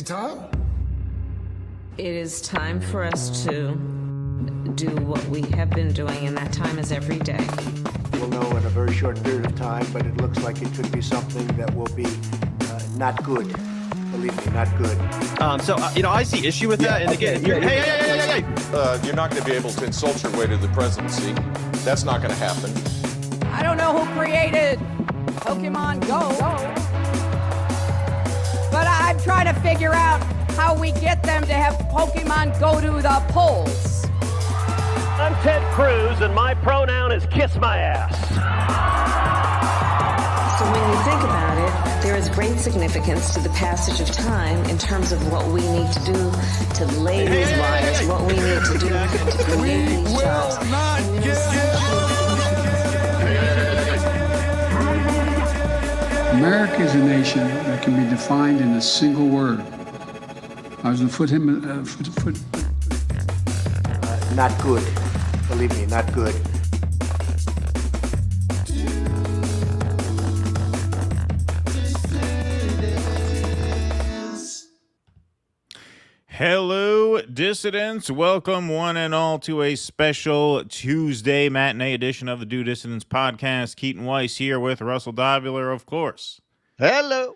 time? It is time for us to do what we have been doing, and that time is every day. We'll know in a very short period of time, but it looks like it could be something that will be not good. Believe me, not good. I see issue with that. And again, hey. You're not going to be able to insult your way to the presidency. That's not going to happen. I don't know who created Pokemon Go, but I'm trying to figure out how we get them to have Pokemon go to the polls. I'm Ted Cruz, and my pronoun is kiss my ass. So when you think about it, there is great significance to the passage of time in terms of what we need to do to lay these wires, what we need to do to create these jobs. America is a nation that can be defined in a single word. I was going to put Not good. Believe me, not good. Hello, dissidents. Welcome one and all to a special Tuesday matinee edition of the Do Dissidents podcast. Keaton Weiss here with Russell Dobular, of course. Hello.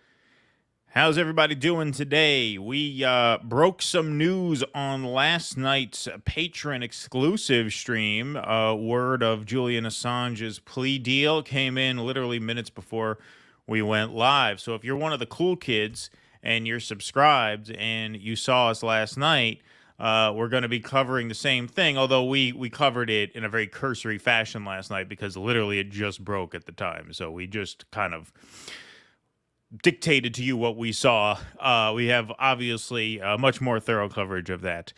How's everybody doing today? We broke some news on last night's Patreon exclusive stream. Word of Julian Assange's plea deal came in literally minutes before we went live. So if you're one of the cool kids and you're subscribed and you saw us last night, we're going to be covering the same thing, although we covered it in a very cursory fashion last night because literally it just broke at the time. So we just kind of dictated to you what we saw. We have obviously much more thorough coverage of that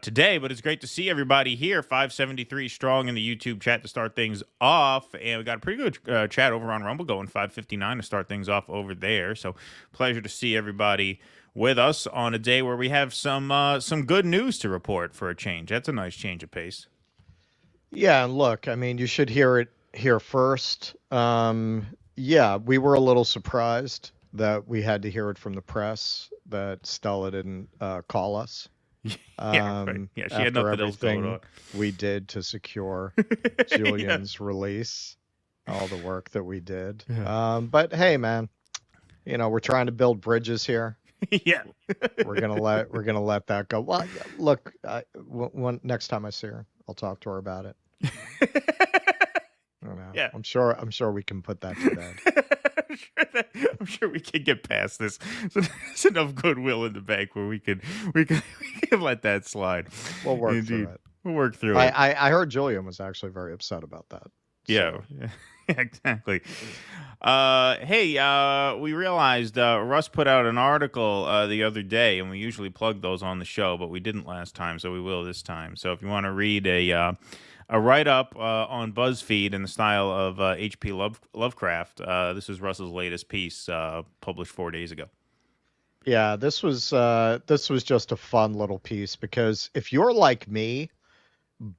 today, but it's great to see everybody here, 573 strong in the YouTube chat to start things off, and we got a pretty good chat over on Rumble going 559 to start things off over there. So pleasure to see everybody with us on a day where we have some good news to report for a change. That's a nice change of pace. Yeah, and look, I mean, you should hear it here first. Yeah, we were a little surprised that we had to hear it from the press that Stella didn't call us. Right. Yeah, she had nothing else going on. We did to secure Julian's release, all the work that we did. Yeah. But hey, man, we're trying to build bridges here. Yeah, we're gonna let that go. Well, look, next time I see her, I'll talk to her about it. Yeah, I'm sure we can put that to bed. I'm sure we can get past this. So there's enough goodwill in the bank where we can let that slide. We'll work through it. We'll work through it. I heard Julian was actually very upset about that. Yeah, exactly. Hey, we realized Russ put out an article the other day, and we usually plug those on the show, but we didn't last time, so we will this time. So if you want to read a write-up on BuzzFeed in the style of H.P. Lovecraft. This is Russell's latest piece, published 4 days ago. Yeah, this was just a fun little piece because if you're like me,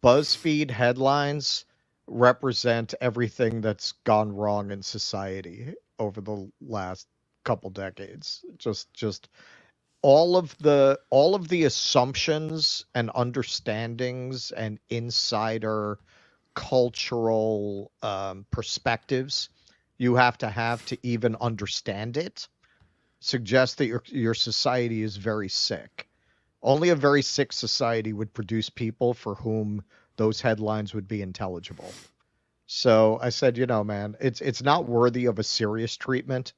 BuzzFeed headlines represent everything that's gone wrong in society over the last couple decades. Just all of the assumptions and understandings and insider cultural perspectives you have to even understand it suggest that your society is very sick. Only a very sick society would produce people for whom those headlines would be intelligible. So I said, man, it's not worthy of a serious treatment.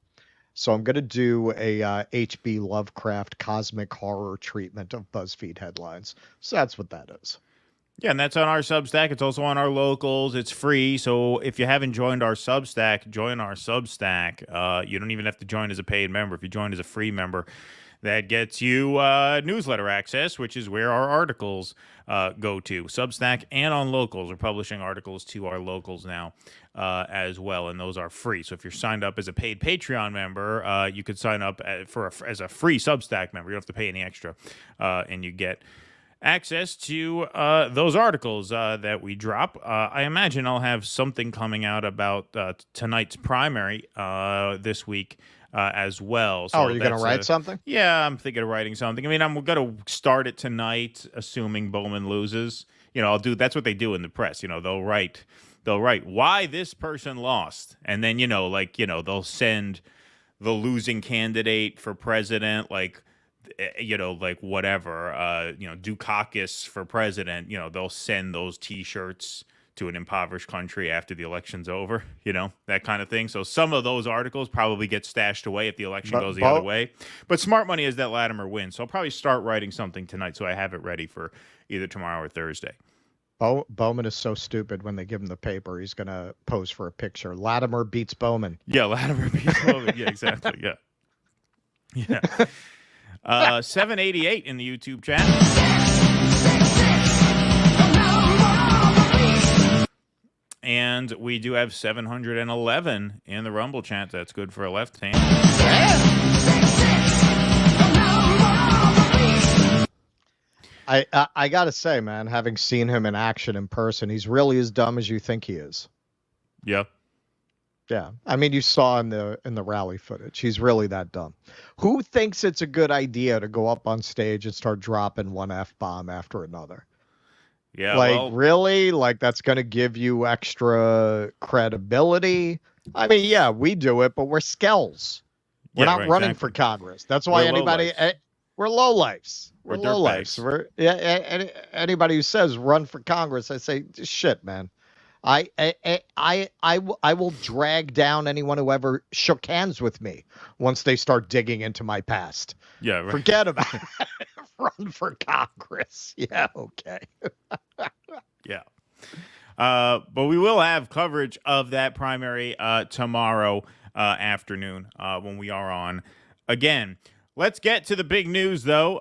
So I'm going to do a H.P. Lovecraft cosmic horror treatment of BuzzFeed headlines. So that's what that is. Yeah, and that's on our Substack. It's also on our locals. It's free. So if you haven't joined our Substack, join our Substack. You don't even have to join as a paid member. If you join as a free member, that gets you newsletter access, which is where our articles go to. Substack and on locals. We're publishing articles to our locals now as well, and those are free. So if you're signed up as a paid Patreon member, you could sign up as a free Substack member. You don't have to pay any extra, and you get access to those articles that we drop. I imagine I'll have something coming out about tonight's primary this week as well. So are you going to write something? Yeah, I'm thinking of writing something. I mean, I'm going to start it tonight, assuming Bowman loses. That's what they do in the press. They'll write why this person lost, and then they'll send the losing candidate for president, like whatever, Dukakis for president. They'll send those T-shirts to an impoverished country after the election's over, that kind of thing. So some of those articles probably get stashed away if the election goes the other way. But smart money is that Latimer wins. So I'll probably start writing something tonight so I have it ready for either tomorrow or Thursday. Bowman is so stupid when they give him the paper. He's going to pose for a picture. Latimer beats Bowman. Yeah, Latimer beats Bowman. Yeah, exactly. Yeah. Yeah. 788 in the YouTube chat. And we do have 711 in the Rumble chat. That's good for a left hand. I got to say, man, having seen him in action in person, he's really as dumb as you think he is. Yeah. Yeah. I mean, you saw in the rally footage. He's really that dumb. Who thinks it's a good idea to go up on stage and start dropping one F-bomb after another? Yeah, really? Like, that's going to give you extra credibility? I mean, yeah, we do it, but we're skells. We're not running for Congress. That's why we're lowlifes. We're lowlifes. Anybody who says run for Congress, I say, shit, man. I will drag down anyone who ever shook hands with me once they start digging into my past. Yeah, right. Forget about it. Run for Congress. Yeah, okay. Yeah. But we will have coverage of that primary tomorrow afternoon when we are on again. Let's get to the big news, though.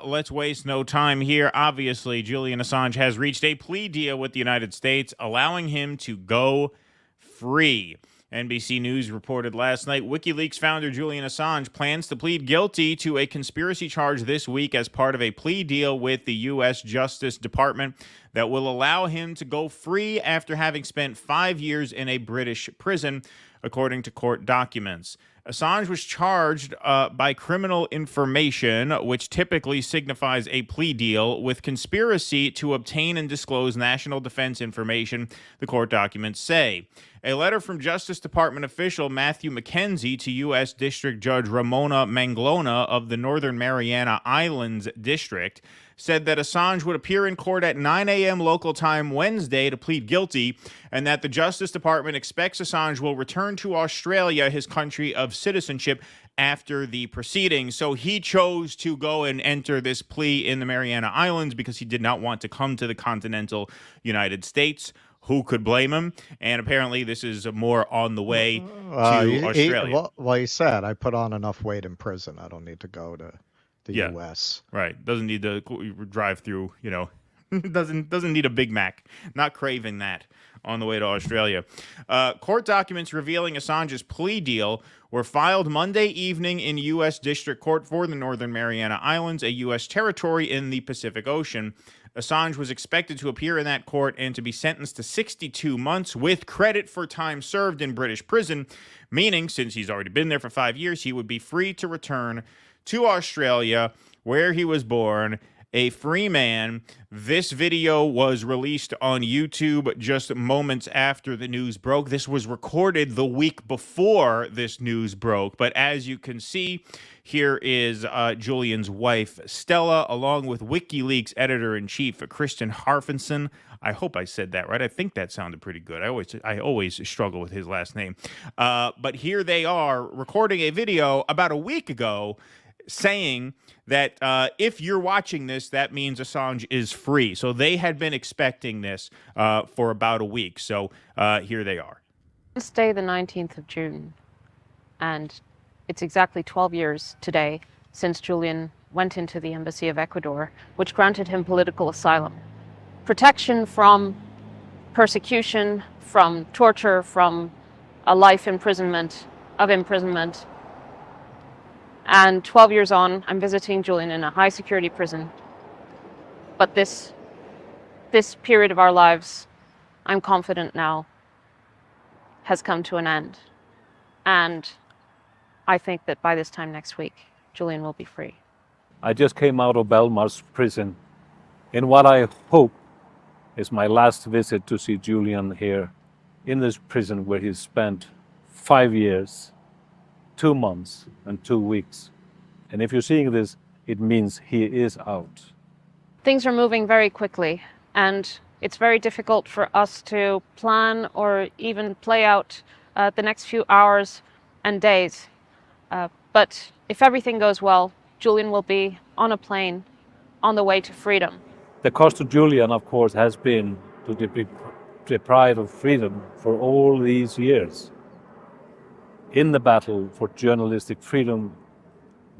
Let's waste no time here. Obviously, Julian Assange has reached a plea deal with the United States, allowing him to go free. NBC News reported last night WikiLeaks founder Julian Assange plans to plead guilty to a conspiracy charge this week as part of a plea deal with the U.S. Justice Department that will allow him to go free after having spent 5 years in a British prison, according to court documents. Assange was charged by criminal information, which typically signifies a plea deal, with conspiracy to obtain and disclose national defense information, the court documents say. A letter from Justice Department official Matthew McKenzie to U.S. District Judge Ramona Manglona of the Northern Mariana Islands District said that Assange would appear in court at 9 a.m. local time Wednesday to plead guilty, and that the Justice Department expects Assange will return to Australia, his country of citizenship, after the proceedings. So he chose to go and enter this plea in the Mariana Islands because he did not want to come to the continental United States. Who could blame him? And apparently this is more on the way to Australia. He said, I put on enough weight in prison. I don't need to go to the U.S. Right. Doesn't need to drive through, doesn't need a Big Mac. Not craving that on the way to Australia. Court documents revealing Assange's plea deal were filed Monday evening in U.S. District Court for the Northern Mariana Islands, a U.S. territory in the Pacific Ocean. Assange was expected to appear in that court and to be sentenced to 62 months with credit for time served in British prison, meaning since he's already been there for 5 years, he would be free to return to Australia, where he was born, a free man. This video was released on YouTube just moments after the news broke. This was recorded the week before this news broke. But as you can see, here is Julian's wife, Stella, along with WikiLeaks editor-in-chief, Kristen Harfinson. I hope I said that right. I think that sounded pretty good. I always struggle with his last name. But here they are recording a video about a week ago saying that if you're watching this, that means Assange is free. So they had been expecting this for about a week. So here they are. Wednesday, the 19th of June, and it's exactly 12 years today since Julian went into the Embassy of Ecuador, which granted him political asylum, protection from persecution, from torture, from a life imprisonment. And 12 years on, I'm visiting Julian in a high-security prison. But this period of our lives, I'm confident now, has come to an end. And I think that by this time next week, Julian will be free. I just came out of Belmarsh prison in what I hope is my last visit to see Julian here in this prison where he spent 5 years, 2 months, and 2 weeks. And if you're seeing this, it means he is out. Things are moving very quickly, and it's very difficult for us to plan or even play out the next few hours and days. But if everything goes well, Julian will be on a plane on the way to freedom. The cost to Julian, of course, has been to be deprived of freedom for all these years. In the battle for journalistic freedom,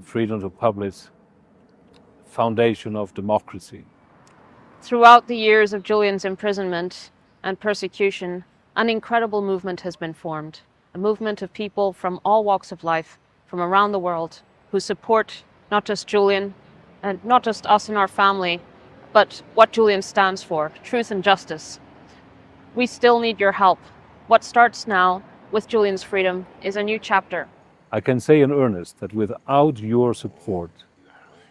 freedom to publish, foundation of democracy. Throughout the years of Julian's imprisonment and persecution, an incredible movement has been formed. A movement of people from all walks of life, from around the world, who support not just Julian, and not just us and our family, but what Julian stands for, truth and justice. We still need your help. What starts now with Julian's freedom is a new chapter. I can say in earnest that without your support,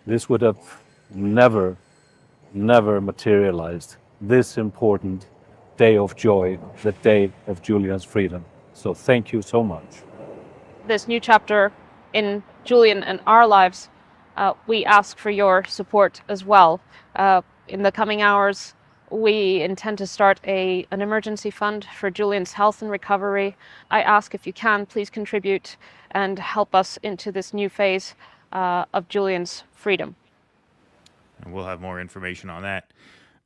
this would have never materialized, this important day of joy, the day of Julian's freedom. So thank you so much. This new chapter in Julian and our lives, we ask for your support as well. In the coming hours, we intend to start an emergency fund for Julian's health and recovery. I ask if you can, please contribute and help us into this new phase of Julian's freedom. And we'll have more information on that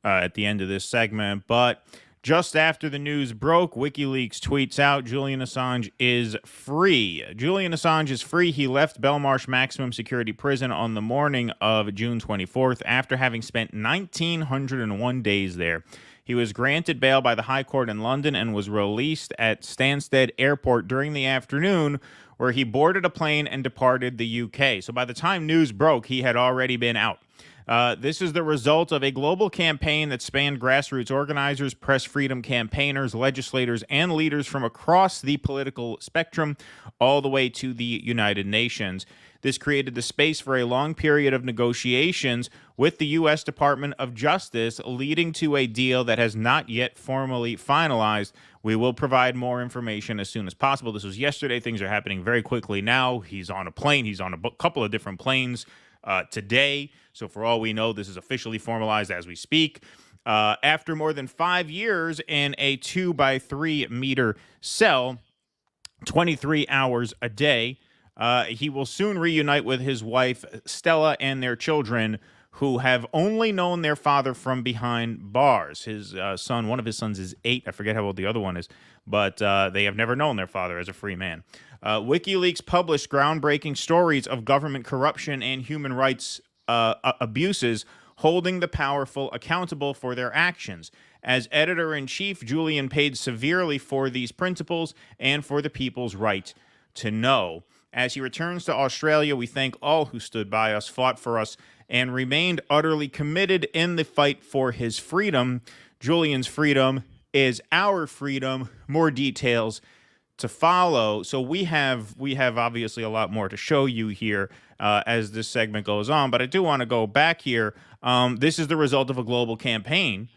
at the end of this segment. But just after the news broke, WikiLeaks tweets out Julian Assange is free. Julian Assange is free. He left Belmarsh Maximum Security Prison on the morning of June 24th after having spent 1,901 days there. He was granted bail by the High Court in London and was released at Stansted Airport during the afternoon, where he boarded a plane and departed the UK. So by the time news broke, he had already been out. This is the result of a global campaign that spanned grassroots organizers, press freedom campaigners, legislators, and leaders from across the political spectrum, all the way to the United Nations. This created the space for a long period of negotiations with the U.S. Department of Justice, leading to a deal that has not yet formally finalized. We will provide more information as soon as possible. This was yesterday. Things are happening very quickly now. He's on a plane. He's on a couple of different planes today. So for all we know, this is officially formalized as we speak. After more than 5 years in a 2x3 meter cell, 23 hours a day, he will soon reunite with his wife, Stella, and their children, who have only known their father from behind bars. His son, one of his sons is 8. I forget how old the other one is, but they have never known their father as a free man. WikiLeaks published groundbreaking stories of government corruption and human rights abuses, holding the powerful accountable for their actions. As editor-in-chief, Julian paid severely for these principles and for the people's right to know. As he returns to Australia, we thank all who stood by us, fought for us, and remained utterly committed in the fight for his freedom. Julian's freedom is our freedom. More details to follow. So we have obviously a lot more to show you here as this segment goes on, but I do want to go back here. This is the result of a global campaign,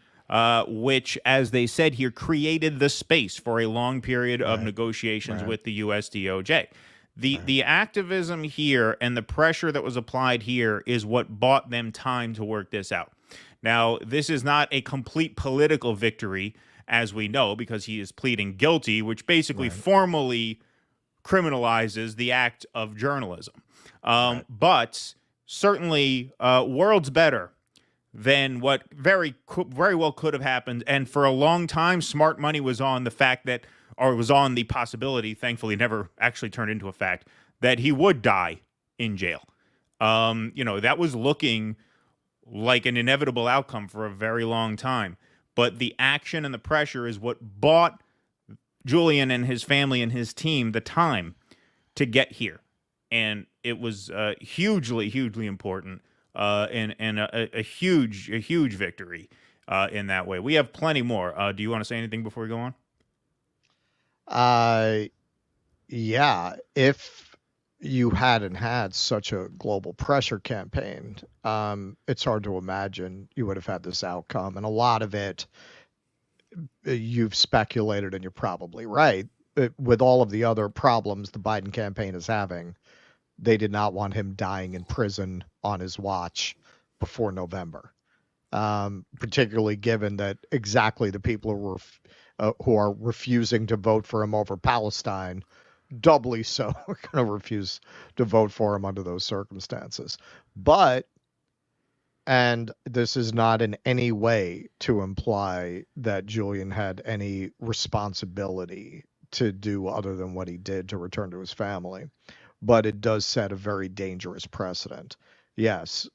which, as they said here, created the space for a long period of negotiations with the U.S. DOJ. The activism here and the pressure that was applied here is what bought them time to work this out. Now, this is not a complete political victory, as we know, because he is pleading guilty, which basically formally criminalizes the act of journalism. But certainly worlds better than what very well could have happened. And for a long time, smart money was on the fact that, or was on the possibility, thankfully never actually turned into a fact, that he would die in jail. That was looking like an inevitable outcome for a very long time. But the action and the pressure is what bought Julian and his family and his team the time to get here. And it was hugely, hugely important and a huge victory in that way. We have plenty more. Do you want to say anything before we go on? Yeah. If you hadn't had such a global pressure campaign, it's hard to imagine you would have had this outcome. And a lot of it, you've speculated, and you're probably right. With all of the other problems the Biden campaign is having, they did not want him dying in prison on his watch before November, particularly given that exactly the people who are refusing to vote for him over Palestine, doubly so, are going to refuse to vote for him under those circumstances. But, and this is not in any way to imply that Julian had any responsibility to do other than what he did to return to his family, but it does set a very dangerous precedent. Yes,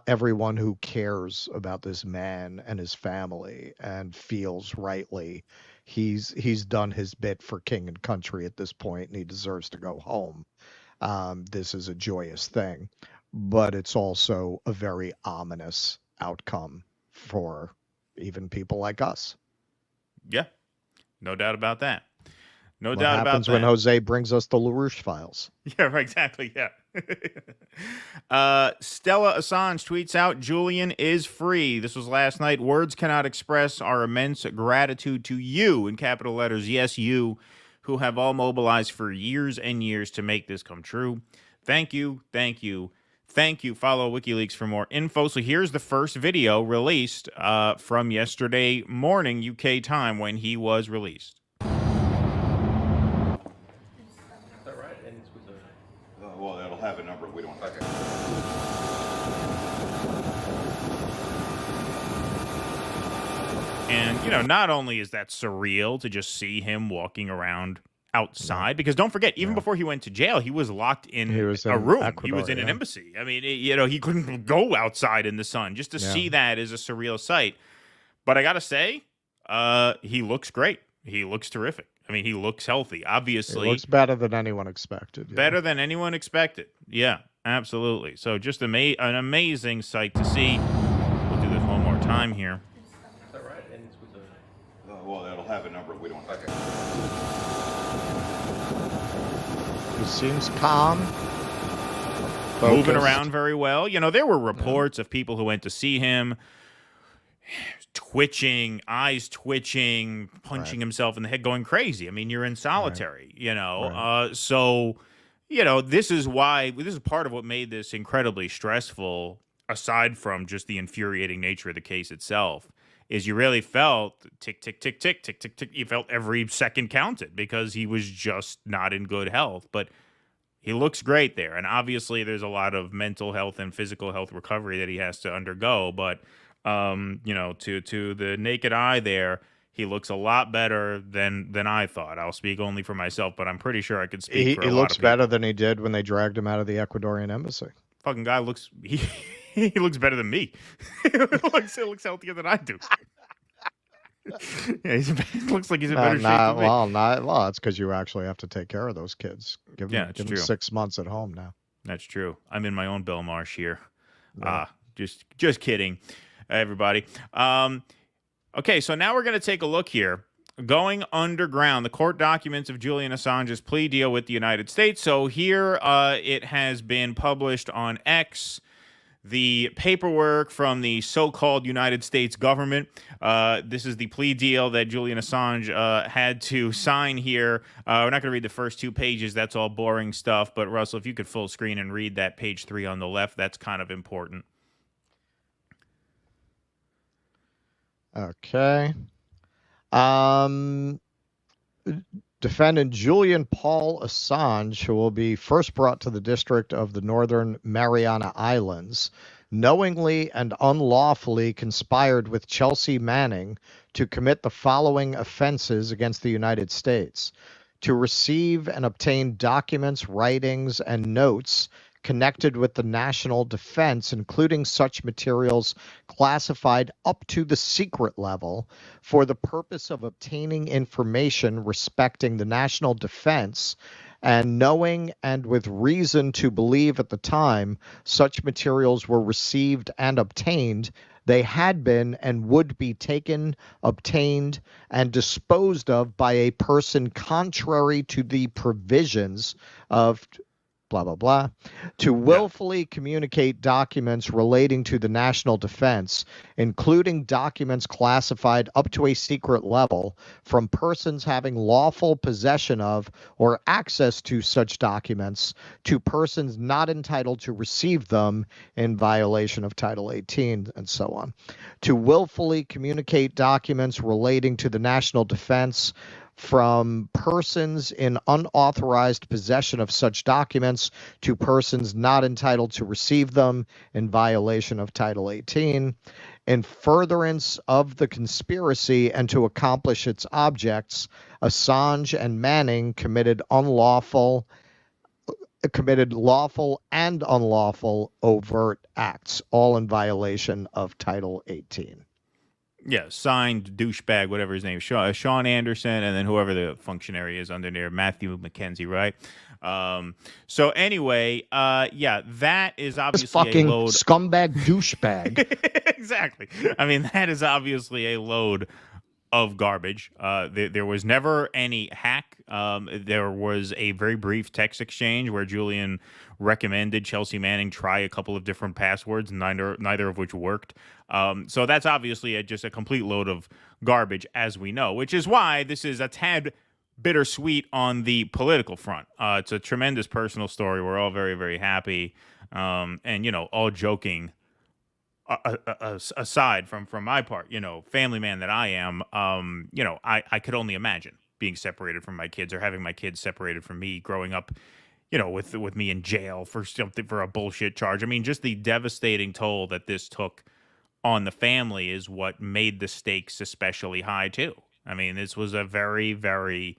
everyone who cares about this man and his family and feels rightly he's done his bit for king and country at this point, and he deserves to go home. This is a joyous thing, but it's also a very ominous outcome for even people like us. Yeah, no doubt about that. No What doubt about happens that. when Jose brings us the LaRouche files? Yeah, right, exactly. Yeah. Stella Assange tweets out, Julian is free. This was last night. Words cannot express our immense gratitude to you, in capital letters. Yes, you, who have all mobilized for years and years to make this come true. Thank you. Thank you. Thank you. Follow WikiLeaks for more info. So here's the first video released from yesterday morning, UK time, when he was released. Well, it'll have a number. We don't. Okay. And, not only is that surreal to just see him walking around outside, because don't forget, even before he went to jail, he was locked in a room. Ecuador, he was in an embassy. I mean, he couldn't go outside in the sun. Just to see that is a surreal sight. But I got to say, he looks great. He looks terrific. I mean, he looks healthy, obviously. He looks better than anyone expected. Yeah. Better than anyone expected. Yeah, absolutely. So just an amazing sight to see. We'll do this one more time here. Is that right? And it's with well, it'll have a number. We don't. Okay. He seems calm. Moving around very well. There were reports of people who went to see him twitching, eyes twitching, punching himself in the head, going crazy. I mean, you're in solitary, so, this is part of what made this incredibly stressful, aside from just the infuriating nature of the case itself, is you really felt tick, tick, tick, tick, tick, tick, tick. You felt every second counted because he was just not in good health. But he looks great there. And obviously there's a lot of mental health and physical health recovery that he has to undergo. But to the naked eye there, he looks a lot better than I thought. I'll speak only for myself, but I'm pretty sure I could speak for a lot of people. He looks better than he did when they dragged him out of the Ecuadorian embassy. Fucking guy looks he looks better than me. He looks healthier than I do. Yeah, he looks like he's in better shape than me. Well, it's because you actually have to take care of those kids. Give them 6 months at home now. That's true. I'm in my own Belmarsh here. Just kidding, everybody. Okay, so now we're going to take a look here. Going underground, the court documents of Julian Assange's plea deal with the United States. So here it has been published on X. The paperwork from the so-called United States government. This is the plea deal that Julian Assange had to sign here. We're not going to read the first 2 pages. That's all boring stuff. But Russell, if you could full screen and read that page 3 on the left, that's kind of important. Okay. Defendant Julian Paul Assange, who will be first brought to the District of the Northern Mariana Islands, knowingly and unlawfully conspired with Chelsea Manning to commit the following offenses against the United States: to receive and obtain documents, writings, and notes connected with the national defense, including such materials classified up to the secret level for the purpose of obtaining information respecting the national defense, and knowing and with reason to believe at the time such materials were received and obtained, they had been and would be taken, obtained, and disposed of by a person contrary to the provisions of blah, blah, blah, to willfully communicate documents relating to the national defense, including documents classified up to a secret level, from persons having lawful possession of or access to such documents to persons not entitled to receive them in violation of Title 18, and so on. To willfully communicate documents relating to the national defense from persons in unauthorized possession of such documents to persons not entitled to receive them in violation of Title 18, in furtherance of the conspiracy and to accomplish its objects, Assange and Manning committed lawful and unlawful overt acts, all in violation of Title 18. Yeah, signed douchebag, whatever his name is, Sean Anderson, and then whoever the functionary is under there, Matthew McKenzie, right? So anyway, yeah, that is obviously this fucking a load. Scumbag douchebag. Exactly. I mean, that is obviously a load of garbage. There was never any hack. There was a very brief text exchange where Julian recommended Chelsea Manning try a couple of different passwords, neither of which worked. So that's obviously just a complete load of garbage, as we know, which is why this is a tad bittersweet on the political front. It's a tremendous personal story. We're all very, very happy. And, you know, all joking aside from my part, you know, family man that I am, you know, I could only imagine being separated from my kids or having my kids separated from me growing up, you know, with me in jail for something, for a bullshit charge. I mean, just the devastating toll that this took on the family is what made the stakes especially high too. I mean, this was a very, very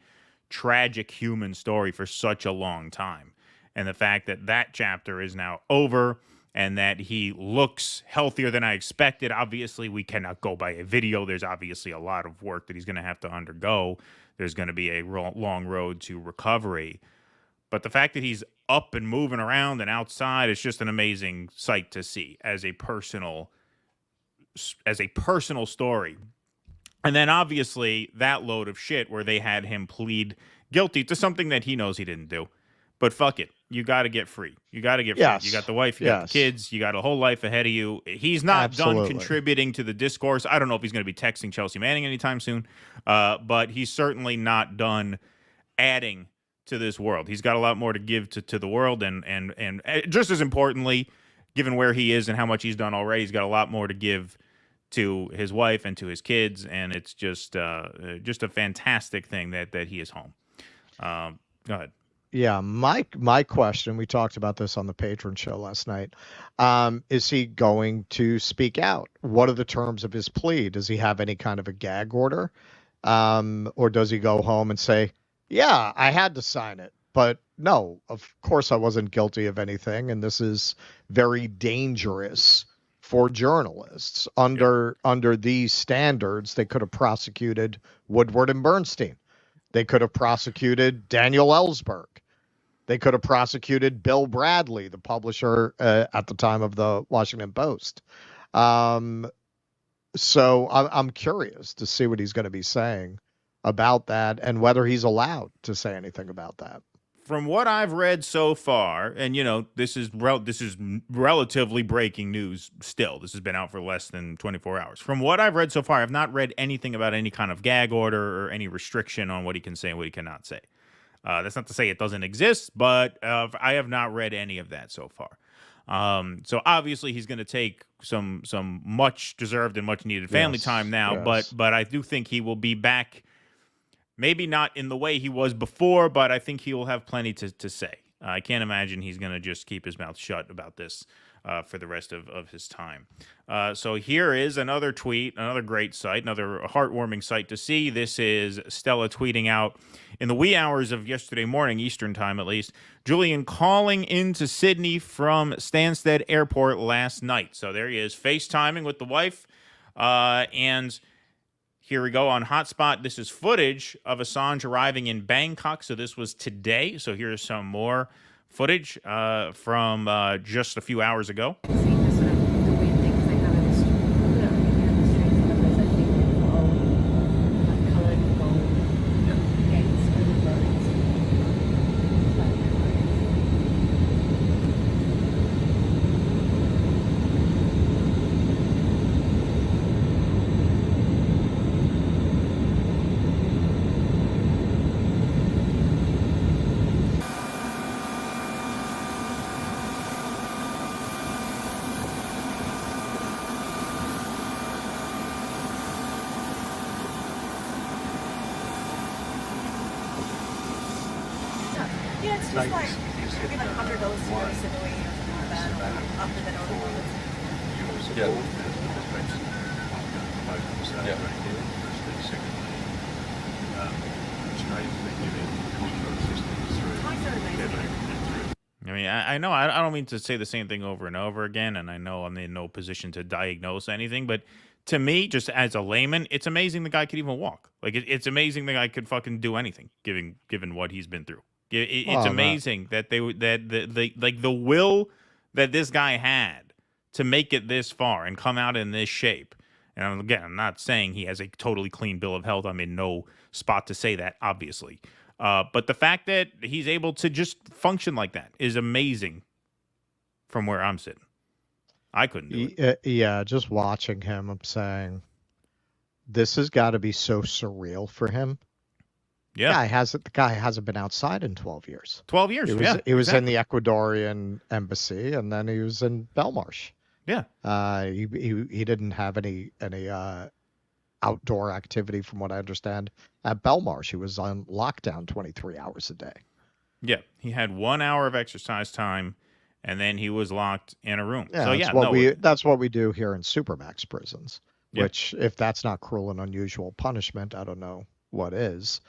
tragic human story for such a long time. And the fact that that chapter is now over and that he looks healthier than I expected. Obviously, we cannot go by a video. There's obviously a lot of work that he's going to have to undergo. There's going to be a long road to recovery. But the fact that he's up and moving around and outside is just an amazing sight to see as a personal story. And then obviously that load of shit where they had him plead guilty to something that he knows he didn't do. But fuck it. You got to get free. You got to get free. Yes. You got the wife, you got the kids, you got a whole life ahead of you. He's not done contributing to the discourse. I don't know if he's going to be texting Chelsea Manning anytime soon, but he's certainly not done adding to this world. He's got a lot more to give to the world, and just as importantly, given where he is and how much he's done already, he's got a lot more to give to his wife and to his kids, and it's just a fantastic thing that he is home. Go ahead. Yeah, my question, we talked about this on the Patron show last night, is he going to speak out? What are the terms of his plea? Does he have any kind of a gag order? Or does he go home and say, yeah, I had to sign it, but no, of course I wasn't guilty of anything, and this is very dangerous for journalists. Under these standards, they could have prosecuted Woodward and Bernstein. They could have prosecuted Daniel Ellsberg. They could have prosecuted Bill Bradley, the publisher at the time of the Washington Post. So I'm curious to see what he's going to be saying about that and whether he's allowed to say anything about that. From what I've read so far, and you know, this is relatively breaking news still. This has been out for less than 24 hours. From what I've read so far, I've not read anything about any kind of gag order or any restriction on what he can say and what he cannot say. That's not to say it doesn't exist, but I have not read any of that so far. So obviously he's going to take some much deserved and much needed family time now, but I do think he will be back. Maybe not in the way he was before, but I think he will have plenty to say. I can't imagine he's going to just keep his mouth shut about this for the rest of his time. So here is another tweet, another great sight, another heartwarming sight to see. This is Stella tweeting out in the wee hours of yesterday morning, Eastern time at least, Julian calling into Sydney from Stansted Airport last night. So there he is, FaceTiming with the wife, and here we go on Hotspot. This is footage of Assange arriving in Bangkok. So this was today. So here's some more footage from just a few hours ago. It's just like maybe like 100 dollars to go to Sydney or something like that, or up to the northern I mean, I know I don't mean to say the same thing over and over again, and I know I'm in no position to diagnose anything, but to me, just as a layman, it's amazing the guy could even walk. Like, it's amazing the guy could fucking do anything, given what he's been through. It's amazing that the will that this guy had to make it this far and come out in this shape. And again, I'm not saying he has a totally clean bill of health. I'm in no spot to say that, obviously. But the fact that he's able to just function like that is amazing from where I'm sitting. I couldn't do it. Yeah, just watching him, I'm saying, this has got to be so surreal for him. Yeah. The guy hasn't been outside in 12 years. 12 years, He was in the Ecuadorian embassy, and then he was in Belmarsh. Yeah. He didn't have any outdoor activity, from what I understand, at Belmarsh. He was on lockdown 23 hours a day. Yeah, he had 1 hour of exercise time, and then he was locked in a room. Yeah, so that's what we do here in Supermax prisons. Yeah. Which, if that's not cruel and unusual punishment, I don't know what is.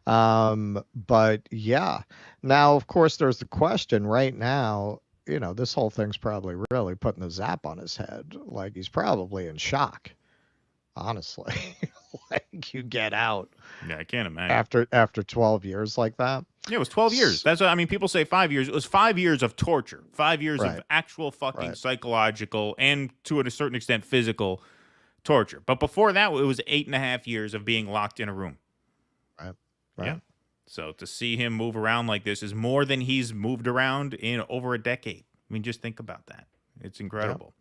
But yeah, now of course there's the question right now. You know, this whole thing's probably really putting a zap on his head. Like, he's probably in shock. Honestly, like, you get out. Yeah, I can't imagine. After 12 years like that. Yeah, it was 12 years. That's what I mean. People say 5 years. It was 5 years of torture, 5 years of actual fucking psychological and, to a certain extent, physical torture. But before that, it was 8.5 years of being locked in a room. Right. Yeah. So to see him move around like this is more than he's moved around in over a decade. I mean, just think about that. It's incredible.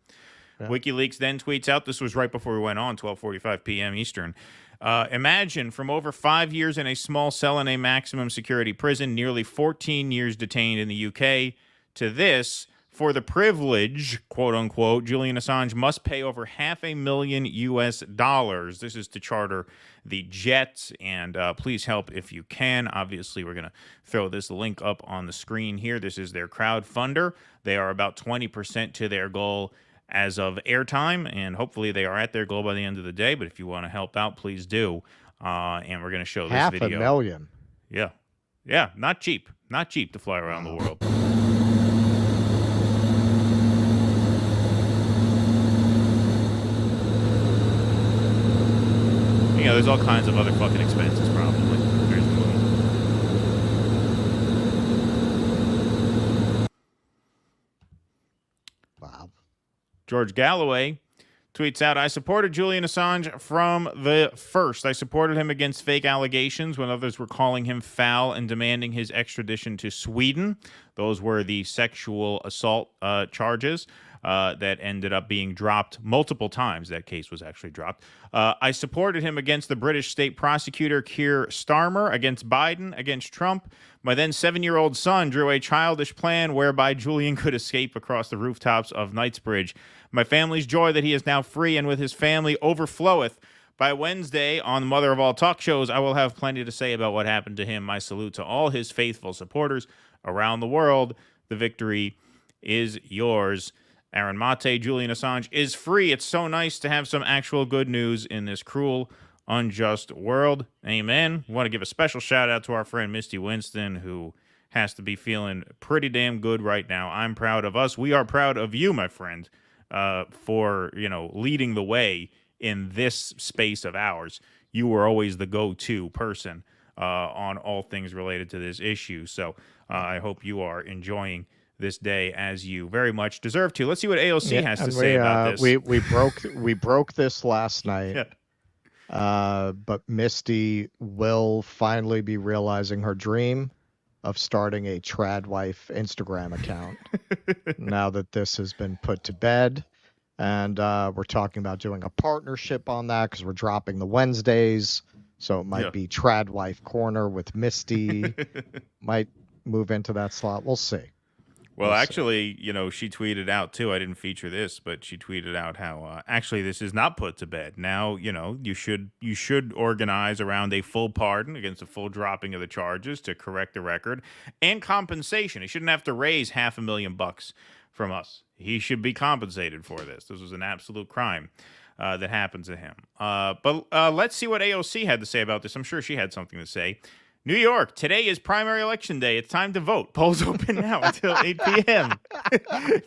Yeah. WikiLeaks then tweets out, this was right before we went on, 12:45 p.m. Eastern. Imagine, from over 5 years in a small cell in a maximum security prison, nearly 14 years detained in the UK, to this, for the privilege, quote unquote, Julian Assange must pay over $500,000 US. This is to charter the jet, and please help if you can. Obviously, we're going to throw this link up on the screen here. This is their crowdfunder. They are about 20% to their goal as of airtime, and hopefully they are at their goal by the end of the day. But if you want to help out, please do. And we're going to show this video. $500,000. Yeah. Yeah, not cheap. Not cheap to fly around the world. You know, there's all kinds of other fucking expenses, probably. There's the movie. Wow. George Galloway tweets out, I supported Julian Assange from the first. I supported him against fake allegations when others were calling him foul and demanding his extradition to Sweden. Those were the sexual assault charges that ended up being dropped multiple times. That case was actually dropped. I supported him against the British state prosecutor Keir Starmer, against Biden, against Trump. My then 7-year-old son drew a childish plan whereby Julian could escape across the rooftops of Knightsbridge. My family's joy that he is now free and with his family overfloweth. By Wednesday, on the Mother of All Talk Shows, I will have plenty to say about what happened to him. My salute to all his faithful supporters around the world. The victory is yours. Aaron Mate, Julian Assange is free. It's so nice to have some actual good news in this cruel, unjust world. Amen. We want to give a special shout out to our friend Misty Winston, who has to be feeling pretty damn good right now. I'm proud of us. We are proud of you, my friend, for, you know, leading the way in this space of ours. You were always the go-to person on all things related to this issue. So I hope you are enjoying this day as you very much deserve to. Let's see what AOC has to say about this. We broke this last night. But Misty will finally be realizing her dream of starting a Tradwife Instagram account now that this has been put to bed. And we're talking about doing a partnership on that because we're dropping the Wednesdays. So it might be Tradwife Corner with Misty. Might move into that slot. We'll see. Well, actually, she tweeted out too. I didn't feature this, but she tweeted out how actually this is not put to bed. Now, you should organize around a full pardon against a full dropping of the charges to correct the record and compensation. He shouldn't have to raise $500,000 from us. He should be compensated for this. This was an absolute crime that happened to him. But let's see what AOC had to say about this. I'm sure she had something to say. New York, today is primary election day. It's time to vote. Polls open now until 8 p.m.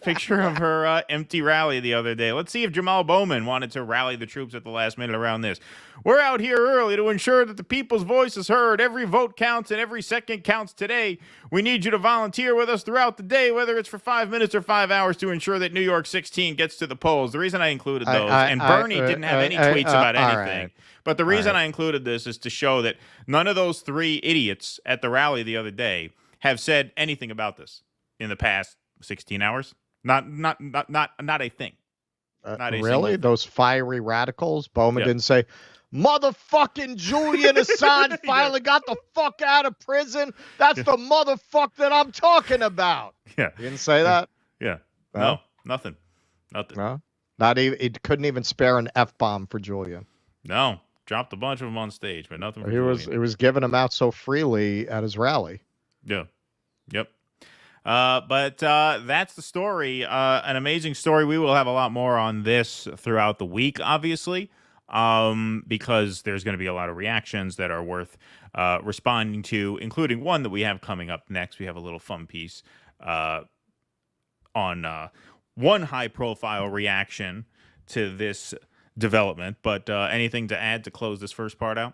Picture of her empty rally the other day. Let's see if Jamal Bowman wanted to rally the troops at the last minute around this. We're out here early to ensure that the people's voice is heard. Every vote counts and every second counts today. We need you to volunteer with us throughout the day, whether it's for 5 minutes or 5 hours, to ensure that New York 16 gets to the polls. The reason I included those, and Bernie didn't have any tweets about anything. Right. But the reason I included this is to show that none of those three idiots at the rally the other day have said anything about this in the past 16 hours. Not a thing. Not a really? thing. Those fiery radicals? Bowman didn't say, motherfucking Julian Assange finally got the fuck out of prison. That's the motherfucker that I'm talking about. Yeah. He didn't say that? Yeah. No, nothing. No? Not even, it couldn't even spare an F-bomb for Julian. No. Dropped a bunch of them on stage, but nothing. He was giving them out so freely at his rally. Yeah. Yep. But that's the story. An amazing story. We will have a lot more on this throughout the week, obviously, because there's going to be a lot of reactions that are worth responding to, including one that we have coming up next. We have a little fun piece on one high-profile reaction to this development, but anything to add to close this first part out?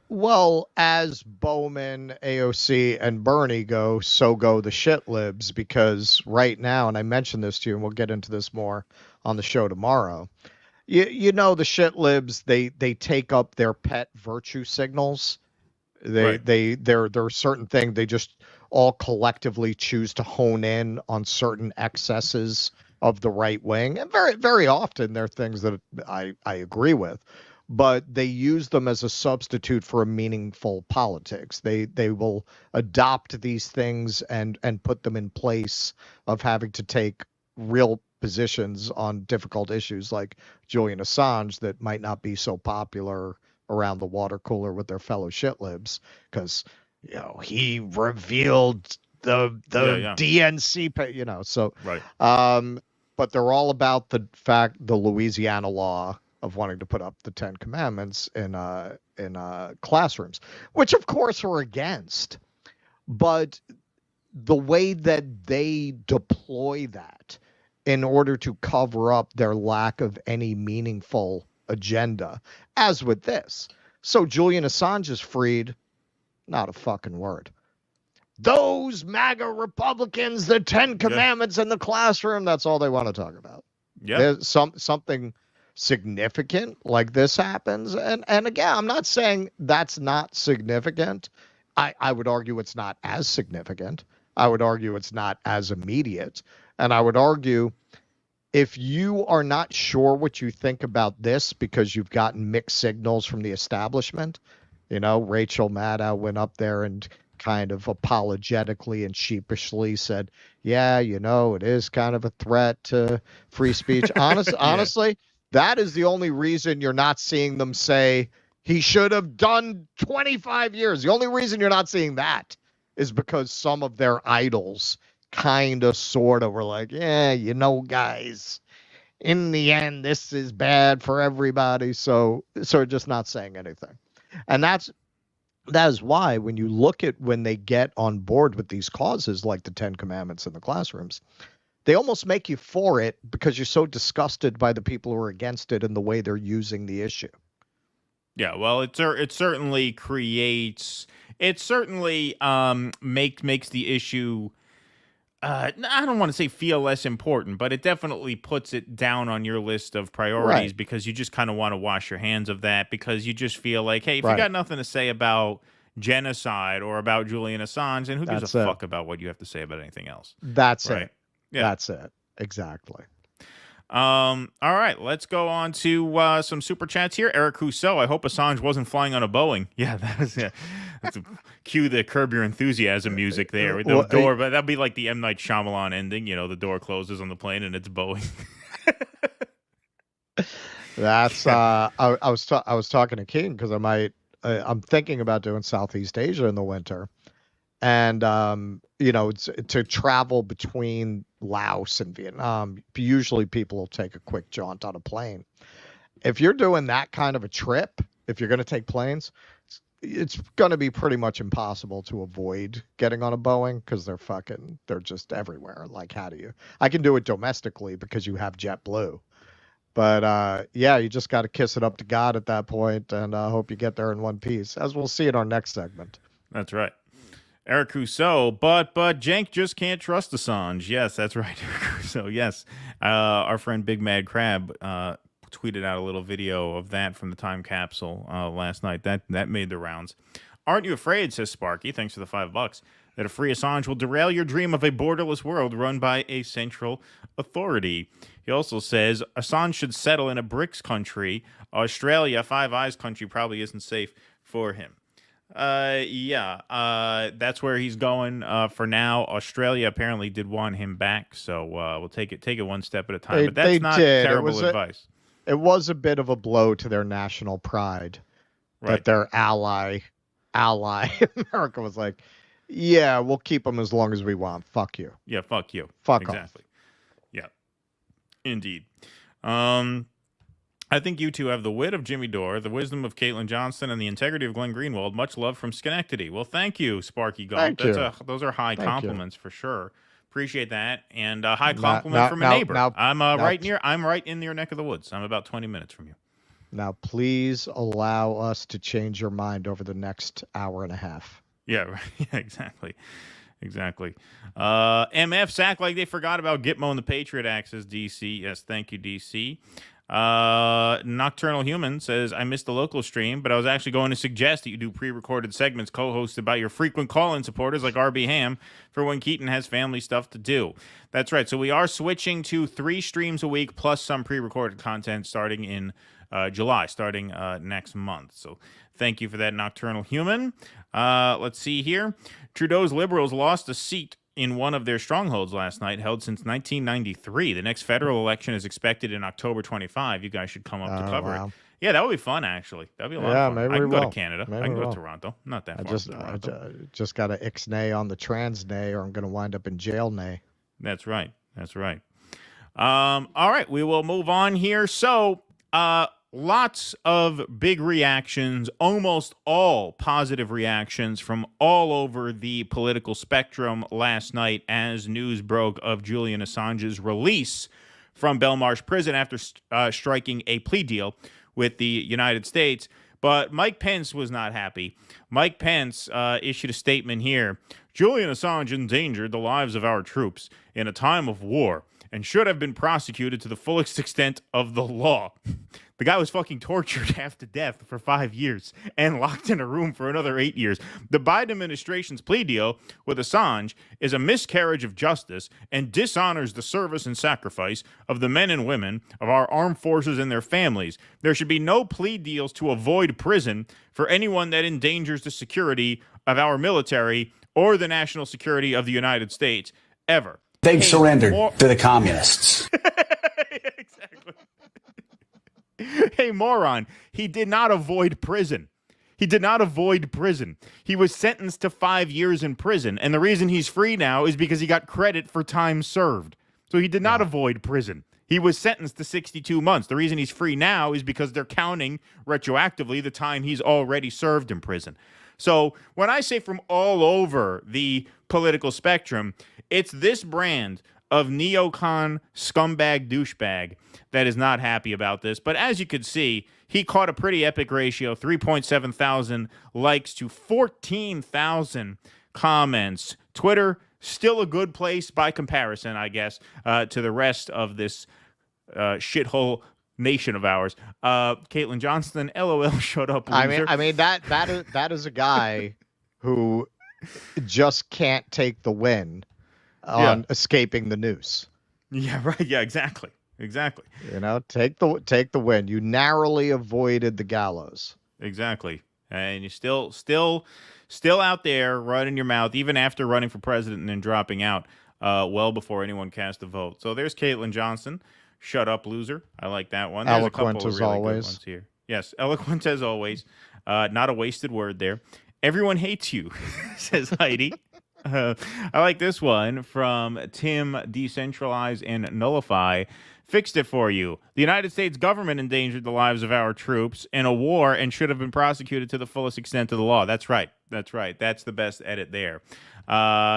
Well, as Bowman, AOC, and Bernie go, so go the shit libs, because right now, and I mentioned this to you, and we'll get into this more on the show tomorrow, the shit libs, they take up their pet virtue signals. There are certain things they just all collectively choose to hone in on certain excesses of the right wing, and very, very often they're things that I agree with, but they use them as a substitute for a meaningful politics. They will adopt these things and put them in place of having to take real positions on difficult issues like Julian Assange that might not be so popular around the water cooler with their fellow shit libs, because he revealed the DNC, so right. But they're all about the Louisiana law of wanting to put up the 10 Commandments in classrooms, which of course we're against. But the way that they deploy that in order to cover up their lack of any meaningful agenda, as with this. So Julian Assange is freed, not a fucking word. Those MAGA Republicans, the 10 Commandments in the classroom, that's all they want to talk about. Yeah. There's something significant like this happens. And again, I'm not saying that's not significant. I would argue it's not as significant. I would argue it's not as immediate. And I would argue if you are not sure what you think about this because you've gotten mixed signals from the establishment, Rachel Maddow went up there and kind of apologetically and sheepishly said, yeah, it is kind of a threat to free speech. Honestly, that is the only reason you're not seeing them say he should have done 25 years. The only reason you're not seeing that is because some of their idols kind of sort of were like, yeah, guys, in the end, this is bad for everybody. So just not saying anything. And that is why when you look at when they get on board with these causes like the 10 Commandments in the classrooms, they almost make you for it because you're so disgusted by the people who are against it and the way they're using the issue. Yeah, well, it certainly creates, makes the issue, I don't want to say feel less important, but it definitely puts it down on your list of priorities, right? Because you just kind of want to wash your hands of that, because you just feel like, hey, if you got nothing to say about genocide or about Julian Assange, and who gives a fuck about what you have to say about anything else? That's it. Yeah. That's it. Exactly. All right, let's go on to some super chats here. Eric Rousseau, I hope Assange wasn't flying on a Boeing. Yeah, that's cue the Curb Your Enthusiasm music there. The door, but that'd be like the M. Night Shyamalan ending. The door closes on the plane and it's Boeing. That's I was talking to King because I'm thinking about doing Southeast Asia in the winter, and to travel between Laos and Vietnam, usually people will take a quick jaunt on a plane. If you're doing that kind of a trip, if you're going to take planes, it's going to be pretty much impossible to avoid getting on a Boeing because they're just everywhere. Like, I can do it domestically because you have JetBlue. But you just got to kiss it up to God at that point, and I hope you get there in one piece, as we'll see in our next segment. That's right. Eric Rousseau, but Cenk just can't trust Assange. Yes, that's right, Eric Rousseau. Yes, our friend Big Mad Crab tweeted out a little video of that from the time capsule last night. That made the rounds. Aren't you afraid, says Sparky, thanks for the $5, that a free Assange will derail your dream of a borderless world run by a central authority? He also says Assange should settle in a BRICS country. Australia, Five Eyes country, probably isn't safe for him. That's where he's going for now. Australia apparently did want him back, so we'll take it one step at a time. But that's not terrible advice. It was a bit of a blow to their national pride that their ally America was like, yeah, we'll keep them as long as we want. Fuck you. Yeah, fuck you. Fuck exactly. Off. Yeah, indeed. I think you two have the wit of Jimmy Dore, the wisdom of Caitlin Johnston, and the integrity of Glenn Greenwald. Much love from Schenectady. Well, thank you, Sparky Gump. Those are high compliments for sure. Appreciate that, and a high compliment from a neighbor. I'm right in your neck of the woods. I'm about 20 minutes from you. Now, please allow us to change your mind over the next hour and a half. Yeah, right. Yeah, exactly. MFs act like they forgot about Gitmo and the Patriot Act, says DC. Yes, thank you, DC. Nocturnal Human says, I missed the local stream, but I was actually going to suggest that you do pre-recorded segments co-hosted by your frequent call-in supporters like RB Ham for when Keaton has family stuff to do. That's right. So we are switching to 3 streams a week plus some pre-recorded content starting in July, starting next month. So thank you for that, Nocturnal Human. Let's see here. Trudeau's Liberals lost a seat in one of their strongholds last night, held since 1993. The next federal election is expected in October 25. You guys should come up to cover it. Yeah, that would be fun, actually. That'd be a lot of fun. Maybe I can go to Canada. I can go to Toronto. Not that far. I just got to ixnay on the trans nay, or I'm going to wind up in jail nay. That's right. All right, we will move on here. So, lots of big reactions, almost all positive reactions from all over the political spectrum last night as news broke of Julian Assange's release from Belmarsh prison after striking a plea deal with the United States. But Mike Pence was not happy. Mike Pence issued a statement here. Julian Assange endangered the lives of our troops in a time of war and should have been prosecuted to the fullest extent of the law. The guy was fucking tortured half to death for 5 years and locked in a room for another 8 years. The Biden administration's plea deal with Assange is a miscarriage of justice and dishonors the service and sacrifice of the men and women of our armed forces and their families. There should be no plea deals to avoid prison for anyone that endangers the security of our military or the national security of the United States, ever. They've surrendered to the communists. Exactly. Hey, moron, he did not avoid prison. He was sentenced to 5 years in prison, and the reason he's free now is because he got credit for time served. So he did not avoid prison. He was sentenced to 62 months. The reason he's free now is because they're counting retroactively the time he's already served in prison. So when I say from all over the political spectrum, it's this brand of neocon scumbag douchebag that is not happy about this. But as you could see, he caught a pretty epic ratio, 3.7 thousand likes to 14,000 comments. Twitter, still a good place by comparison, I guess, to the rest of this shithole nation of ours. Caitlin Johnston, LOL, shut up, loser. I mean that is a guy who just can't take the win on escaping the noose. Yeah, right. Yeah, exactly. Exactly. You know, take the win. You narrowly avoided the gallows. Exactly. And you're still out there running your mouth, even after running for president and then dropping out well before anyone cast a vote. So there's Caitlin Johnson. Shut up, loser. I like that one. There's Eloquent a couple of as really always. good ones here. Yes, eloquent as always. Not a wasted word there. Everyone hates you, says Heidi. I like this one from Tim, Decentralize and Nullify. Fixed it for you. The United States government endangered the lives of our troops in a war and should have been prosecuted to the fullest extent of the law. That's right. That's right. That's the best edit there.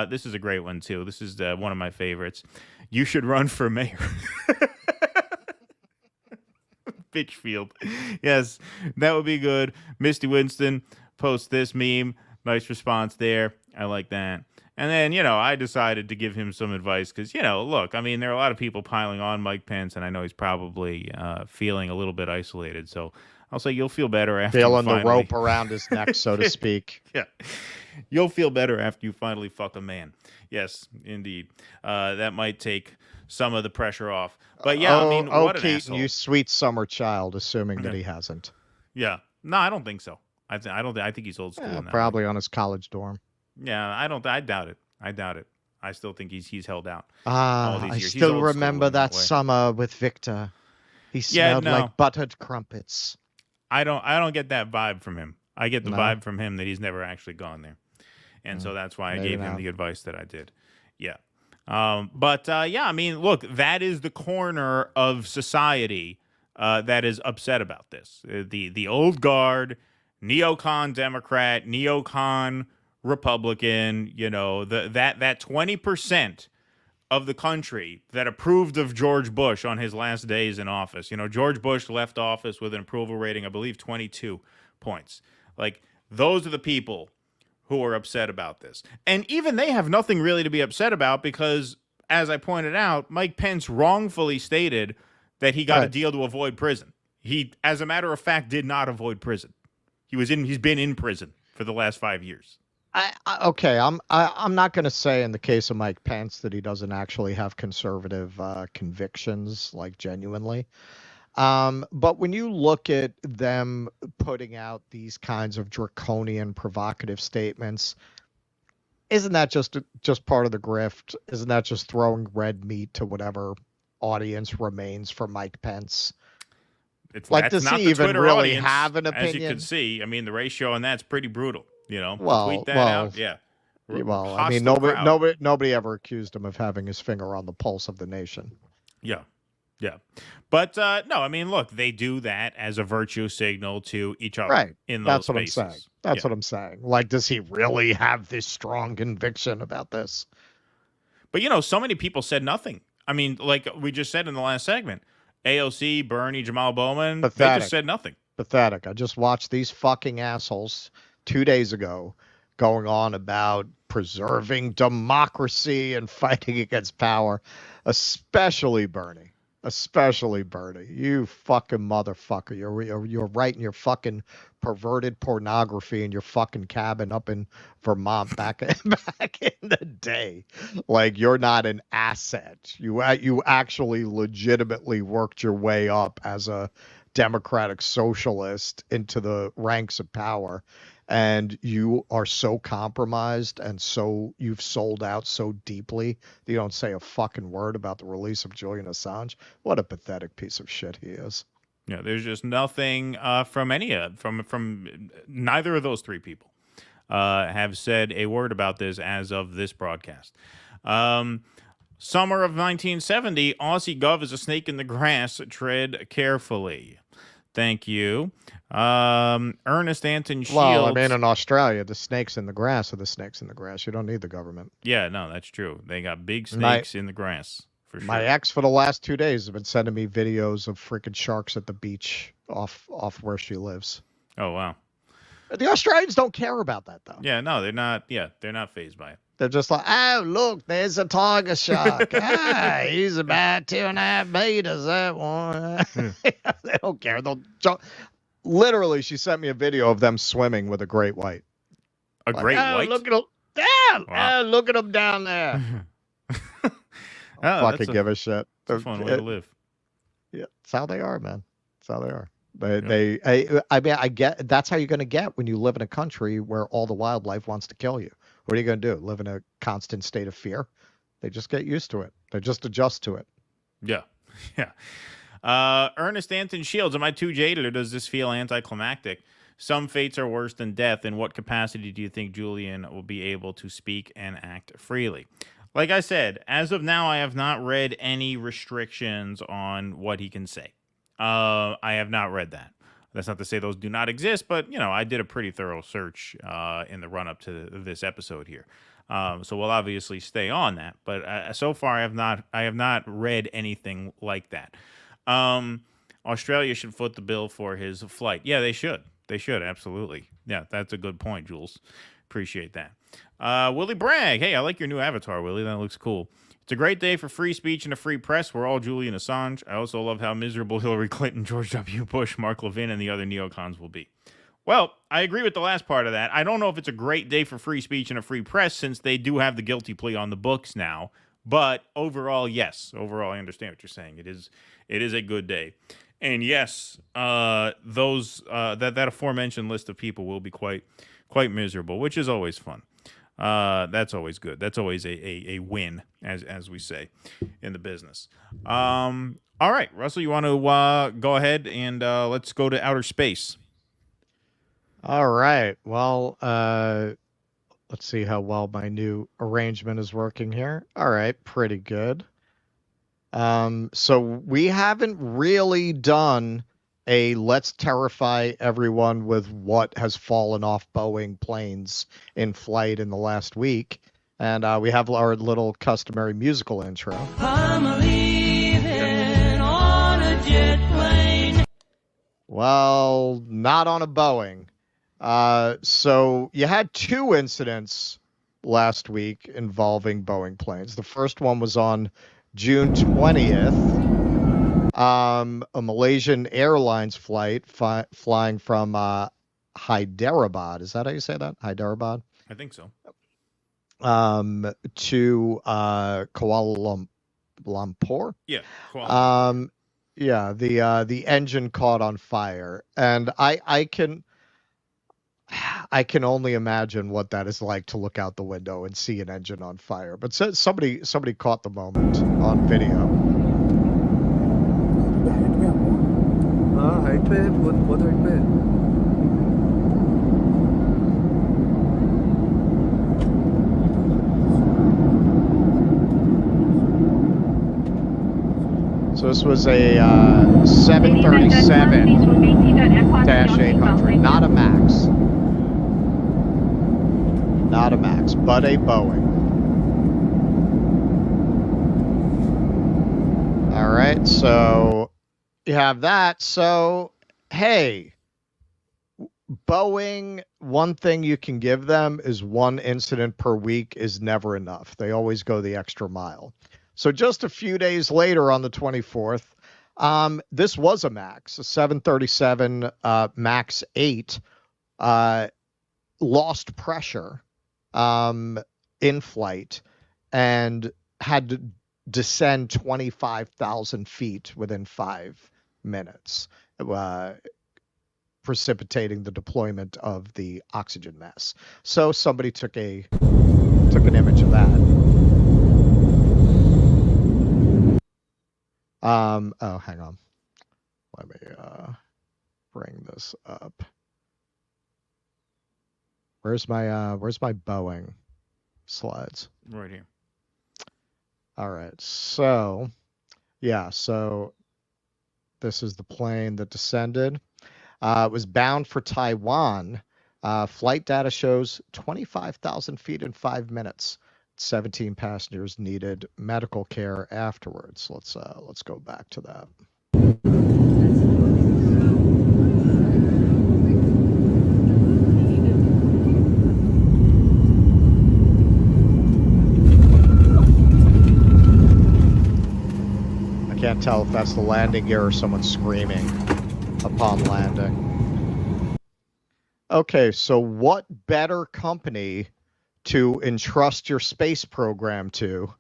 This is a great one, too. This is one of my favorites. You should run for mayor. Bitchfield. Yes, that would be good. Misty Winston posts this meme. Nice response there. I like that. And then, I decided to give him some advice because, look, I mean, there are a lot of people piling on Mike Pence, and I know he's probably feeling a little bit isolated. So I'll say you'll feel better after feeling the rope around his neck, so to speak. Yeah. You'll feel better after you finally fuck a man. Yes, indeed. That might take some of the pressure off. But, yeah, I mean, what an Keaton, asshole. you sweet summer child, assuming that he hasn't. Yeah. No, I don't think so. I think he's old school. In that probably way. On his college dorm. Yeah, I doubt it. I still think he's held out. Ah, all these I years. still remember that summer with Victor. He smelled like buttered crumpets. I don't get that vibe from him. I get the vibe from him that he's never actually gone there. And so that's why I gave him the advice that I did. Yeah. But I mean, look, that is the corner of society that is upset about this. The old guard, neocon Democrat, neocon Republican, that 20% of the country that approved of George Bush on his last days in office. George Bush left office with an approval rating, I believe, 22 points. Like, those are the people who are upset about this. And even they have nothing really to be upset about because, as I pointed out, Mike Pence wrongfully stated that he got a deal to avoid prison. He, as a matter of fact, did not avoid prison. He's been in prison for the last 5 years. I'm not going to say in the case of Mike Pence that he doesn't actually have conservative convictions, like genuinely. But when you look at them putting out these kinds of draconian, provocative statements, isn't that just part of the grift? Isn't that just throwing red meat to whatever audience remains for Mike Pence? Does he even really have an opinion? As you can see, I mean, the ratio on that's pretty brutal. Tweet that out. Yeah. Well, I mean, nobody ever accused him of having his finger on the pulse of the nation. Yeah. Yeah. But no, I mean, look, they do that as a virtue signal to each other. Right. In those That's what spaces. I'm saying. That's what I'm saying. Like, does he really have this strong conviction about this? But, so many people said nothing. I mean, like we just said in the last segment, AOC, Bernie, Jamal Bowman, they just said nothing. Pathetic. I just watched these fucking assholes 2 days ago going on about preserving democracy and fighting against power, especially Bernie. You fucking motherfucker. You're writing your fucking perverted pornography in your fucking cabin up in Vermont back in the day. Like, you're not an asset. You actually legitimately worked your way up as a democratic socialist into the ranks of power. And you are so compromised and so you've sold out so deeply that you don't say a fucking word about the release of Julian Assange. What a pathetic piece of shit he is. Yeah, there's just nothing from neither of those three people have said a word about this as of this broadcast. Summer of 1970, Aussie Gov is a snake in the grass. Tread carefully. Thank you. Ernest Anton Shields. Well, I mean, in Australia, the snakes in the grass are the snakes in the grass. You don't need the government. Yeah, no, that's true. They got big snakes in the grass, for sure. My ex, for the last 2 days, has been sending me videos of freaking sharks at the beach off where she lives. Oh, wow. The Australians don't care about that, though. Yeah, no, they're not. Yeah, they're not fazed by it. They're just like, oh, look, there's a tiger shark. He's about 2.5 meters, that one. They don't care. They'll jump. Literally, she sent me a video of them swimming with a great white. A great white? Look at them. Damn! Wow. Look at them down there. Fucking give a shit. That's a fun way to live. Yeah, that's how they are, man. That's how they are. I mean, I get that's how you're going to get when you live in a country where all the wildlife wants to kill you. What are you going to do? Live in a constant state of fear? They just get used to it. They just adjust to it. Yeah. Yeah. Ernest Anton Shields, am I too jaded or does this feel anticlimactic? Some fates are worse than death. In what capacity do you think Julian will be able to speak and act freely? Like I said, as of now, I have not read any restrictions on what he can say. I have not read that. That's not to say those do not exist, but I did a pretty thorough search in the run up to this episode here. So we'll obviously stay on that. But so far, I have not read anything like that. Australia should foot the bill for his flight. Yeah, they should. They should, absolutely. Yeah, that's a good point, Jules. Appreciate that. Willie Bragg. Hey, I like your new avatar, Willie. That looks cool. It's a great day for free speech and a free press. We're all Julian Assange. I also love how miserable Hillary Clinton, George W. Bush, Mark Levin, and the other neocons will be. Well, I agree with the last part of that. I don't know if it's a great day for free speech and a free press since they do have the guilty plea on the books now. But overall, yes. Overall, I understand what you're saying. It is a good day. And yes, those that aforementioned list of people will be quite miserable, which is always fun. That's always good. That's always a win, as we say in the business. All right, Russell, you want to go ahead and let's go to outer space. All right. Well, let's see how well my new arrangement is working here. All right, pretty good. So we haven't really done a let's terrify everyone with what has fallen off Boeing planes in flight in the last week. And we have our little customary musical intro. I'm leaving on a jet plane. Well, not on a Boeing. So you had two incidents last week involving Boeing planes. The first one was on June 20th. A Malaysian Airlines flight flying from Hyderabad. Is that how you say that? Hyderabad? I think so. To Kuala Lumpur? Yeah. Kuala Lumpur. Yeah, the engine caught on fire. And I can only imagine what that is like to look out the window and see an engine on fire. But somebody caught the moment on video. So this was a 737-800, not a MAX. Not a MAX, but a Boeing. All right, so you have that. So, hey, Boeing, one thing you can give them is one incident per week is never enough. They always go the extra mile. So just a few days later on the 24th, this was a MAX, a 737 MAX 8, lost pressure in flight and had to descend 25,000 feet within 5 minutes, precipitating the deployment of the oxygen mask. So somebody took an image of that. Oh, hang on. Let me bring this up. Where's my Boeing slides? Right here. All right. So, yeah, so this is the plane that descended. It was bound for Taiwan. Flight data shows 25,000 feet in 5 minutes. 17 passengers needed medical care afterwards. Let's go back to that. I can't tell if that's the landing gear or someone screaming upon landing. Okay, so what better company to entrust your space program to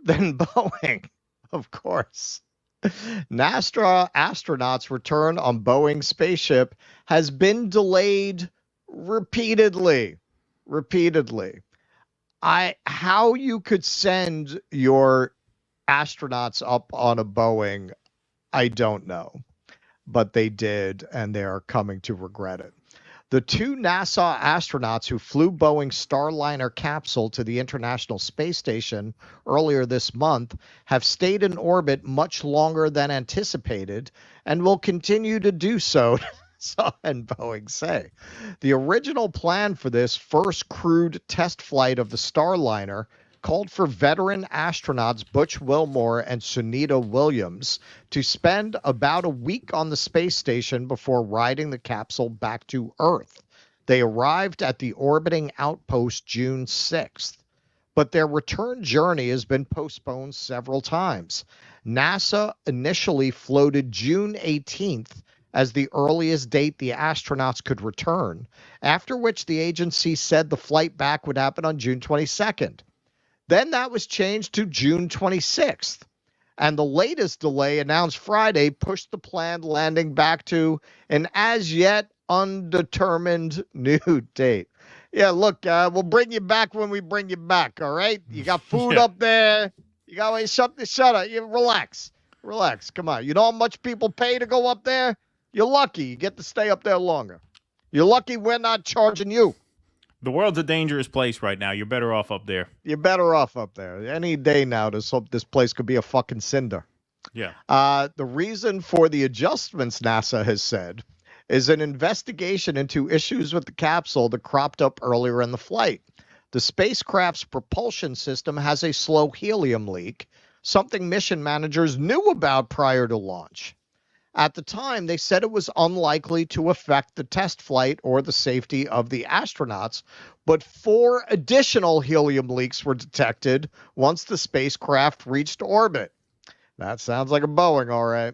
than Boeing, of course. NASA astronauts' return on Boeing spaceship has been delayed repeatedly. How you could send your astronauts up on a Boeing, I don't know. But they did, and they are coming to regret it. The two NASA astronauts who flew Boeing's Starliner capsule to the International Space Station earlier this month have stayed in orbit much longer than anticipated and will continue to do so, and Boeing say. The original plan for this first crewed test flight of the Starliner called for veteran astronauts Butch Wilmore and Sunita Williams to spend about a week on the space station before riding the capsule back to Earth. They arrived at the orbiting outpost June 6th, but their return journey has been postponed several times. NASA initially floated June 18th as the earliest date the astronauts could return, after which the agency said the flight back would happen on June 22nd. Then that was changed to June 26th. And the latest delay announced Friday pushed the planned landing back to an as yet undetermined new date. Yeah, look, we'll bring you back when we bring you back, all right? You got food up there. You got to shut up. You relax. Come on. You know how much people pay to go up there? You're lucky. You get to stay up there longer. You're lucky we're not charging you. The world's a dangerous place right now. You're better off up there. You're better off up there. Any day now, this place could be a fucking cinder. Yeah. The reason for the adjustments, NASA has said, is an investigation into issues with the capsule that cropped up earlier in the flight. The spacecraft's propulsion system has a slow helium leak, something mission managers knew about prior to launch. At the time, they said it was unlikely to affect the test flight or the safety of the astronauts, but 4 additional helium leaks were detected once the spacecraft reached orbit. That sounds like a Boeing, all right.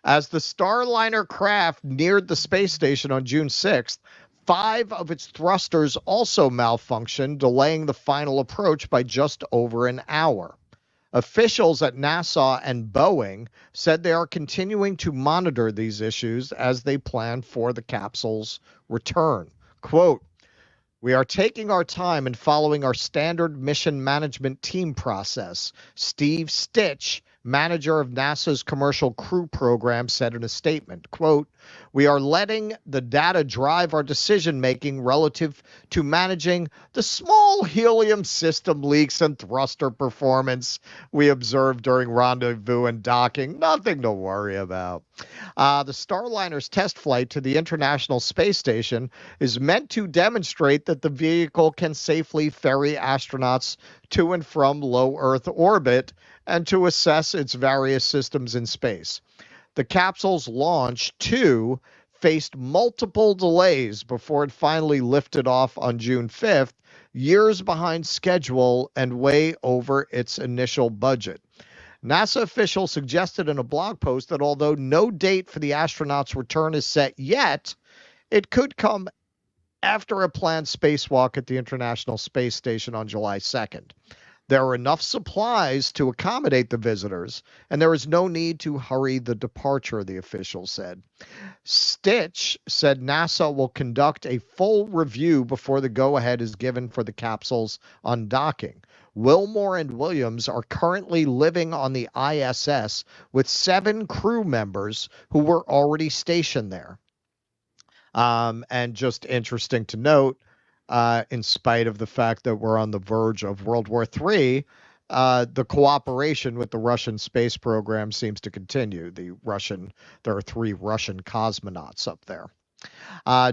As the Starliner craft neared the space station on June 6th, 5 of its thrusters also malfunctioned, delaying the final approach by just over an hour. Officials at NASA and Boeing said they are continuing to monitor these issues as they plan for the capsule's return. Quote, "We are taking our time and following our standard mission management team process," Steve Stitch, manager of NASA's Commercial Crew Program, said in a statement. Quote, "We are letting the data drive our decision-making relative to managing the small helium system leaks and thruster performance we observed during rendezvous and docking. Nothing to worry about." The Starliner's test flight to the International Space Station is meant to demonstrate that the vehicle can safely ferry astronauts to and from low Earth orbit and to assess its various systems in space. The capsule's launch, too, faced multiple delays before it finally lifted off on June 5th, years behind schedule and way over its initial budget. NASA officials suggested in a blog post that although no date for the astronauts' return is set yet, it could come after a planned spacewalk at the International Space Station on July 2nd. There are enough supplies to accommodate the visitors, and there is no need to hurry the departure, the official said. Stitch said NASA will conduct a full review before the go-ahead is given for the capsule's undocking. Wilmore and Williams are currently living on the ISS with 7 crew members who were already stationed there. And just interesting to note, in spite of the fact that we're on the verge of World War III, the cooperation with the Russian space program seems to continue. There are 3 Russian cosmonauts up there.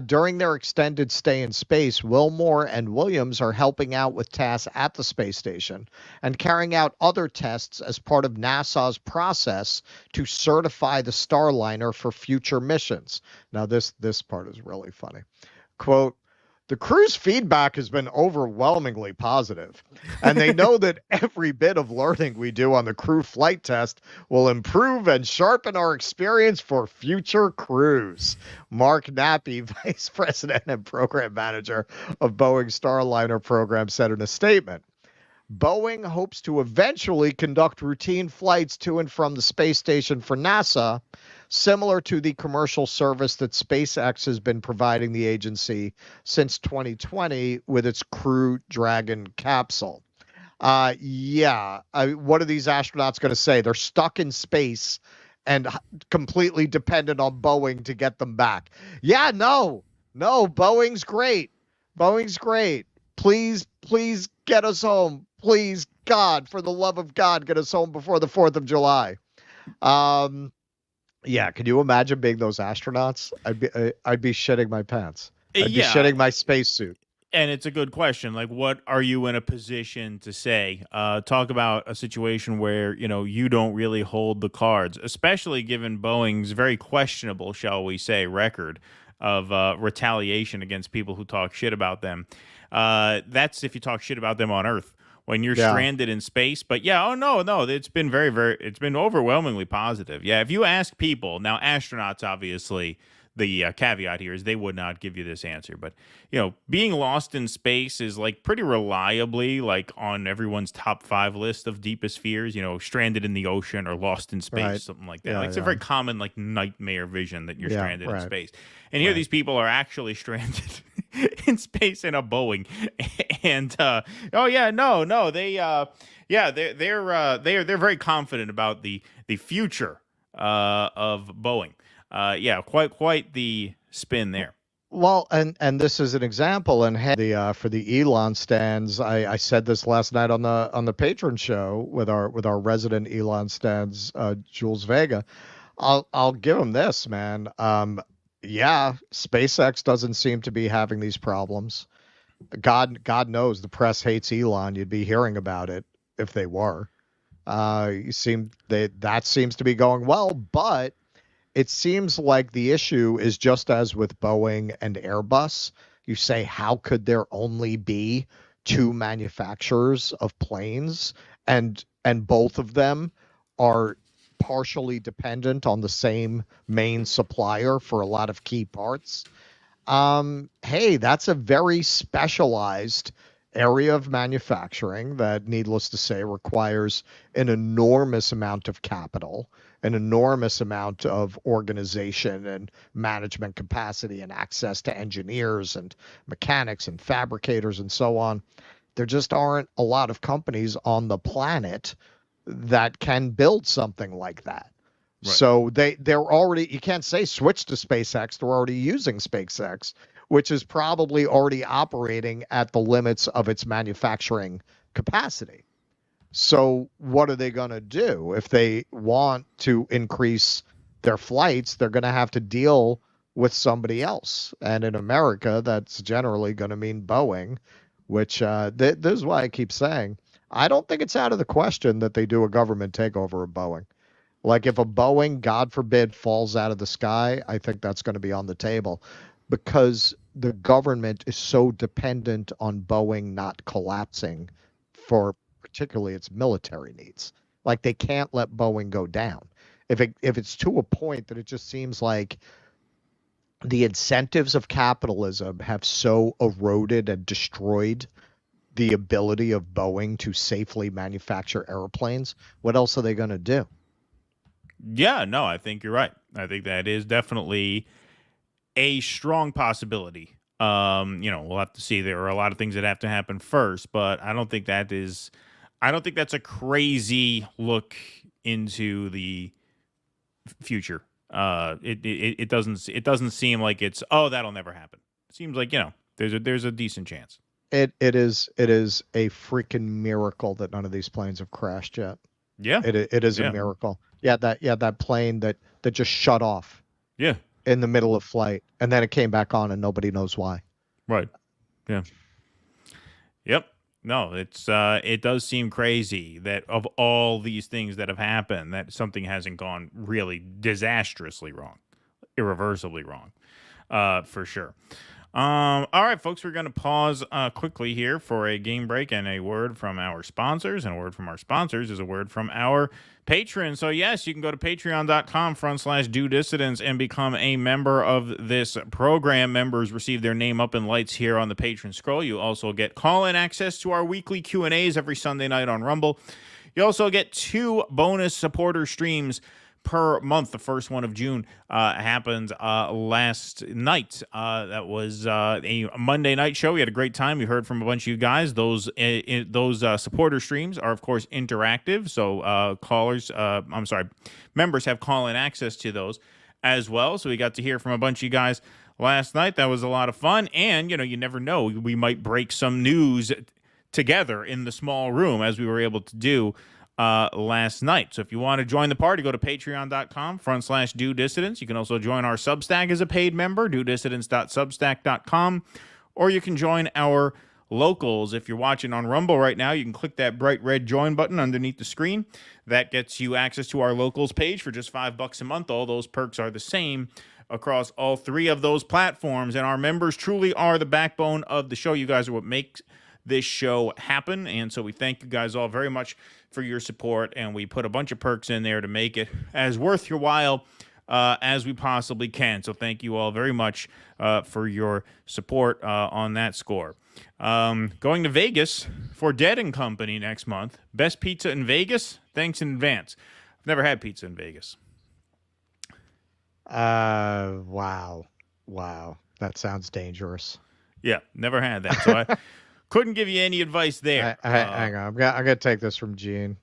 During their extended stay in space, Wilmore and Williams are helping out with tasks at the space station and carrying out other tests as part of NASA's process to certify the Starliner for future missions. Now, this part is really funny. Quote, "The crew's feedback has been overwhelmingly positive, and they know that every bit of learning we do on the crew flight test will improve and sharpen our experience for future crews," Mark Nappy, Vice President and Program Manager of Boeing Starliner program, said in a statement. Boeing hopes to eventually conduct routine flights to and from the space station for NASA, similar to the commercial service that SpaceX has been providing the agency since 2020 with its Crew Dragon capsule. What are these astronauts going to say? They're stuck in space and completely dependent on Boeing to get them back. Yeah, no, Boeing's great. Please get us home. Please, God, for the love of God, get us home before the 4th of July. Can you imagine being those astronauts? I'd be shitting my pants. I'd be shitting my spacesuit. And it's a good question. Like, what are you in a position to say? Talk about a situation where, you don't really hold the cards, especially given Boeing's very questionable, shall we say, record of retaliation against people who talk shit about them. That's if you talk shit about them on Earth. When you're stranded in space. But it's been it's been overwhelmingly positive. Yeah, if you ask people, now astronauts, obviously, the caveat here is they would not give you this answer. But, being lost in space is like pretty reliably like on everyone's top 5 list of deepest fears, stranded in the ocean or lost in space, something like that. It's a very common like nightmare vision that you're stranded in space. And here these people are actually stranded in space in a Boeing. And they're very confident about the future of Boeing. Quite the spin there. Well, and this is an example. And for the Elon stands, I said this last night on the Patron show with our resident Elon stands, Jules Vega. I'll give him this, man. SpaceX doesn't seem to be having these problems. God knows the press hates Elon. You'd be hearing about it if they were. That seems to be going well, but it seems like the issue is just as with Boeing and Airbus. You say, how could there only be 2 manufacturers of planes, and both of them are partially dependent on the same main supplier for a lot of key parts? That's a very specialized area of manufacturing that, needless to say, requires an enormous amount of capital, an enormous amount of organization and management capacity and access to engineers and mechanics and fabricators and so on. There just aren't a lot of companies on the planet that can build something like that. Right. So they're already, you can't say switch to SpaceX. They're already using SpaceX, which is probably already operating at the limits of its manufacturing capacity. So what are they going to do? If they want to increase their flights, they're going to have to deal with somebody else. And in America, that's generally going to mean Boeing, which this is why I keep saying, I don't think it's out of the question that they do a government takeover of Boeing. Like if a Boeing, God forbid, falls out of the sky, I think that's going to be on the table because the government is so dependent on Boeing not collapsing for particularly its military needs. Like they can't let Boeing go down. If it's to a point that it just seems like the incentives of capitalism have so eroded and destroyed the ability of Boeing to safely manufacture airplanes, what else are they going to do? Yeah, no, I think you're right. I think that is definitely a strong possibility. We'll have to see. There are a lot of things that have to happen first, but I don't think that's a crazy look into the future. It doesn't seem like it's, that'll never happen. It seems like, there's a decent chance. It is a freaking miracle that none of these planes have crashed yet. Yeah. It is a miracle. That plane that just shut off. Yeah. In the middle of flight, and then it came back on, and nobody knows why. Right. Yeah. Yep. No, it does seem crazy that of all these things that have happened, that something hasn't gone really disastrously wrong, irreversibly wrong, for sure. All right, folks, we're going to pause quickly here for a game break and a word from our sponsors. And a word from our sponsors is a word from our patrons. So, yes, you can go to patreon.com/Due Dissidence and become a member of this program. Members receive their name up in lights here on the patron scroll. You also get call-in access to our weekly Q&As every Sunday night on Rumble. You also get 2 bonus supporter streams per month. The first one of June happened last night. That was a Monday night show. We had a great time. We heard from a bunch of you guys. Those supporter streams are, of course, interactive. So members have call-in access to those as well. So we got to hear from a bunch of you guys last night. That was a lot of fun. And, you never know. We might break some news together in the small room, as we were able to do last night. So if you want to join the party, go to patreon.com/Due Dissidence. You can also join our Substack as a paid member, duedissidence.substack.com, or you can join our locals. If you're watching on Rumble right now, you can click that bright red join button underneath the screen. That gets you access to our locals page for just $5 a month. All those perks are the same across all 3 of those platforms, and our members truly are the backbone of the show. You guys are what makes this show happen, and so we thank you guys all very much for your support, and we put a bunch of perks in there to make it as worth your while as we possibly can. So thank you all very much for your support on that score. Going to Vegas for Dead & Company next month. Best pizza in Vegas? Thanks in advance. I've never had pizza in Vegas. Wow. That sounds dangerous. Yeah, never had that. So I couldn't give you any advice there. Hang on. I'm going to take this from Gene.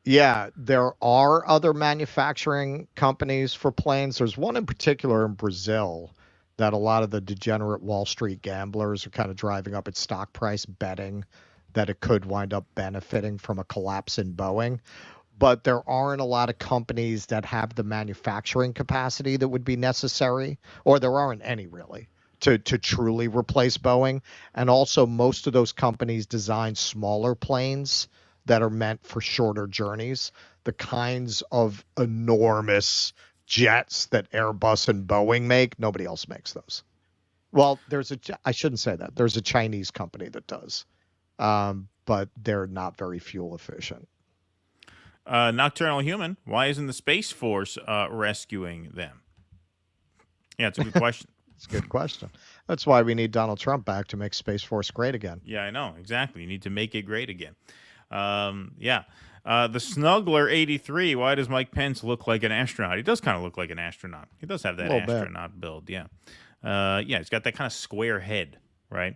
Yeah, there are other manufacturing companies for planes. There's one in particular in Brazil that a lot of the degenerate Wall Street gamblers are kind of driving up its stock price, betting that it could wind up benefiting from a collapse in Boeing. But there aren't a lot of companies that have the manufacturing capacity that would be necessary, or there aren't any really, to truly replace Boeing. And also most of those companies design smaller planes that are meant for shorter journeys. The kinds of enormous jets that Airbus and Boeing make, nobody else makes those. Well, I shouldn't say that. There's a Chinese company that does, but they're not very fuel efficient. Nocturnal Human, why isn't the Space Force rescuing them? Yeah, it's a good question. It's a good question. That's why we need Donald Trump back to make Space Force great again. Yeah, I know. Exactly. You need to make it great again. The Snuggler 83, why does Mike Pence look like an astronaut? He does kind of look like an astronaut. He does have that astronaut build, yeah. He's got that kind of square head, right?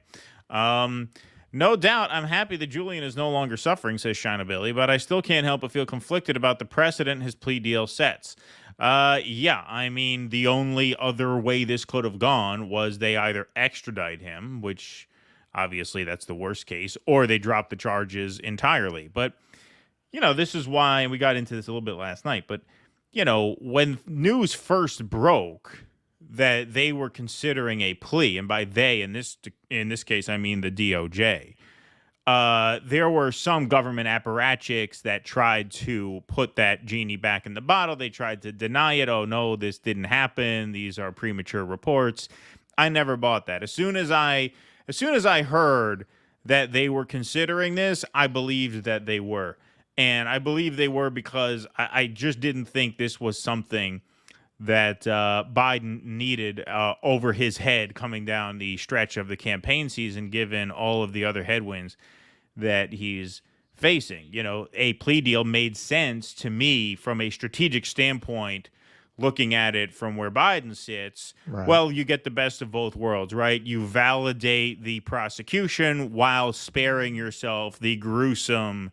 No doubt, I'm happy that Julian is no longer suffering, says Shina Billy, but I still can't help but feel conflicted about the precedent his plea deal sets. I mean, the only other way this could have gone was they either extradite him, which obviously that's the worst case, or they drop the charges entirely. But, this is why, and we got into this a little bit last night, but, when news first broke that they were considering a plea, and by they, in this case, I mean the DOJ, there were some government apparatchiks that tried to put that genie back in the bottle. They tried to deny it. Oh, no, this didn't happen. These are premature reports. I never bought that. As soon as I heard that they were considering this, I believed that they were. And I believe they were because I just didn't think this was something that Biden needed over his head coming down the stretch of the campaign season, given all of the other headwinds that he's facing. A plea deal made sense to me from a strategic standpoint, looking at it from where Biden sits. Right. Well, you get the best of both worlds, right? You validate the prosecution while sparing yourself the gruesome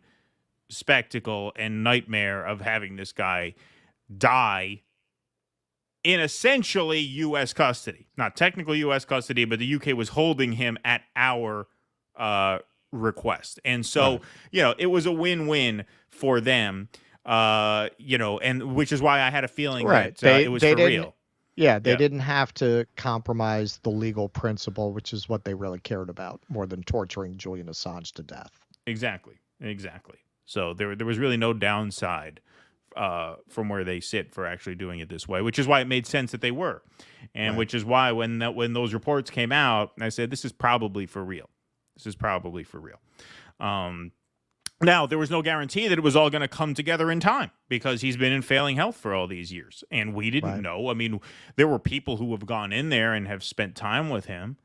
spectacle and nightmare of having this guy die in essentially U.S. custody. Not technical U.S. custody, but the U.K. was holding him at our request. And so, it was a win-win for them, and which is why I had a feeling that it was for real. Yeah, they didn't have to compromise the legal principle, which is what they really cared about more than torturing Julian Assange to death. Exactly. So there was really no downside from where they sit for actually doing it this way, which is why it made sense that they were. And which is why when those reports came out, I said, this is probably for real. This is probably for real. Now, there was no guarantee that it was all going to come together in time because he's been in failing health for all these years. And we didn't know. I mean, there were people who have gone in there and have spent time with him.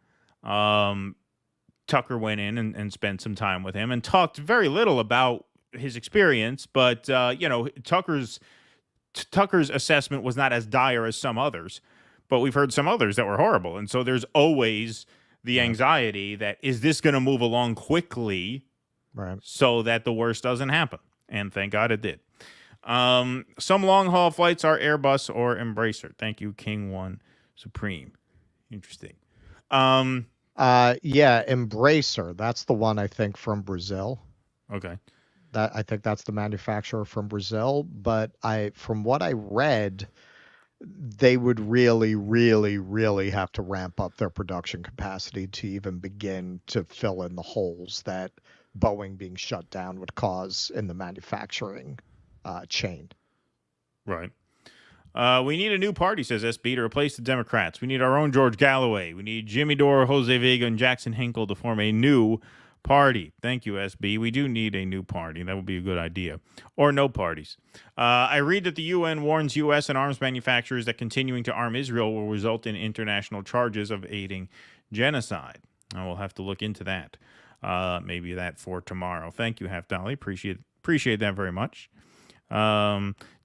Tucker went in and spent some time with him and talked very little about his experience. But, Tucker's assessment was not as dire as some others. But we've heard some others that were horrible. And so there's always the anxiety that, is this going to move along quickly so that the worst doesn't happen? And thank God it did. Some long-haul flights are Airbus or Embracer. Thank you, King One Supreme. Interesting. Embracer. That's the one, I think, from Brazil. Okay. I think that's the manufacturer from Brazil. But from what I read, they would really, really, really have to ramp up their production capacity to even begin to fill in the holes that Boeing being shut down would cause in the manufacturing chain. Right. We need a new party, says SB, to replace the Democrats. We need our own George Galloway. We need Jimmy Dore, Jose Vega, and Jackson Hinkle to form a new party. Thank you, SB. We do need a new party. That would be a good idea. Or no parties. I read that the UN warns U.S. and arms manufacturers that continuing to arm Israel will result in international charges of aiding genocide. I will have to look into that. Maybe that for tomorrow. Thank you, Half Dolly. Appreciate that very much.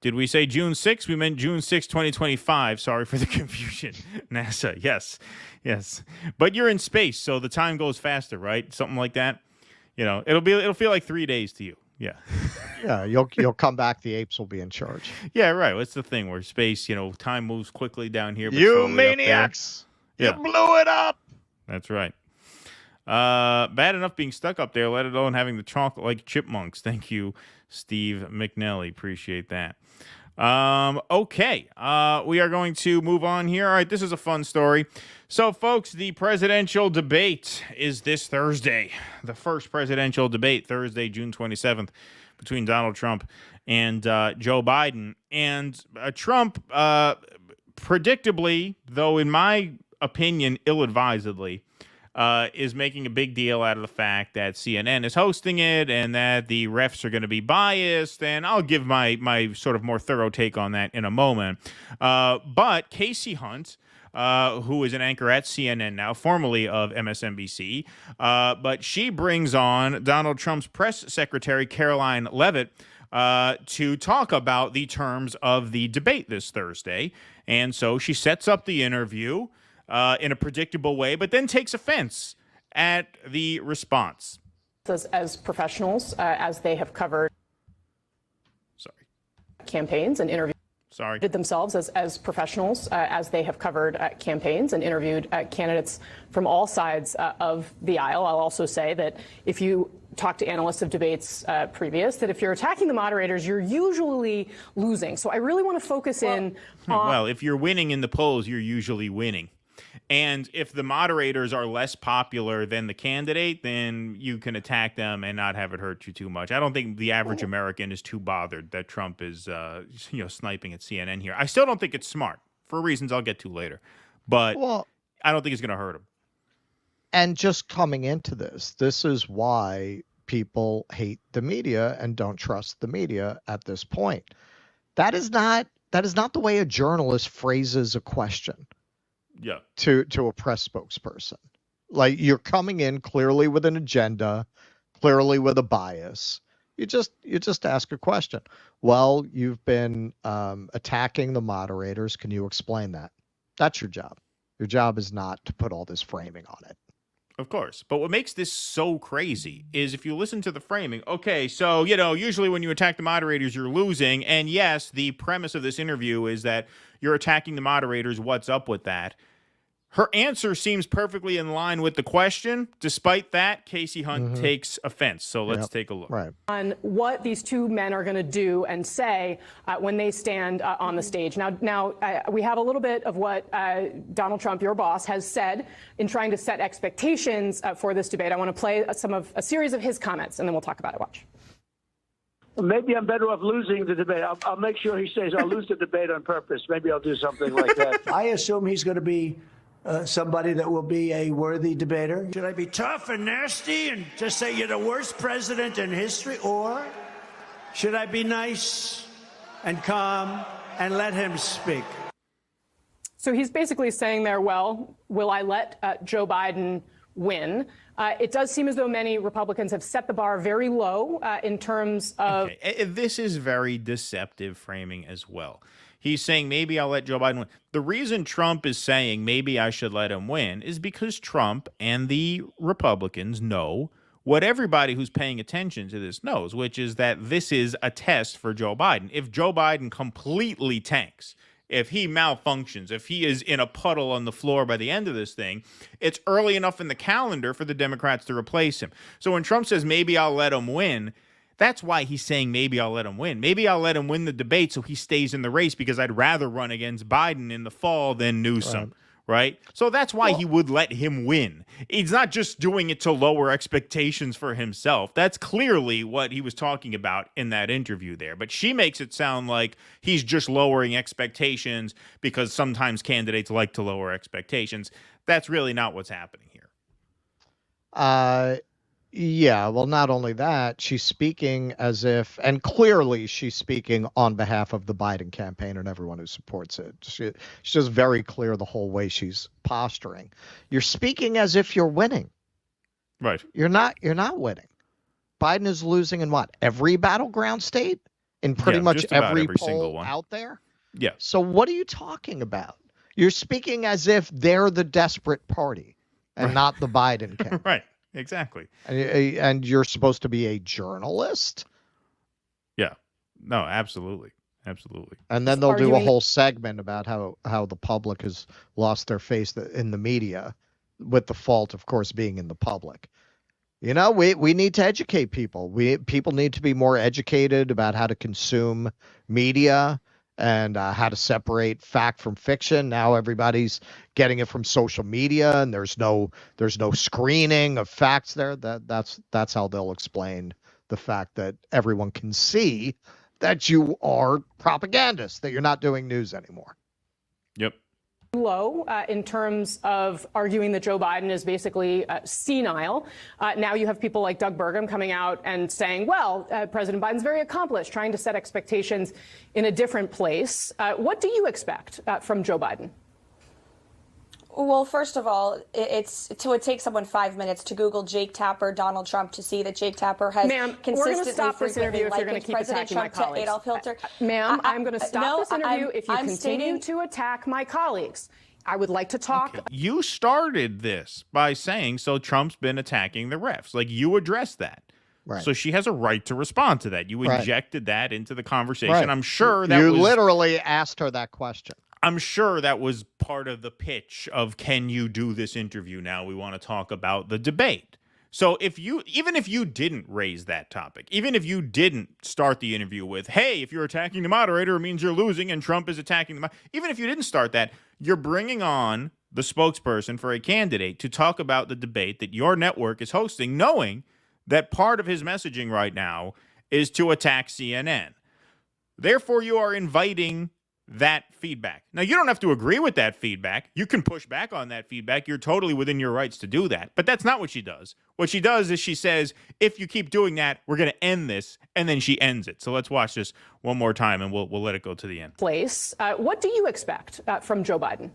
Did we say June 6th? We meant June 6, 2025. Sorry for the confusion. NASA, yes. But you're in space, so the time goes faster, right? Something like that. It'll feel like 3 days to you. Yeah. Yeah, you'll come back. The apes will be in charge. Yeah, right. What's the thing where space, time moves quickly down here? You maniacs! You blew it up. That's right. Bad enough being stuck up there, let alone having the chocolate like chipmunks. Thank you, Steve McNelly. Appreciate that. Okay. We are going to move on here. All right, this is a fun story. So, folks, the presidential debate is this Thursday. The first presidential debate, Thursday, June 27th, between Donald Trump and Joe Biden. And Trump, predictably, though in my opinion, ill-advisedly, is making a big deal out of the fact that CNN is hosting it and that the refs are going to be biased. And I'll give my sort of more thorough take on that in a moment. But Kasie Hunt, who is an anchor at CNN now, formerly of MSNBC, but she brings on Donald Trump's press secretary, Karoline Leavitt, to talk about the terms of the debate this Thursday. And so she sets up the interview in a predictable way, but then takes offense at the response. As professionals, as they have covered campaigns and interviewed themselves as professionals, as they have covered campaigns and interviewed candidates from all sides of the aisle. I'll also say that if you talk to analysts of debates previous, that if you're attacking the moderators, you're usually losing. So I really want to focus in on... Well, if you're winning in the polls, you're usually winning. And if the moderators are less popular than the candidate, then you can attack them and not have it hurt you too much. I don't think the average American is too bothered that Trump is, sniping at CNN here. I still don't think it's smart for reasons I'll get to later, but I don't think it's going to hurt him. And just coming into this is why people hate the media and don't trust the media at this point. That is not the way a journalist phrases a question. Yeah. To a press spokesperson. Like, you're coming in clearly with an agenda, clearly with a bias. You just ask a question. Well, you've been attacking the moderators. Can you explain that? That's your job. Your job is not to put all this framing on it. Of course. But what makes this so crazy is if you listen to the framing, okay, so, usually when you attack the moderators, you're losing. And yes, the premise of this interview is that you're attacking the moderators. What's up with that? Her answer seems perfectly in line with the question. Despite that, Kasie Hunt takes offense. So let's take a look. Right. On what these two men are going to do and say when they stand on the stage. Now, we have a little bit of what Donald Trump, your boss, has said in trying to set expectations for this debate. I want to play a series of his comments, and then we'll talk about it. Watch. Maybe I'm better off losing the debate. I'll make sure he says I'll lose the debate on purpose. Maybe I'll do something like that. I assume he's going to be somebody that will be a worthy debater. Should I be tough and nasty and just say you're the worst president in history? Or should I be nice and calm and let him speak? So he's basically saying there, well, will I let Joe Biden win? It does seem as though many Republicans have set the bar very low in terms of... Okay. This is very deceptive framing as well. He's saying maybe I'll let Joe Biden win. The reason Trump is saying maybe I should let him win is because Trump and the Republicans know what everybody who's paying attention to this knows, which is that this is a test for Joe Biden. If Joe Biden completely tanks, if he malfunctions, if he is in a puddle on the floor by the end of this thing, it's early enough in the calendar for the Democrats to replace him. So when Trump says maybe I'll let him win, that's why he's saying maybe I'll let him win. Maybe I'll let him win the debate so he stays in the race because I'd rather run against Biden in the fall than Newsom. Right? So that's why he would let him win. He's not just doing it to lower expectations for himself. That's clearly what he was talking about in that interview there. But she makes it sound like he's just lowering expectations because sometimes candidates like to lower expectations. That's really not what's happening here. Yeah, well, not only that, she's speaking as if, and clearly she's speaking on behalf of the Biden campaign and everyone who supports it. She's just very clear the whole way she's posturing. You're speaking as if you're winning. Right. You're not winning. Biden is losing in what? Every battleground state? In pretty much every single poll one out there? Yeah. So what are you talking about? You're speaking as if they're the desperate party and not the Biden campaign. Right. Exactly. And you're supposed to be a journalist? Yeah. No, absolutely. Absolutely. And then they'll do a whole segment about how the public has lost their face in the media, with the fault, of course, being in the public. You know, we need to educate people. People need to be more educated about how to consume media and how to separate fact from fiction. Now everybody's getting it from social media, and there's no screening of facts there. That's how they'll explain the fact that everyone can see that you are propagandists, that you're not doing news anymore. Yep. Low in terms of arguing that Joe Biden is basically senile. Now you have people like Doug Burgum coming out and saying, well, President Biden's very accomplished, trying to set expectations in a different place. What do you expect from Joe Biden? Well, first of all, it takes someone 5 minutes to Google Jake Tapper, Donald Trump, to see that Jake Tapper has consistently, we're going to stop this interview if you're going to keep President attacking Trump my colleagues. Adolf Hitler. Ma'am, I'm going to stop this interview if you continue to attack my colleagues. I would like to talk. Okay. You started this by saying, so Trump's been attacking the refs. Like, you addressed that. Right. So she has a right to respond to that. You injected that into the conversation. Right. I'm sure that you literally asked her that question. I'm sure that was part of the pitch of, can you do this interview now? We want to talk about the debate. So even if you didn't raise that topic, even if you didn't start the interview with, hey, if you're attacking the moderator, it means you're losing and Trump is attacking the even if you didn't start that, you're bringing on the spokesperson for a candidate to talk about the debate that your network is hosting, knowing that part of his messaging right now is to attack CNN. Therefore, you are inviting that feedback. Now, you don't have to agree with that feedback. You can push back on that feedback. You're totally within your rights to do that. But that's not what she does. What she does is she says, if you keep doing that, we're going to end this. And then she ends it. So let's watch this one more time and we'll let it go to the end. What do you expect from Joe Biden?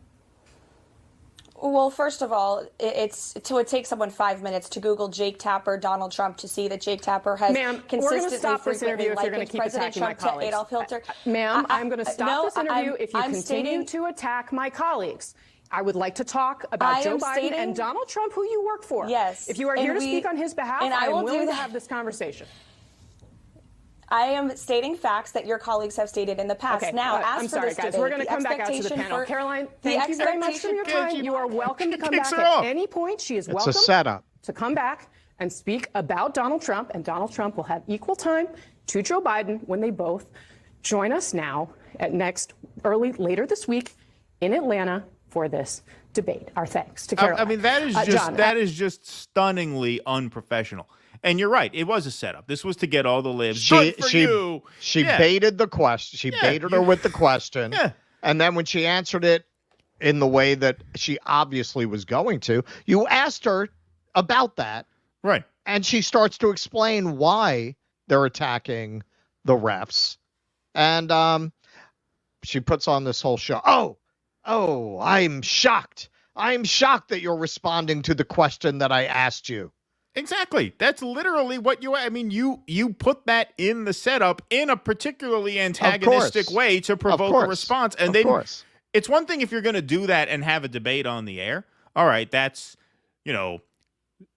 Well, first of all, it takes someone 5 minutes to Google Jake Tapper, Donald Trump, to see that Jake Tapper has consistently, we're going to stop this interview if you're going to keep attacking my colleagues. Adolf Hitler. Ma'am, I'm going to stop this interview if you continue to attack my colleagues. I would like to talk about Joe Biden and Donald Trump, who you work for. Yes. If you are here to speak on his behalf, I am willing to have this conversation. I am stating facts that your colleagues have stated in the past. Okay, now, as I'm for sorry, this guys. debate, We're going to come back out to the panel. Karoline, thank you very much for your time. You are welcome to come back at any point. She is welcome to come back and speak about Donald Trump, and Donald Trump will have equal time to Joe Biden when they both join us now at later this week in Atlanta for this debate. Our thanks to Karoline. I mean, that is just stunningly unprofessional. And you're right. It was a setup. This was to get all the libs. She Yeah. baited the question. She baited her with the question. Yeah. And then when she answered it in the way that she obviously was going to, you asked her about that. Right. And she starts to explain why they're attacking the refs. And she puts on this whole show. Oh, I'm shocked. I'm shocked that you're responding to the question that I asked you. Exactly. That's literally what you put that in the setup in a particularly antagonistic way to provoke a response. And then it's one thing if you're going to do that and have a debate on the air. All right, that's,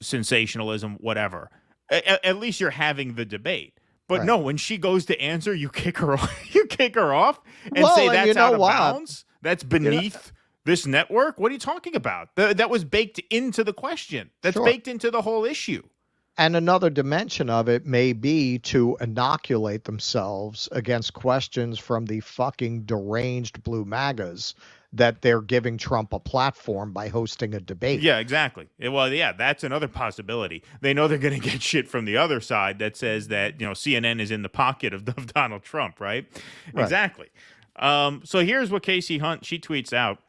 sensationalism, whatever. At least you're having the debate. But no, when she goes to answer, you kick her off. You kick her off and say that's out of bounds. That's beneath this network. What are you talking about? That was baked into the question. That's baked into the whole issue. And another dimension of it may be to inoculate themselves against questions from the fucking deranged blue MAGAs that they're giving Trump a platform by hosting a debate. Yeah, exactly. Well, yeah, that's another possibility. They know they're going to get shit from the other side that says that, CNN is in the pocket of Donald Trump, right? Exactly. So here's what Kasie Hunt, she tweets out.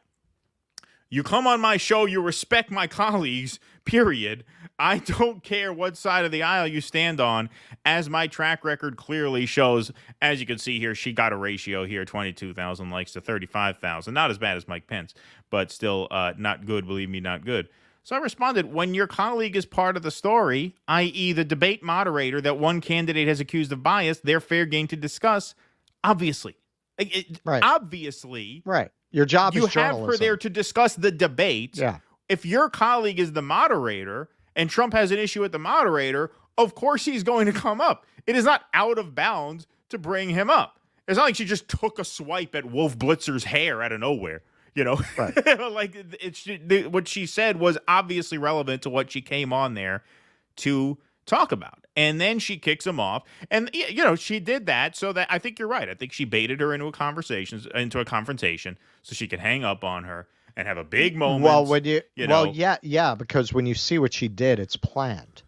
You come on my show, you respect my colleagues, period. I don't care what side of the aisle you stand on, as my track record clearly shows. As you can see here, she got a ratio here, 22,000 likes to 35,000. Not as bad as Mike Pence, but still not good, believe me, not good. So I responded, when your colleague is part of the story, i.e. the debate moderator that one candidate has accused of bias, they're fair game to discuss, obviously. Obviously. Right. Your job is journalism. You have her there to discuss the debate. Yeah. If your colleague is the moderator and Trump has an issue with the moderator, of course he's going to come up. It is not out of bounds to bring him up. It's not like she just took a swipe at Wolf Blitzer's hair out of nowhere. Right. What she said was obviously relevant to what she came on there to talk about. And then she kicks him off. And, she did that so that I think you're right. I think she baited her into a confrontation so she could hang up on her and have a big moment. Well, yeah, because when you see what she did, it's planned.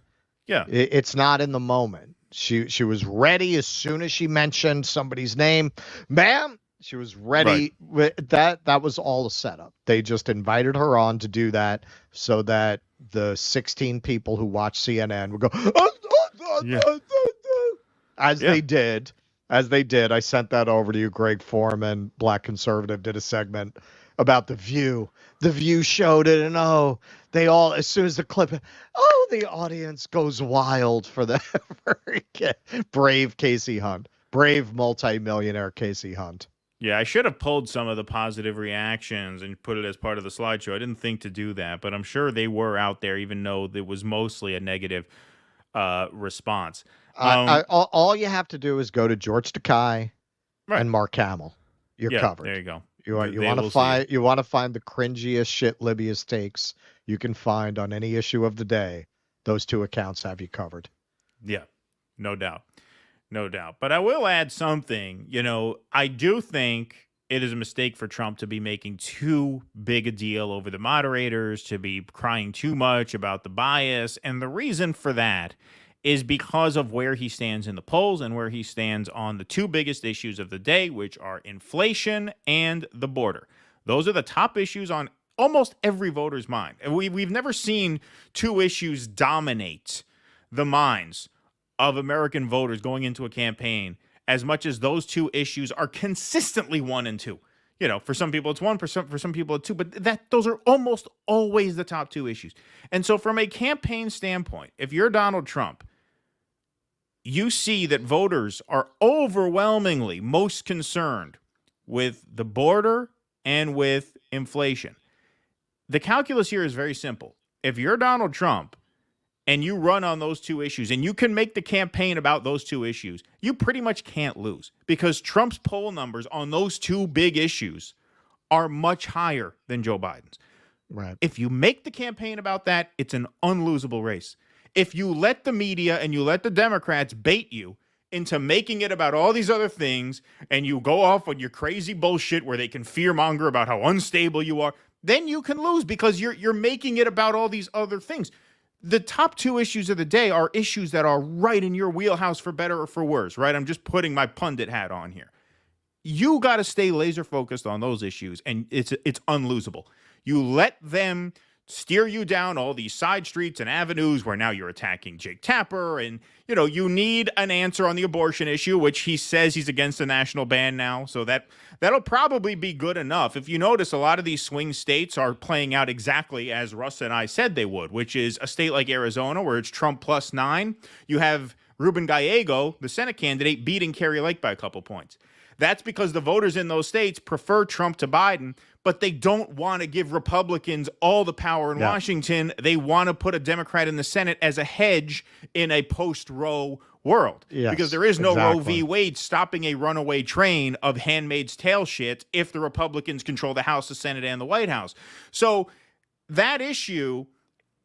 Yeah. It's not in the moment. She was ready as soon as she mentioned somebody's name. Ma'am, she was ready. Right. That was all a setup. They just invited her on to do that so that the 16 people who watch CNN would go, as they did. I sent that over to you. Greg Foreman, Black Conservative, did a segment about The View. The View showed it, and they all, as soon as the clip, the audience goes wild for the brave Kasie Hunt, brave multimillionaire Kasie Hunt. Yeah, I should have pulled some of the positive reactions and put it as part of the slideshow. I didn't think to do that, but I'm sure they were out there, even though it was mostly a negative response. All you have to do is go to George Takei and Mark Hamill. You're covered. There you go. You want to find the cringiest shit Libby's takes you can find on any issue of the day. Those two accounts have you covered. Yeah, no doubt. No doubt. But I will add something. I do think it is a mistake for Trump to be making too big a deal over the moderators, to be crying too much about the bias. And the reason for that is because of where he stands in the polls and where he stands on the two biggest issues of the day, which are inflation and the border. Those are the top issues on almost every voter's mind. And we've never seen two issues dominate the minds of American voters going into a campaign as much as those two issues are consistently 1 and 2. For some people it's 1%, for some people it's 2, but those are almost always the top two issues. And so from a campaign standpoint, if you're Donald Trump, you see that voters are overwhelmingly most concerned with the border and with inflation. The calculus here is very simple. If you're Donald Trump and you run on those two issues and you can make the campaign about those two issues, you pretty much can't lose, because Trump's poll numbers on those two big issues are much higher than Joe Biden's. Right. If you make the campaign about that, it's an unlosable race. If you let the media and you let the Democrats bait you into making it about all these other things, and you go off on your crazy bullshit where they can fearmonger about how unstable you are, then you can lose, because you're making it about all these other things. the top two issues of the day are issues that are right in your wheelhouse for better or for worse, right? I'm just putting my pundit hat on here. You got to stay laser focused on those issues, and it's unlosable. You let them steer you down all these side streets and avenues where now you're attacking Jake Tapper, and you need an answer on the abortion issue, which he says he's against a national ban now, so that'll probably be good enough. If you notice, a lot of these swing states are playing out exactly as Russ and I said they would, which is a state like Arizona where it's Trump plus 9. You have Ruben Gallego, the Senate candidate, beating Kerry Lake by a couple points. That's because the voters in those states prefer Trump to Biden, but they don't want to give Republicans all the power in Washington. They want to put a Democrat in the Senate as a hedge in a post-Roe world. Yes, because there is no exactly. Roe v. Wade stopping a runaway train of Handmaid's Tale shit if the Republicans control the House, the Senate, and the White House. So that issue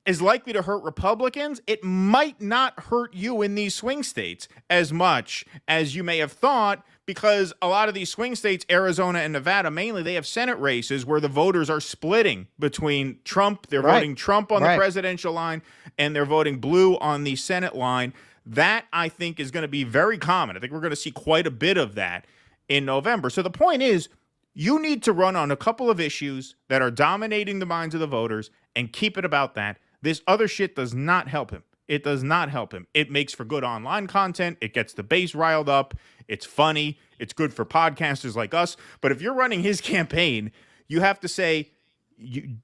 is likely to hurt Republicans. It might not hurt you in these swing states as much as you may have thought, because a lot of these swing states, Arizona and Nevada mainly, they have Senate races where the voters are splitting between Trump. They're voting Trump on the presidential line, and they're voting blue on the Senate line. That, I think, is going to be very common. I think we're going to see quite a bit of that in November. So the point is, you need to run on a couple of issues that are dominating the minds of the voters and keep it about that. This other shit does not help him. It does not help him. It makes for good online content. It gets the base riled up. It's funny. It's good for podcasters like us. But if you're running his campaign, you have to say,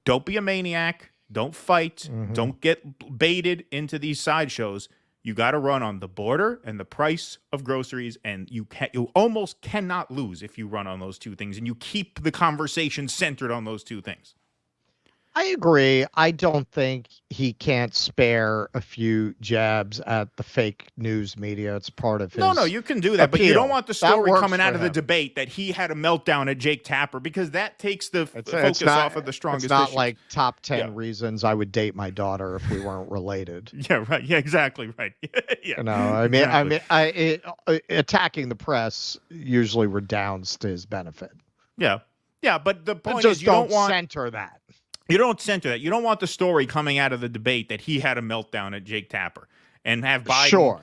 don't be a maniac. Don't fight. Don't get baited into these sideshows. You got to run on the border and the price of groceries, and you almost cannot lose if you run on those two things, and you keep the conversation centered on those two things. I agree. I don't think he can't spare a few jabs at the fake news media. It's part of his No, you can do that, but you appeal. don't want the story coming out of the debate that he had a meltdown at Jake Tapper, because that takes the focus off of the strongest It's not issues. like top 10 reasons I would date my daughter if we weren't related. Yeah, right. Yeah, exactly right. Yeah. Attacking the press usually redounds to his benefit. Yeah, but the point just is, you don't want center that. You don't center that. You don't want the story coming out of the debate that he had a meltdown at Jake Tapper and have Biden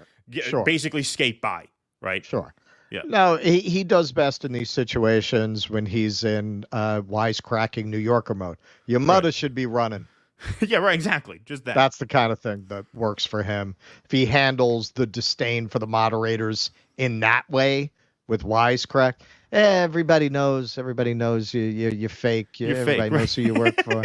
basically skate by, right? Sure. Yeah. No, he does best in these situations when he's in wisecracking New Yorker mode. Your mother should be running. Yeah, right, exactly. Just that. That's the kind of thing that works for him. If he handles the disdain for the moderators in that way with wisecrack, everybody knows you're fake. Everybody knows who you work for.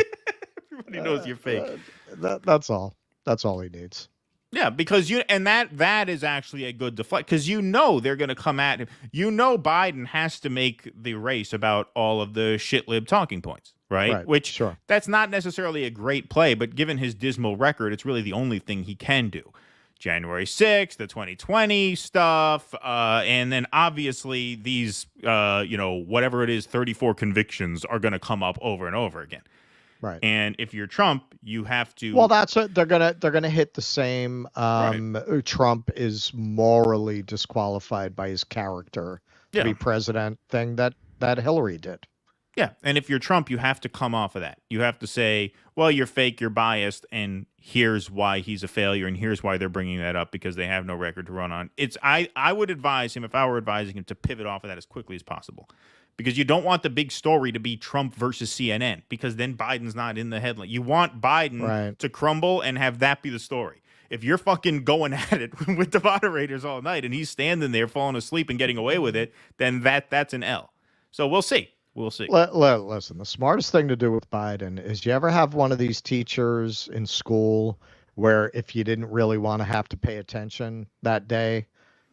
Everybody knows you're fake. That's all. That's all he needs. Yeah, because that is actually a good deflect, because they're going to come at him. Biden has to make the race about all of the shit lib talking points, right? Which that's not necessarily a great play, but given his dismal record, it's really the only thing he can do. January 6th, the 2020 stuff, and then obviously these, whatever it is, 34 convictions are going to come up over and over again. Right. And if you're Trump, you have to. Well, that's it. They're gonna hit the same. Trump is morally disqualified by his character to be president thing that Hillary did. Yeah, and if you're Trump, you have to come off of that. You have to say, well, you're fake, you're biased, and here's why he's a failure, and here's why they're bringing that up, because they have no record to run on. I would advise him, if I were advising him, to pivot off of that as quickly as possible, because you don't want the big story to be Trump versus CNN, because then Biden's not in the headline. You want Biden to crumble and have that be the story. If you're fucking going at it with the moderators all night and he's standing there falling asleep and getting away with it, then that's an L. So we'll see. We'll see. Listen, the smartest thing to do with Biden is, you ever have one of these teachers in school where if you didn't really want to have to pay attention that day,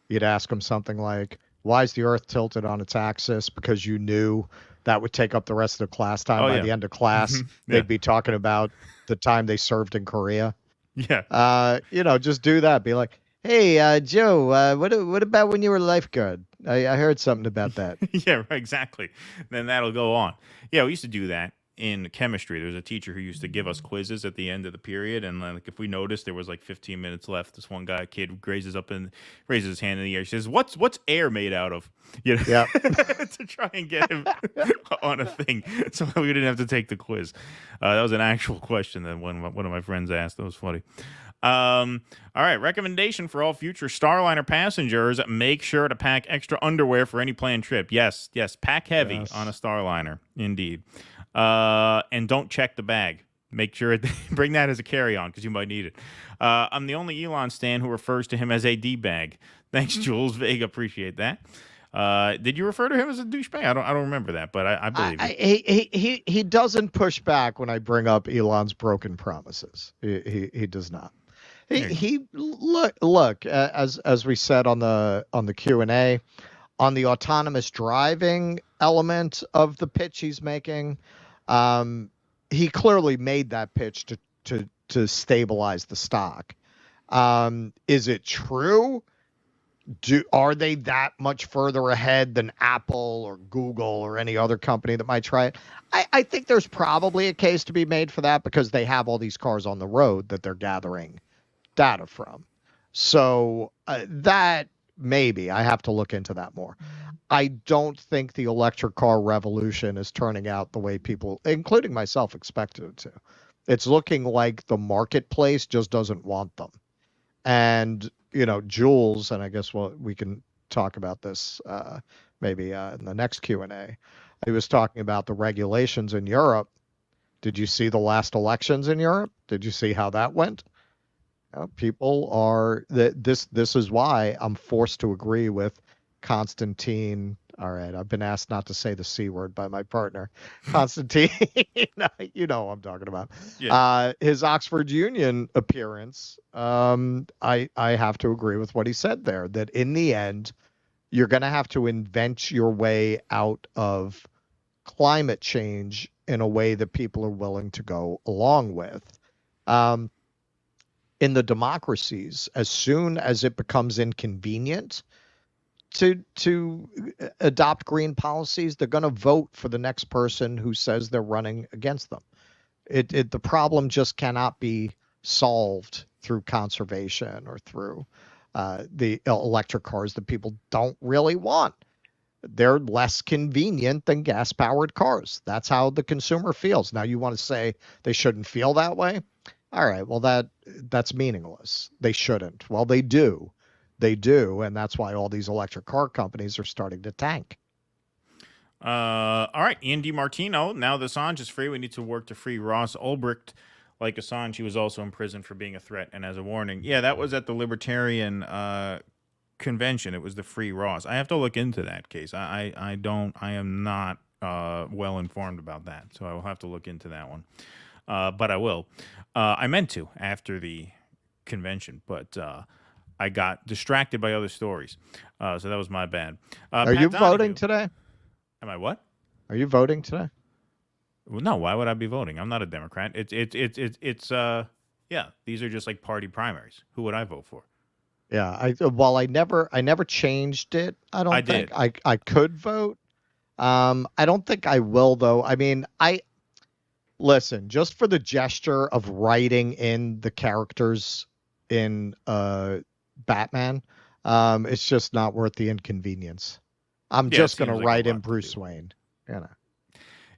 you'd ask them something like, why is the earth tilted on its axis? Because you knew that would take up the rest of the class time. By the end of class, they'd be talking about the time they served in Korea. Yeah. Just do that. Be like, hey, Joe, what about when you were a lifeguard? I heard something about that. Yeah, right, exactly. Then that'll go on. Yeah, we used to do that in chemistry. There was a teacher who used to give us quizzes at the end of the period, and like if we noticed there was like 15 minutes left, this one kid raises his hand in the air. He says, "What's air made out of?" To try and get him on a thing, so we didn't have to take the quiz. That was an actual question that one of my friends asked. That was funny. All right, recommendation for all future Starliner passengers: make sure to pack extra underwear for any planned trip. Yes, pack heavy on a Starliner, indeed. And don't check the bag. Make sure bring that as a carry-on because you might need it. I'm the only Elon stan who refers to him as a D-bag. Thanks, Jules Vega. Appreciate that. Did you refer to him as a douchebag? I don't remember that, but I believe it. He doesn't push back when I bring up Elon's broken promises. He does not. He look as we said on the Q&A on the autonomous driving element of the pitch he's making. He clearly made that pitch to stabilize the stock. Is it true? Are they that much further ahead than Apple or Google or any other company that might try it? I think there's probably a case to be made for that because they have all these cars on the road that they're gathering data from. So that maybe I have to look into that more. I don't think the electric car revolution is turning out the way people, including myself, expected it to. It's looking like the marketplace just doesn't want them. And Jules, and I guess we can talk about this maybe in the next Q&A. He was talking about the regulations in Europe. Did you see the last elections in Europe? Did you see how that went? People are this is why I'm forced to agree with Constantine. All right, I've been asked not to say the C word by my partner, Constantine. You know what I'm talking about. Yeah. His Oxford Union appearance. I have to agree with what he said there. That in the end, you're going to have to invent your way out of climate change in a way that people are willing to go along with. In the democracies, as soon as it becomes inconvenient to adopt green policies, they're going to vote for the next person who says they're running against them. The problem just cannot be solved through conservation or through the electric cars that people don't really want. They're less convenient than gas-powered cars. That's how the consumer feels. Now, you want to say they shouldn't feel that way? All right, well, that's meaningless. They shouldn't. Well, they do. They do, and that's why all these electric car companies are starting to tank. All right, Ian DiMartino. Now that Assange is free, we need to work to free Ross Ulbricht. Like Assange, he was also in prison for being a threat and as a warning. Yeah, that was at the Libertarian convention. It was the Free Ross. I have to look into that case. I am not well informed about that, so I will have to look into that one. But I will. I meant to after the convention, but I got distracted by other stories. So that was my bad. Are you voting today? Am I what? Are you voting today? Well, no. Why would I be voting? I'm not a Democrat. It's yeah. These are just like party primaries. Who would I vote for? Yeah. I never changed it. I don't think I could vote. I don't think I will though. I mean, listen, just for the gesture of writing in the characters in Batman, it's just not worth the inconvenience. I'm just going to write in Bruce Wayne.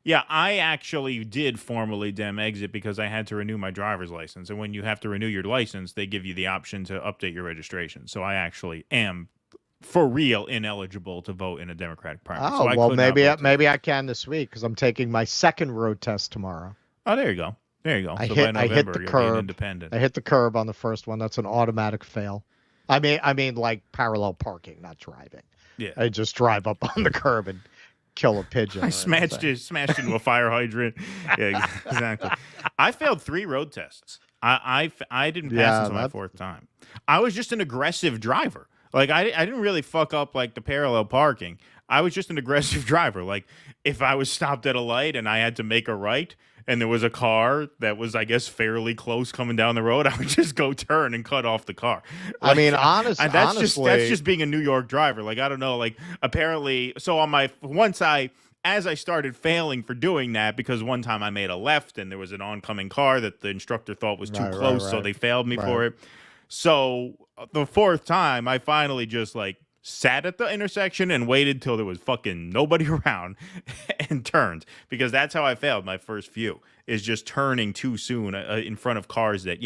Yeah, I actually did formally dem exit because I had to renew my driver's license. And when you have to renew your license, they give you the option to update your registration. So I actually am for real ineligible to vote in a Democratic primary. Oh, so well, maybe I can this week because I'm taking my second road test tomorrow. Oh, there you go. There you go. I So hit by November, the you'll curb. be independent. I hit the curb on the first one. That's an automatic fail. I mean, like parallel parking, not driving. Yeah. I just drive up on the curb and kill a pigeon. I smashed into a fire hydrant. Yeah, exactly. I failed 3 road tests. I didn't pass until my 4th time. I was just an aggressive driver. Like I didn't really fuck up like the parallel parking. I was just an aggressive driver. Like if I was stopped at a light and I had to make a right and there was a car that was, I guess, fairly close coming down the road, I would just go turn and cut off the car. Like, I mean, honestly, that's just being a New York driver. Like, I don't know, like apparently, so as I started failing for doing that, because one time I made a left and there was an oncoming car that the instructor thought was too close, so they failed me for it. So the 4th time, I finally just like sat at the intersection and waited till there was fucking nobody around and turned, because that's how I failed my first few. is just turning too soon in front of cars that,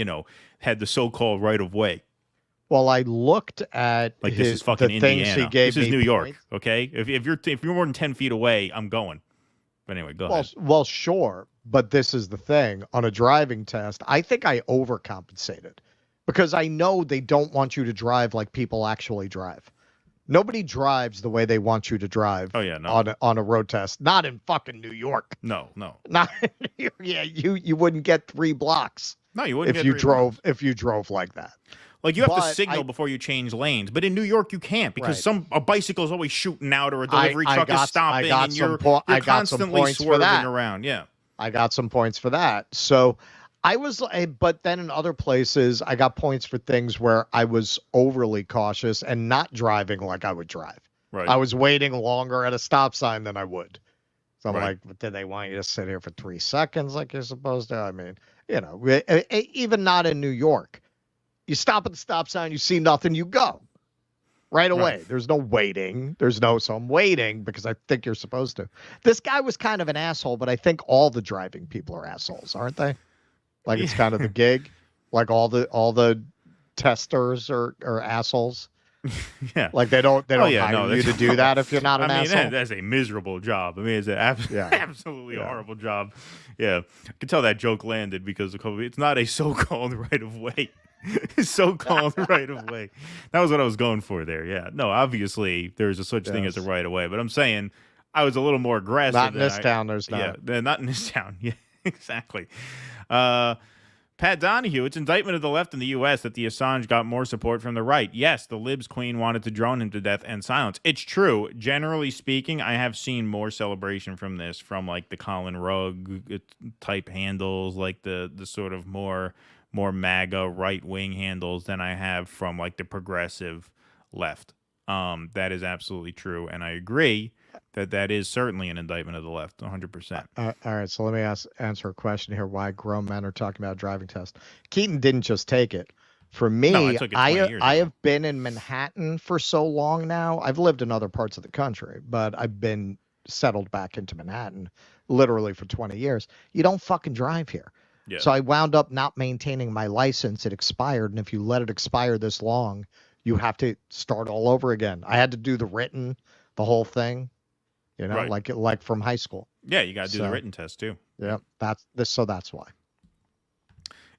had the so-called right of way. Well, I looked at like this is fucking Indiana. This is New York, okay? If you're more than 10 feet away, I'm going. But anyway, go ahead. Well, sure, but this is the thing. On a driving test, I think I overcompensated because I know they don't want you to drive like people actually drive. Nobody drives the way they want you to drive. Oh yeah, no. On a road test, not in fucking New York. No. Not yeah. You wouldn't get 3 blocks. No, you wouldn't. If you drove like that. Like you have to signal before you change lanes, but in New York you can't because a bicycle is always shooting out or a delivery truck is stopping and you're constantly swerving around. Yeah, I got some points for that. So I was, but then in other places I got points for things where I was overly cautious and not driving like I would drive. Right. I was waiting longer at a stop sign than I would. So I'm like, did they want you to sit here for 3 seconds like you're supposed to? I mean, even not in New York. You stop at the stop sign, you see nothing, you go right away. Right. There's no waiting. So I'm waiting because I think you're supposed to. This guy was kind of an asshole, but I think all the driving people are assholes, aren't they? Like it's kind of the gig. Like all the testers are assholes. Yeah. Like they don't hire you to do that if you're not an asshole. That's a miserable job. I mean, it's an absolutely horrible job. Yeah. I can tell that joke landed because of COVID. It's not a so-called right of way. So-called right of way. That was what I was going for there. Yeah. No, obviously there's a such thing as a right of way, but I'm saying I was a little more aggressive. Not in this town, there's not. Yeah, not in this town. Yeah, exactly. Pat Donahue, it's indictment of the left in the U.S. that the Assange got more support from the right. Yes, the libs queen wanted to drone him to death and silence. It's true. Generally speaking, I have seen more celebration from this, from like the Colin Rugg type handles, like the sort of more MAGA right-wing handles than I have from like the progressive left. That is absolutely true. And I agree that is certainly an indictment of the left, 100%. All right, so let me answer a question here. Why grown men are talking about a driving test? Keaton didn't just take it. For me, I have been in Manhattan for so long now. I've lived in other parts of the country, but I've been settled back into Manhattan literally for 20 years. You don't fucking drive here. Yeah. So I wound up not maintaining my license. It expired, and if you let it expire this long, you have to start all over again. I had to do the written, the whole thing. Like from high school. Yeah, you got to do the written test too. Yeah, that's why.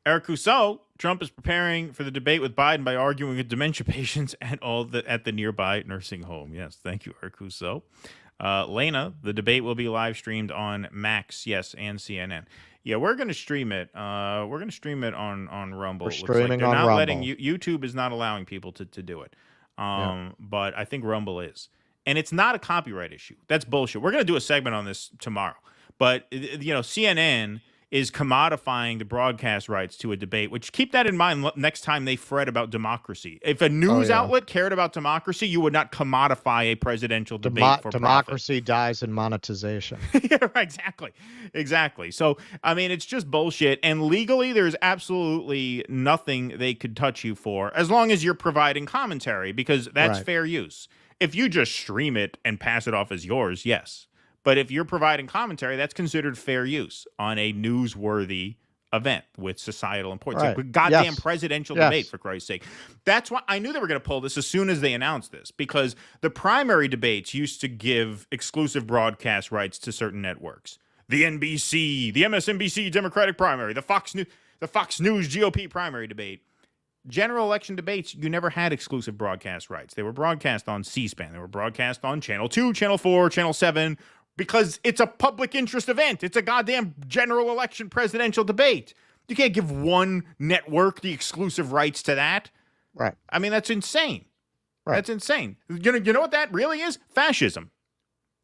Eric Rousseau, Trump is preparing for the debate with Biden by arguing with dementia patients at the nearby nursing home. Yes, thank you, Eric Rousseau. Lena, the debate will be live streamed on Max, yes, and CNN. Yeah, we're going to stream it. We're going to stream it on Rumble. We're streaming on Rumble. YouTube is not allowing people to do it. But I think Rumble is. And it's not a copyright issue. That's bullshit. We're going to do a segment on this tomorrow. But, CNN is commodifying the broadcast rights to a debate, which keep that in mind next time they fret about democracy. If a news outlet cared about democracy, you would not commodify a presidential debate for democracy dies in monetization. Yeah, exactly. So, I mean, it's just bullshit. And legally, there's absolutely nothing they could touch you for as long as you're providing commentary, because that's fair use. If you just stream it and pass it off as yours, yes. But if you're providing commentary, that's considered fair use on a newsworthy event with societal importance. Right. Like a goddamn presidential debate, for Christ's sake. That's why I knew they were going to pull this as soon as they announced this, because the primary debates used to give exclusive broadcast rights to certain networks. The NBC, the MSNBC Democratic primary, the Fox News GOP primary debate. General election debates, you never had exclusive broadcast rights. They were broadcast on C-SPAN. They were broadcast on Channel 2, Channel 4, Channel 7, because it's a public interest event. It's a goddamn general election presidential debate. You can't give one network the exclusive rights to that. Right. I mean, that's insane. Right. That's insane. You know what that really is? Fascism.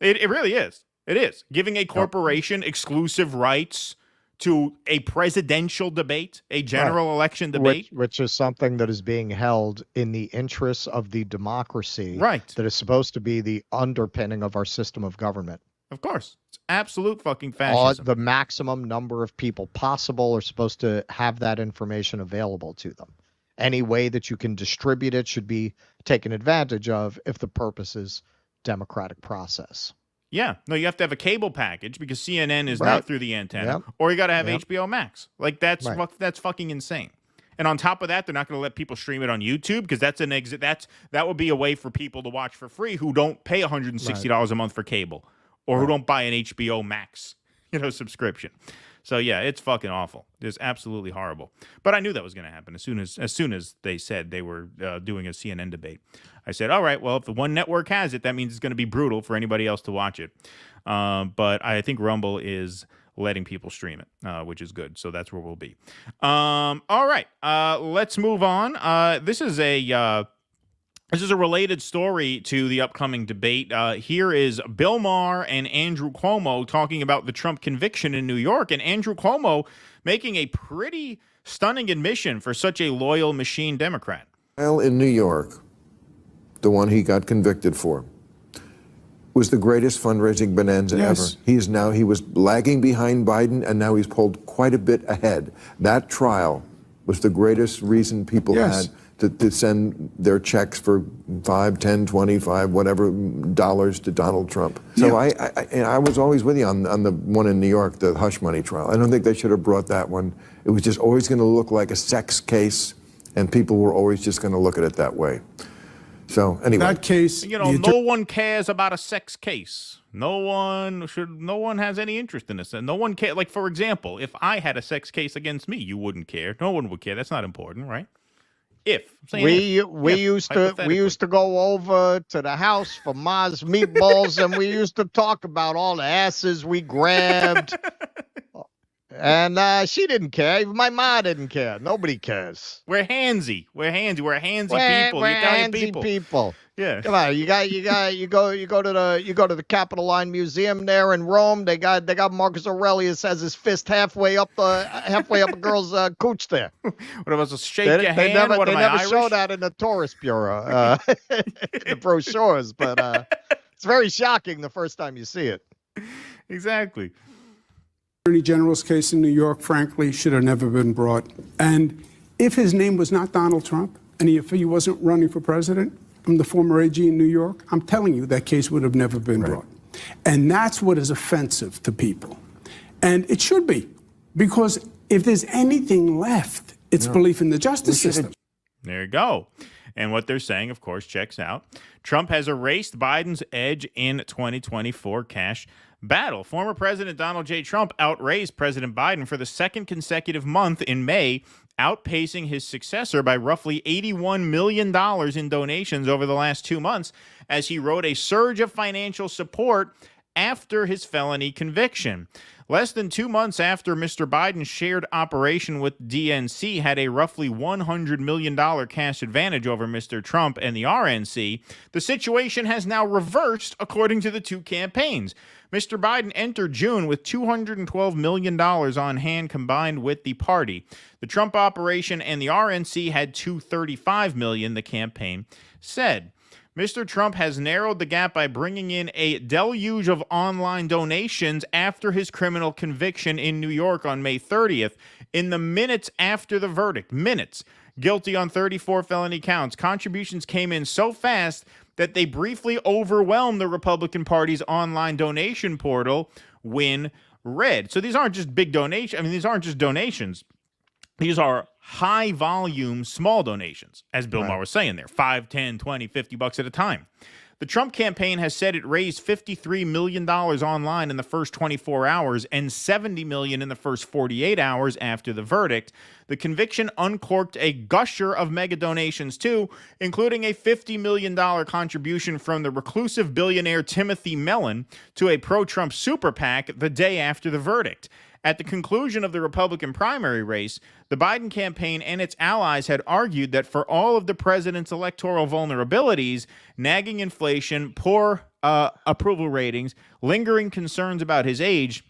It really is. It is. Giving a corporation exclusive rights to a presidential debate, a general election debate. Which is something that is being held in the interests of the democracy. Right. That is supposed to be the underpinning of our system of government. Of course. It's absolute fucking fascism. The maximum number of people possible are supposed to have that information available to them. Any way that you can distribute it should be taken advantage of if the purpose is democratic process. Yeah, no, you have to have a cable package because CNN is not through the antenna, or you got to have HBO Max. Like that's fucking insane. And on top of that, they're not going to let people stream it on YouTube because that's an exit. That would be a way for people to watch for free who don't pay $160 a month for cable, or who don't buy an HBO Max, subscription. So yeah, it's fucking awful. It's absolutely horrible. But I knew that was going to happen as soon as they said they were doing a CNN debate. I said, all right, well, if the one network has it, that means it's going to be brutal for anybody else to watch it. But I think Rumble is letting people stream it, which is good. So that's where we'll be. All right, let's move on. This is a related story to the upcoming debate. Here is Bill Maher and Andrew Cuomo talking about the Trump conviction in New York, and Andrew Cuomo making a pretty stunning admission for such a loyal machine Democrat. In New York, the one he got convicted for, was the greatest fundraising bonanza ever. He was lagging behind Biden, and now he's pulled quite a bit ahead. That trial was the greatest reason people had to send their checks for 5, 10, 25, whatever dollars to Donald Trump. So I was always with you on the one in New York, the hush money trial. I don't think they should have brought that one. It was just always going to look like a sex case, and people were always just going to look at it that way. So anyway, that case, no one cares about a sex case. No one has any interest in this, and no one cares. Like, for example, if I had a sex case against me, you wouldn't care. No one would care. That's not important, right? We used to go over to the house for Ma's meatballs, and we used to talk about all the asses we grabbed. And she didn't care. Even my ma didn't care. Nobody cares. We're handsy. We're handsy people. We're Italian handsy people. Yeah. Come on, you go to the Capitoline Museum there in Rome. They got Marcus Aurelius has his fist halfway up a girl's cooch there. What about to shake your hand? They never show that in the tourist bureau, the brochures. But it's very shocking the first time you see it. Exactly. Attorney General's case in New York, frankly, should have never been brought. And if his name was not Donald Trump, and if he wasn't running for president, I'm the former AG in New York, I'm telling you that case would have never been brought. And that's what is offensive to people. And it should be, because if there's anything left, it's belief in the justice system. There you go. And what they're saying, of course, checks out. Trump has erased Biden's edge in 2024 cash battle. Former President Donald J. Trump outraised President Biden for the second consecutive month in May, outpacing his successor by roughly $81 million in donations over the last 2 months, as he rode a surge of financial support after his felony conviction. Less than 2 months after Mr. Biden's shared operation with DNC had a roughly $100 million cash advantage over Mr. Trump and the RNC, the situation has now reversed according to the two campaigns. Mr. Biden entered June with $212 million on hand combined with the party. The Trump operation and the RNC had $235 million, the campaign said. Mr. Trump has narrowed the gap by bringing in a deluge of online donations after his criminal conviction in New York on May 30th. In the minutes after the verdict, guilty on 34 felony counts, contributions came in so fast that they briefly overwhelmed the Republican Party's online donation portal, WinRed. So these aren't just big donations. I mean, these aren't just donations. These are high volume, small donations, as Bill Maher was saying there, 5, 10, 20, $50 at a time. The Trump campaign has said it raised $53 million online in the first 24 hours and $70 million in the first 48 hours after the verdict. The conviction uncorked a gusher of mega donations, too, including a $50 million contribution from the reclusive billionaire Timothy Mellon to a pro-Trump super PAC the day after the verdict. At the conclusion of the Republican primary race, the Biden campaign and its allies had argued that for all of the president's electoral vulnerabilities, nagging inflation, poor approval ratings, lingering concerns about his age,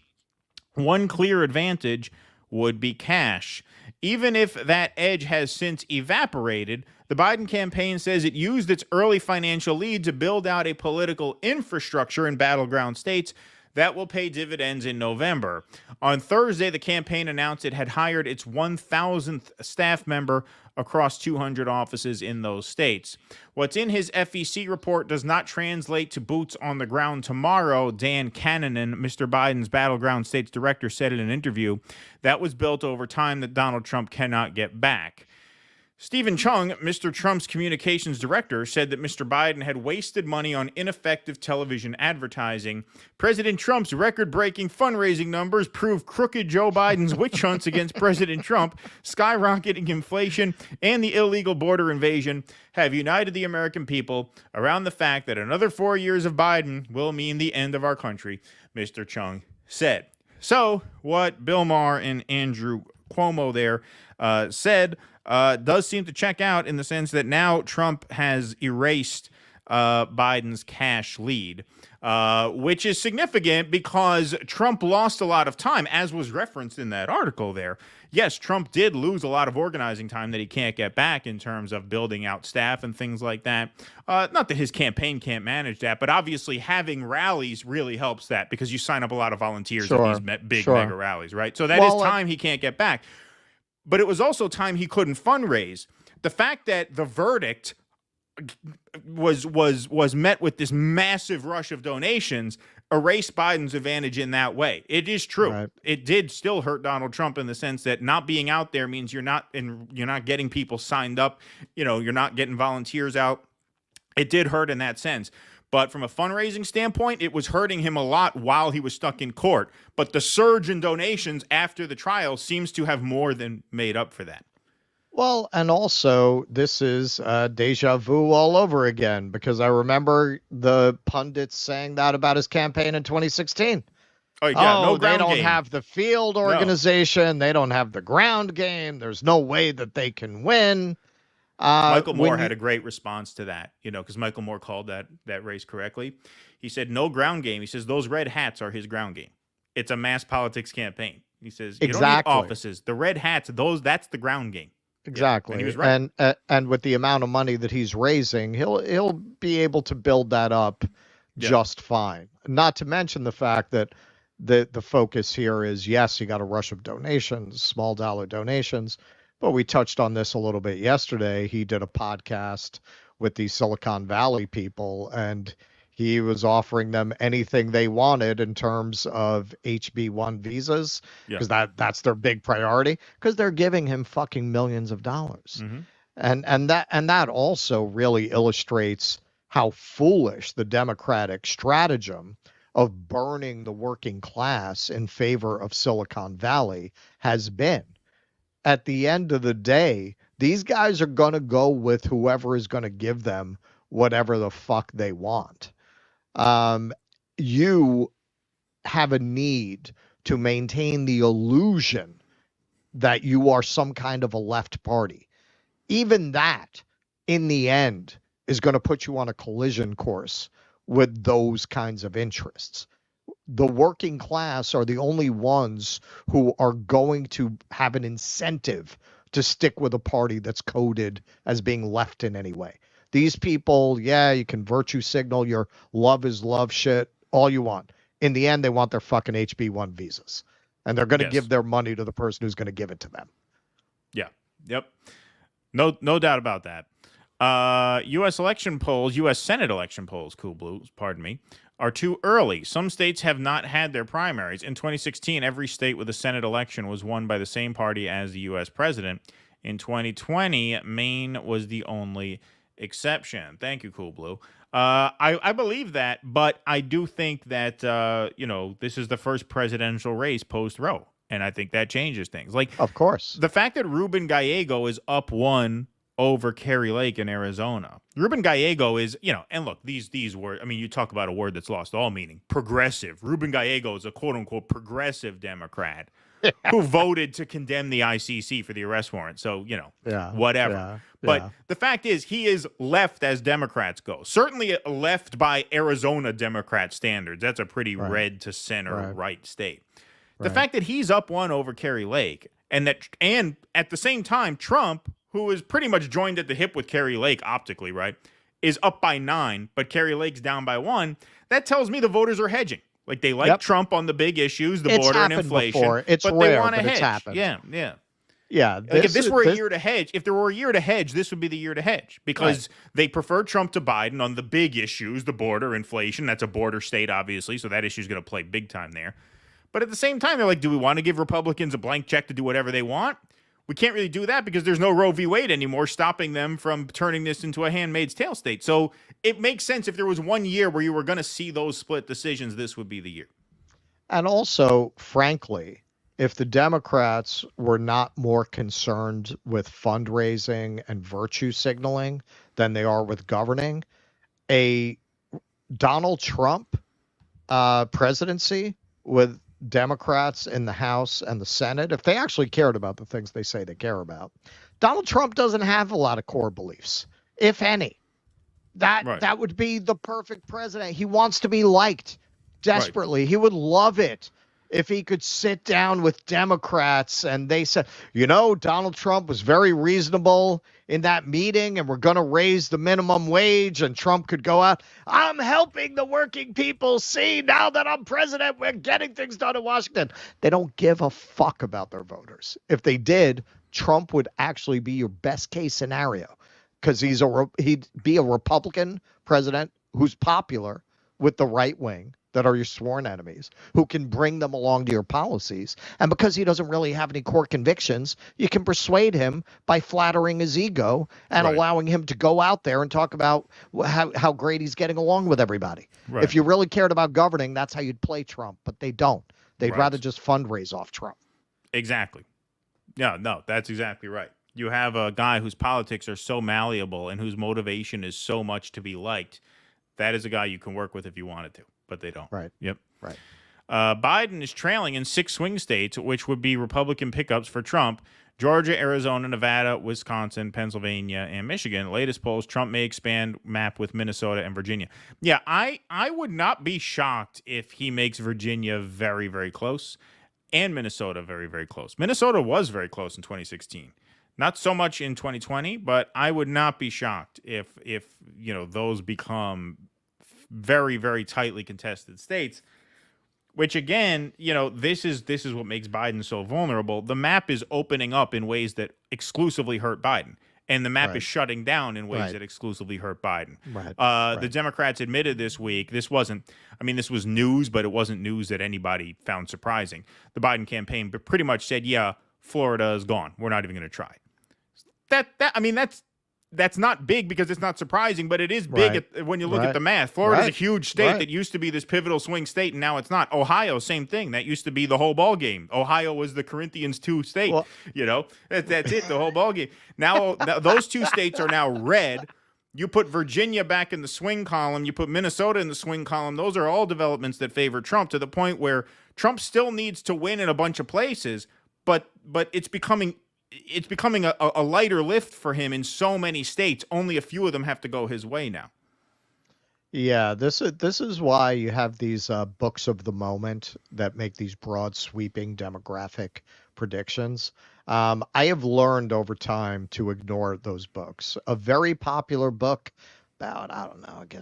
one clear advantage would be cash. Even if that edge has since evaporated, the Biden campaign says it used its early financial lead to build out a political infrastructure in battleground states that will pay dividends in November. On Thursday, the campaign announced it had hired its 1,000th staff member across 200 offices in those states. What's in his FEC report does not translate to boots on the ground tomorrow, Dan Cannonen, Mr. Biden's battleground states director, said in an interview. That was built over time that Donald Trump cannot get back. Stephen Chung, Mr. Trump's communications director, said that Mr. Biden had wasted money on ineffective television advertising. President Trump's record-breaking fundraising numbers prove crooked Joe Biden's witch hunts against President Trump, skyrocketing inflation, and the illegal border invasion have united the American people around the fact that another 4 years of Biden will mean the end of our country, Mr. Chung said. So what Bill Maher and Andrew Cuomo there said does seem to check out in the sense that now Trump has erased Biden's cash lead, which is significant because Trump lost a lot of time, as was referenced in that article there. Yes, Trump did lose a lot of organizing time that he can't get back in terms of building out staff and things like that. Not that his campaign can't manage that, but obviously having rallies really helps that because you sign up a lot of volunteers at these big mega rallies, right? So that is time he can't get back. But it was also time he couldn't fundraise. The fact that the verdict was met with this massive rush of donations erased Biden's advantage in that way. It is true. Right. It did still hurt Donald Trump in the sense that not being out there means you're not getting people signed up. You're not getting volunteers out. It did hurt in that sense. But from a fundraising standpoint, it was hurting him a lot while he was stuck in court. But the surge in donations after the trial seems to have more than made up for that. Well, and also this is deja vu all over again, because I remember the pundits saying that about his campaign in 2016. Oh, yeah, no they don't game. have the field organization. No. They don't have the ground game. There's no way that they can win. Michael Moore had a great response to that, because Michael Moore called that race correctly. He said, no ground game. He says, those red hats are his ground game. It's a mass politics campaign. He says, you don't need offices. The red hats, that's the ground game. Exactly. And he was right. And with the amount of money that he's raising, he'll be able to build that up just fine. Not to mention the fact that the focus here is, yes, you got a rush of donations, small dollar donations. But we touched on this a little bit yesterday. He did a podcast with the Silicon Valley people, and he was offering them anything they wanted in terms of HB1 visas, because that's their big priority, because they're giving him fucking millions of dollars. Mm-hmm. And that also really illustrates how foolish the Democratic stratagem of burning the working class in favor of Silicon Valley has been. At the end of the day, these guys are going to go with whoever is going to give them whatever the fuck they want. You have a need to maintain the illusion that you are some kind of a left party. Even that, in the end, is going to put you on a collision course with those kinds of interests. The working class are the only ones who are going to have an incentive to stick with a party that's coded as being left in any way. These people, you can virtue signal your love is love shit all you want. In the end, they want their fucking HB1 visas. And they're going to give their money to the person who's going to give it to them. Yeah. Yep. No doubt about that. U.S. Senate election polls, Cool Blues, pardon me, are too early. Some states have not had their primaries. In 2016, every state with a Senate election was won by the same party as the U.S. president. In 2020, Maine was the only exception. Thank you, Cool Blue. I believe that, but I do think that, this is the first presidential race post-Roe, and I think that changes things. Like, of course. The fact that Ruben Gallego is up one over Kari Lake in Arizona. Ruben Gallego is, and look, these words, you talk about a word that's lost all meaning. Progressive. Ruben Gallego is a quote-unquote progressive Democrat who voted to condemn the ICC for the arrest warrant. So, whatever. Yeah, but the fact is, he is left as Democrats go. Certainly left by Arizona Democrat standards. That's a pretty red to center right state. The fact that he's up one over Kari Lake, and at the same time, Trump, who is pretty much joined at the hip with Kari Lake optically, right, is up by 9, but Kari Lake's down by 1, that tells me the voters are hedging. Like they like Trump on the big issues, the border and inflation. Before. It's but rare, they want to but hedge. it's happened. Yeah. Like if this were a year to hedge, if there were a year to hedge, this would be the year to hedge because they prefer Trump to Biden on the big issues, the border, inflation. That's a border state, obviously, so that issue is going to play big time there. But at the same time, they're like, do we want to give Republicans a blank check to do whatever they want? We can't really do that because there's no Roe v. Wade anymore stopping them from turning this into a handmaid's tale state. So it makes sense if there was 1 year where you were going to see those split decisions, this would be the year. And also, frankly, if the Democrats were not more concerned with fundraising and virtue signaling than they are with governing, a Donald Trump presidency with Democrats in the House and the Senate, if they actually cared about the things they say they care about, Donald Trump doesn't have a lot of core beliefs, if any. That would be the perfect president. He wants to be liked desperately. He would love it if he could sit down with Democrats and they said, Donald Trump was very reasonable in that meeting and we're going to raise the minimum wage, and Trump could go out, I'm helping the working people. See, now that I'm president, we're getting things done in Washington. They don't give a fuck about their voters. If they did, Trump would actually be your best case scenario because he'd be a Republican president who's popular with the right wing that are your sworn enemies, who can bring them along to your policies. And because he doesn't really have any core convictions, you can persuade him by flattering his ego and allowing him to go out there and talk about how great he's getting along with everybody. Right. If you really cared about governing, that's how you'd play Trump, but they don't. They'd rather just fundraise off Trump. Exactly. Yeah, no, that's exactly right. You have a guy whose politics are so malleable and whose motivation is so much to be liked. That is a guy you can work with if you wanted to. But they don't. Right. Yep. Right. Biden is trailing in 6 swing states, which would be Republican pickups for Trump: Georgia, Arizona, Nevada, Wisconsin, Pennsylvania, and Michigan. Latest polls, Trump may expand map with Minnesota and Virginia. Yeah, I would not be shocked if he makes Virginia very, very close and Minnesota very, very close. Minnesota was very close in 2016. Not so much in 2020, but I would not be shocked if those become very, very tightly contested states, which again, this is what makes Biden so vulnerable. The map is opening up in ways that exclusively hurt Biden, and the map is shutting down in ways that exclusively hurt Biden. The Democrats admitted this week, this was news, but it wasn't news that anybody found surprising. The Biden campaign pretty much said, yeah, Florida is gone. We're not even going to try. That's not big because it's not surprising, but it is big when you look at the math. Florida is a huge state that used to be this pivotal swing state, and now it's not. Ohio, same thing. That used to be the whole ball game. Ohio was the Corinthians 2 state. Well, that's it, the whole ball game. Now those 2 states are now red. You put Virginia back in the swing column. You put Minnesota in the swing column. Those are all developments that favor Trump, to the point where Trump still needs to win in a bunch of places, but it's becoming a lighter lift for him in so many states. Only a few of them have to go his way now. Yeah, this is why you have these books of the moment that make these broad, sweeping demographic predictions. I have learned over time to ignore those books. A very popular book about,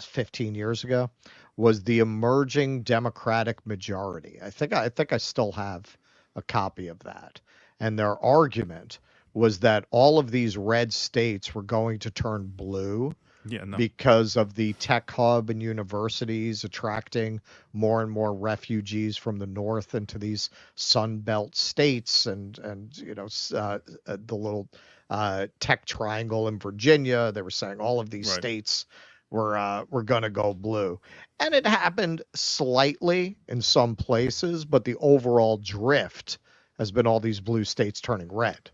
15 years ago was The Emerging Democratic Majority. I think I still have a copy of that. And their argument was that all of these red states were going to turn blue because of the tech hub and universities attracting more and more refugees from the north into these Sun Belt states, and the little tech triangle in Virginia. They were saying all of these states were going to go blue, and it happened slightly in some places, but the overall drift has been all these blue states turning red.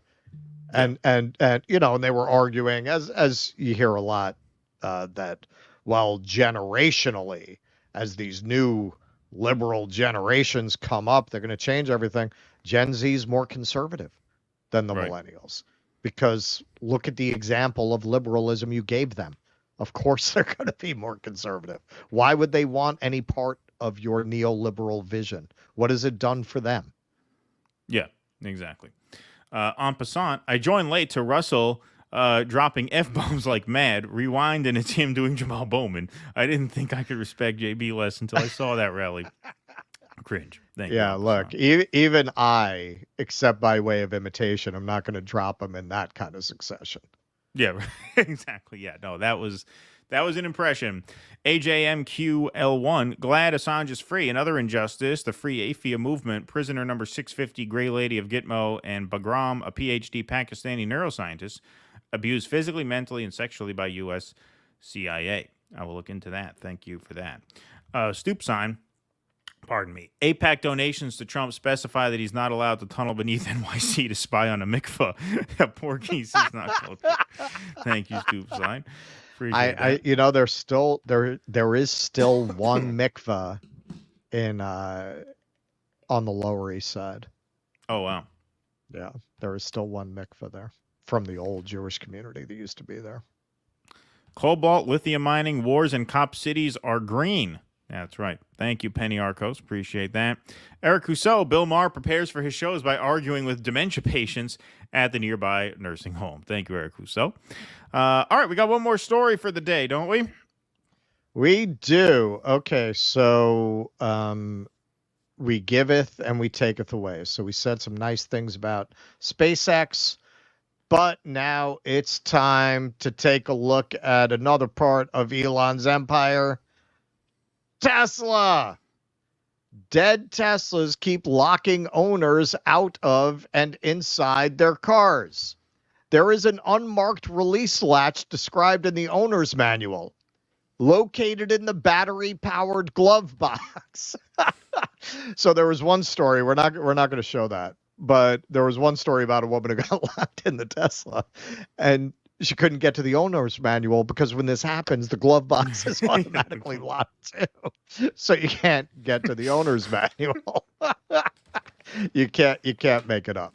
And they were arguing, as you hear a lot, that while generationally, as these new liberal generations come up, they're going to change everything. Gen Z is more conservative than the millennials, because look at the example of liberalism you gave them. Of course, they're going to be more conservative. Why would they want any part of your neoliberal vision? What has it done for them? Yeah, exactly. En passant, I joined late to Russell dropping F-bombs like mad. Rewind, and it's him doing Jamal Bowman. I didn't think I could respect JB less until I saw that rally. Cringe. Thank you. Yeah, look, even I, except by way of imitation, I'm not going to drop them in that kind of succession. Yeah, exactly. Yeah, no, that was an impression. AJMQL1, glad Assange is free. Another injustice, the Free Afia movement, prisoner number 650, Grey Lady of Gitmo, and Bagram, a PhD Pakistani neuroscientist, abused physically, mentally, and sexually by U.S. CIA. I will look into that. Thank you for that. Stoop sign. Pardon me. APAC donations to Trump specify that he's not allowed to tunnel beneath NYC to spy on a mikvah. Porky's is not culture. Thank you, Stoop sign. There's still there is still one mikvah in on the Lower East Side. Oh wow. Yeah, there is still one mikvah there from the old Jewish community that used to be there. Cobalt, lithium mining, wars, and cop cities are green. That's right. Thank you, Penny Arcos. Appreciate that. Eric Rousseau, Bill Maher prepares for his shows by arguing with dementia patients at the nearby nursing home. Thank you, Eric Rousseau. All right, we got one more story for the day, don't we? We do. Okay, so we giveth and we taketh away. So we said some nice things about SpaceX, but now it's time to take a look at another part of Elon's empire. Tesla. Dead Teslas keep locking owners out of and inside their cars. There is an unmarked release latch described in the owner's manual, located in the battery-powered glove box. So there was one story. We're not going to show that, but there was one story about a woman who got locked in the Tesla, and she couldn't get to the owner's manual because when this happens, the glove box is automatically locked too. So you can't get to the owner's manual. You can't make it up.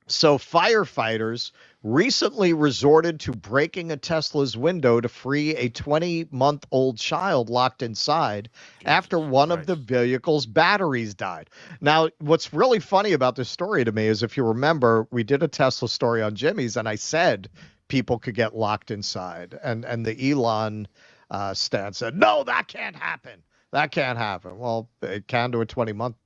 So firefighters recently resorted to breaking a Tesla's window to free a 20-month-old child locked inside after one of the vehicle's batteries died. Now, what's really funny about this story to me is, if you remember, we did a Tesla story on Jimmy's, and I said people could get locked inside. And the Elon stand said, no, that can't happen. That can't happen. Well, it can to a 20-month-old,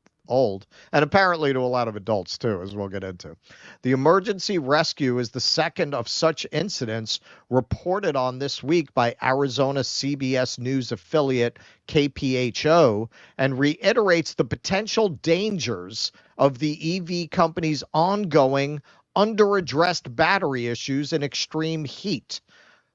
and apparently to a lot of adults too, as we'll get into. The emergency rescue is the second of such incidents reported on this week by Arizona CBS News affiliate KPHO, and reiterates the potential dangers of the EV company's ongoing under-addressed battery issues in extreme heat.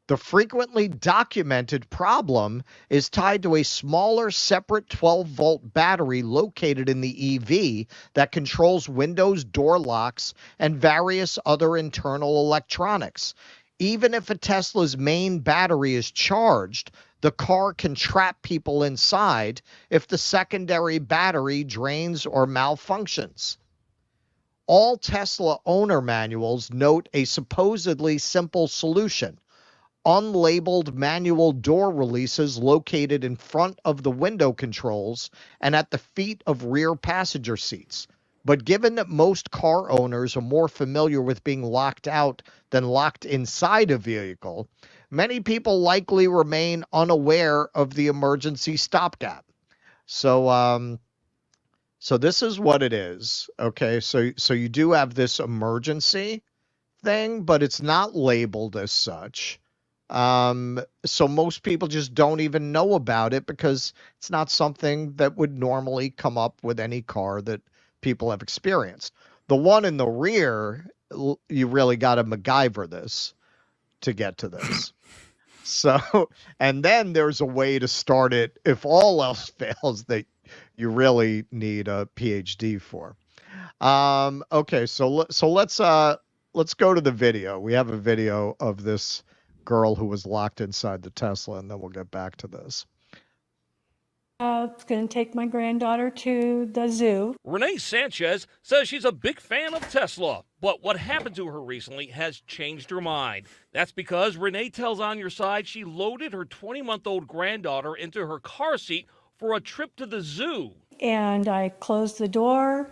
The frequently documented problem is tied to a smaller, separate 12-volt battery located in the EV that controls windows, door locks, and various other internal electronics. Even if a Tesla's main battery is charged, the car can trap people inside if the secondary battery drains or malfunctions. All Tesla owner manuals note a supposedly simple solution: unlabeled manual door releases located in front of the window controls and at the feet of rear passenger seats. But given that most car owners are more familiar with being locked out than locked inside a vehicle, many people likely remain unaware of the emergency stopgap. So this is what it is. Okay, so you do have this emergency thing, but it's not labeled as such. So most people just don't even know about it because it's not something that would normally come up with any car that people have experienced. The one in the rear, you really got to MacGyver this to get to this. So, and then there's a way to start it if all else fails that you really need a PhD for. Okay, so let's go to the video. We have a video of this girl who was locked inside the Tesla, and then we'll get back to this. It's going to take my granddaughter to the zoo. Renee Sanchez says she's a big fan of Tesla, but what happened to her recently has changed her mind. That's because Renee tells On Your Side she loaded her 20-month-old granddaughter into her car seat for a trip to the zoo. And I closed the door,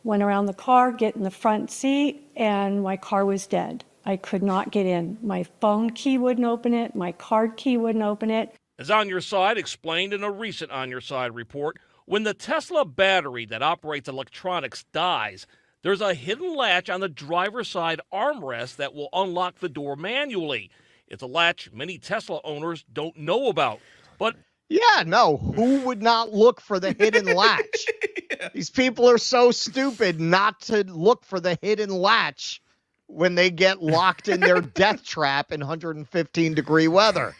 went around the car, get in the front seat, and my car was dead. I could not get in. My phone key wouldn't open it. My card key wouldn't open it. As On Your Side explained in a recent On Your Side report, when the Tesla battery that operates electronics dies, there's a hidden latch on the driver's side armrest that will unlock the door manually. It's a latch many Tesla owners don't know about. But yeah, no, who would not look for the hidden latch? Yeah. These people are so stupid not to look for the hidden latch when they get locked in their death trap in 115-degree weather.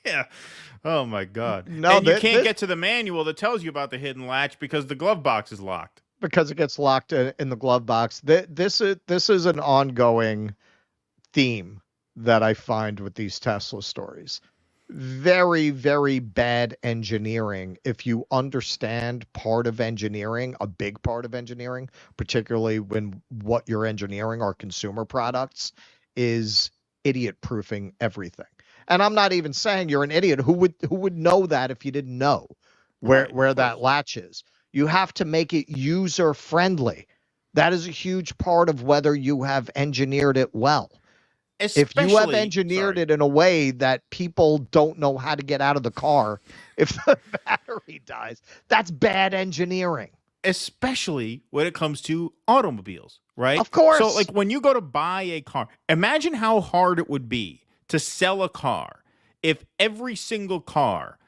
Yeah. Oh, my God. No, and you can't get to the manual that tells you about the hidden latch because the glove box is locked. Because it gets locked in the glove box. This is an ongoing theme that I find with these Tesla stories. Very, very bad engineering. If you understand part of engineering, a big part of engineering, particularly when what you're engineering are consumer products, is idiot-proofing everything. And I'm not even saying you're an idiot. Who would know that if you didn't know where that latch is? You have to make it user-friendly. That is a huge part of whether you have engineered it well. If you have engineered it in a way that people don't know how to get out of the car, if the battery dies, that's bad engineering. Especially when it comes to automobiles, right? Of course. So, like, when you go to buy a car, imagine how hard it would be to sell a car if every single car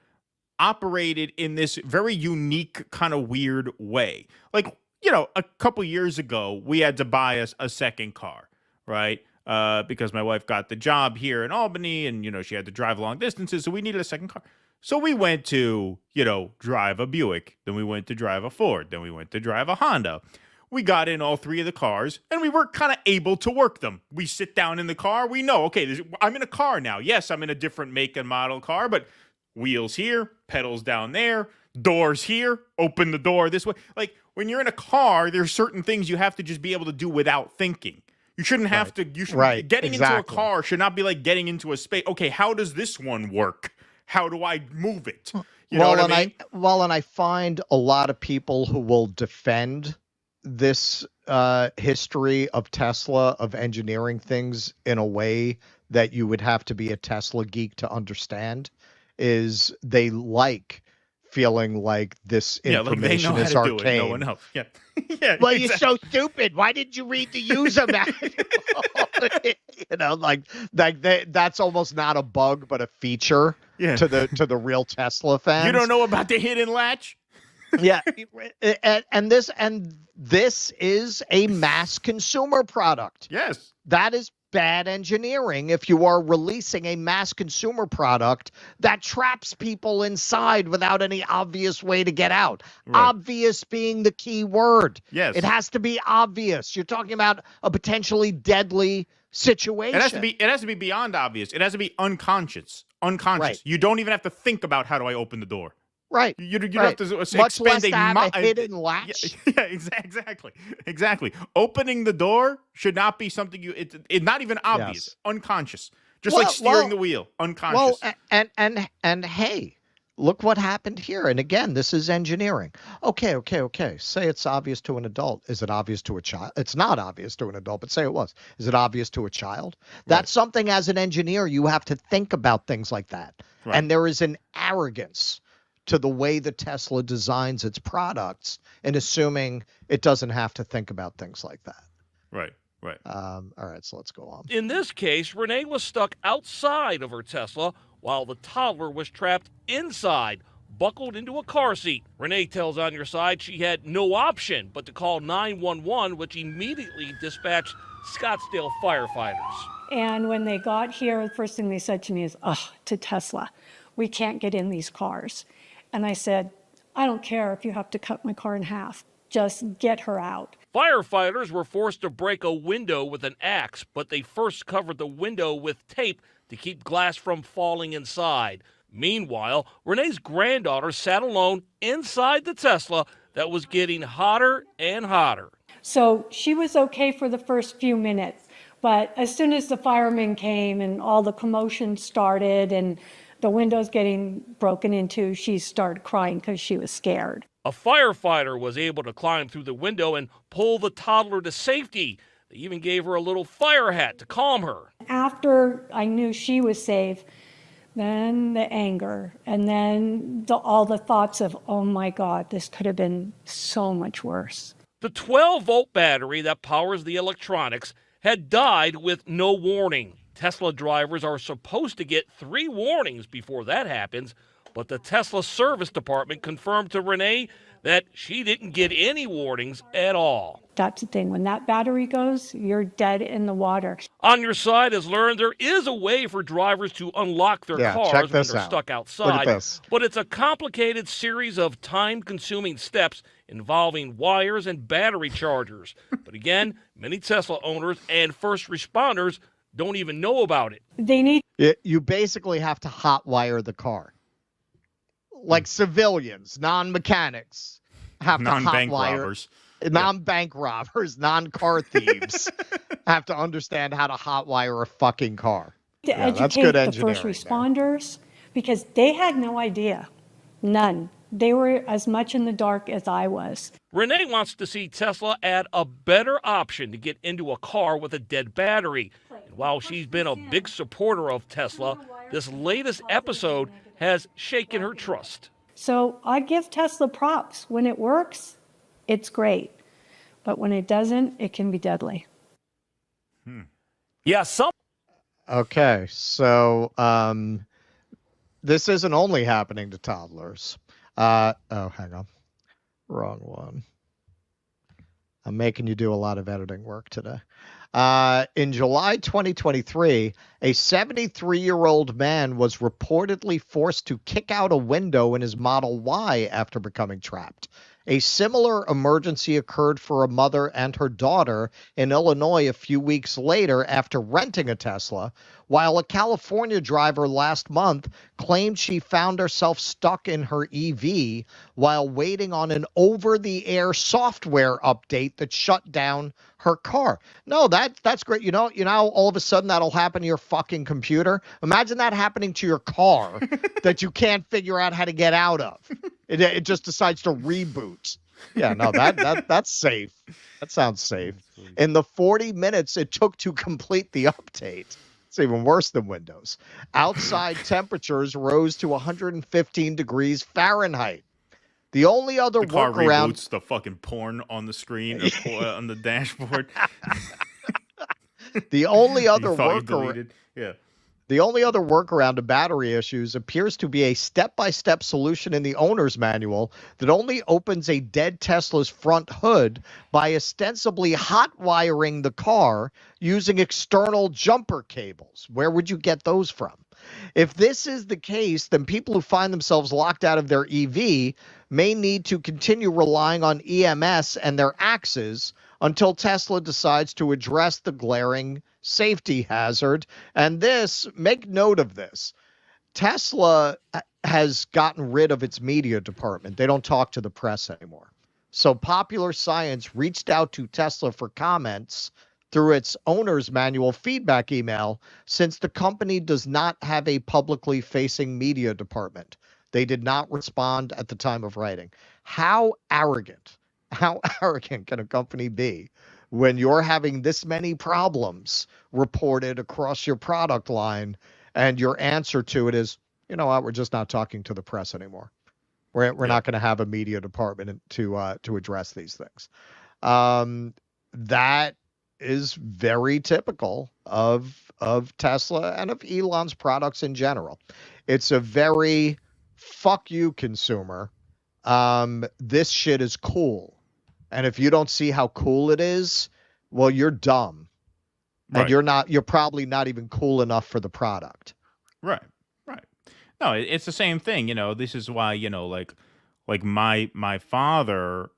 operated in this very unique kind of weird way. Like, you know, a couple years ago, we had to buy us a second car, right? Because my wife got the job here in Albany and, you know, she had to drive long distances. So we needed a second car. So we went to, you know, drive a Buick. Then we went to drive a Ford. Then we went to drive a Honda. We got in all three of the cars and we were kind of able to work them. We sit down in the car. We know, okay, I'm in a car now. Yes, I'm in a different make and model car, but wheels here, pedals down there, doors here, open the door this way. Like, when you're in a car, there's certain things you have to just be able to do without thinking. You shouldn't have to. You should, getting into a car should not be like getting into a space. Okay, how does this one work? How do I move it? You know what I mean? And I find a lot of people who will defend this history of Tesla, of engineering things in a way that you would have to be a Tesla geek to understand, is they like feeling like this information is arcane. Do it. No one else. Yeah. Yeah. Well, exactly. You're so stupid. Why didn't you read the user manual? You know, that's almost not a bug, but a feature to the real Tesla fans. You don't know about the hidden latch? Yeah, and this is a mass consumer product. Yes, that is bad engineering if you are releasing a mass consumer product that traps people inside without any obvious way to get out. Right. Obvious being the key word. Yes. It has to be obvious. You're talking about a potentially deadly situation. It has to be beyond obvious. It has to be unconscious. Right. You don't even have to think about how do I open the door. Right. You don't have to much expend less to have a hidden latch. Yeah, exactly. Opening the door should not be something it's not even obvious. Yes. Unconscious. Just like steering the wheel. Unconscious. Well, and hey, look what happened here. And again, this is engineering. Okay. Say it's obvious to an adult. Is it obvious to a child? It's not obvious to an adult, but say it was. Is it obvious to a child? That's something as an engineer you have to think about things like that. Right. And there is an arrogance to the way that Tesla designs its products and assuming it doesn't have to think about things like that. Right. All right, so let's go on. In this case, Renee was stuck outside of her Tesla while the toddler was trapped inside, buckled into a car seat. Renee tells On Your Side she had no option but to call 911, which immediately dispatched Scottsdale firefighters. And when they got here, the first thing they said to me is, to Tesla, we can't get in these cars. And I said, I don't care if you have to cut my car in half. Just get her out. Firefighters were forced to break a window with an axe, but they first covered the window with tape to keep glass from falling inside. Meanwhile, Renee's granddaughter sat alone inside the Tesla that was getting hotter and hotter. So she was okay for the first few minutes, but as soon as the firemen came and all the commotion started and the windows getting broken into, she started crying because she was scared. A firefighter was able to climb through the window and pull the toddler to safety. They even gave her a little fire hat to calm her. After I knew she was safe, then the anger, and then all the thoughts of, oh my God, this could have been so much worse. The 12-volt battery that powers the electronics had died with no warning. Tesla drivers are supposed to get 3 warnings before that happens, but the Tesla service department confirmed to Renee that she didn't get any warnings at all. That's the thing. When that battery goes, you're dead in the water. On Your Side has learned there is a way for drivers to unlock their cars when they're stuck outside, but it's a complicated series of time-consuming steps involving wires and battery chargers. But again, many Tesla owners and first responders don't even know about it. You basically have to hotwire the car. Like civilians, non-mechanics have to non-bank hotwire. Robbers. Non-bank robbers, non-car thieves have to understand how to hotwire a fucking car. To educate the first responders, because they had no idea. None. They were as much in the dark as I was. Renee wants to see Tesla add a better option to get into a car with a dead battery. And while she's been a big supporter of Tesla, this latest episode has shaken her trust. So I give Tesla props. When it works, it's great. But when it doesn't, it can be deadly. Yeah, Okay, so this isn't only happening to toddlers. Hang on. Wrong one. I'm making you do a lot of editing work today. In July 2023, a 73-year-old man was reportedly forced to kick out a window in his Model Y after becoming trapped. A similar emergency occurred for a mother and her daughter in Illinois a few weeks later after renting a Tesla, while a California driver last month claimed she found herself stuck in her EV while waiting on an over-the-air software update that shut down her car. No, that's great. You know, all of a sudden that'll happen to your fucking computer. Imagine that happening to your car that you can't figure out how to get out of. It just decides to reboot. Yeah, no, that's safe. That sounds safe. In the 40 minutes it took to complete the update, it's even worse than Windows. Outside temperatures rose to 115 degrees Fahrenheit. The only other the car workaround... reboots the fucking porn on the screen, on the dashboard. The only other workaround... Yeah. The only other workaround to battery issues appears to be a step-by-step solution in the owner's manual that only opens a dead Tesla's front hood by ostensibly hot-wiring the car using external jumper cables. Where would you get those from? If this is the case, then people who find themselves locked out of their EV may need to continue relying on EMS and their axes until Tesla decides to address the glaring safety hazard. And this, make note of this, Tesla has gotten rid of its media department. They don't talk to the press anymore. So Popular Science reached out to Tesla for comments through its owner's manual feedback email, since the company does not have a publicly facing media department. They did not respond at the time of writing. How arrogant can a company be when you're having this many problems reported across your product line and your answer to it is, you know what, we're just not talking to the press anymore. We're not going to have a media department to address these things. That is very typical of Tesla and of Elon's products in general. It's a very fuck you consumer. This shit is cool. And if you don't see how cool it is, well, you're dumb. And you're probably not even cool enough for the product. Right. No, it's the same thing. This is why, like my father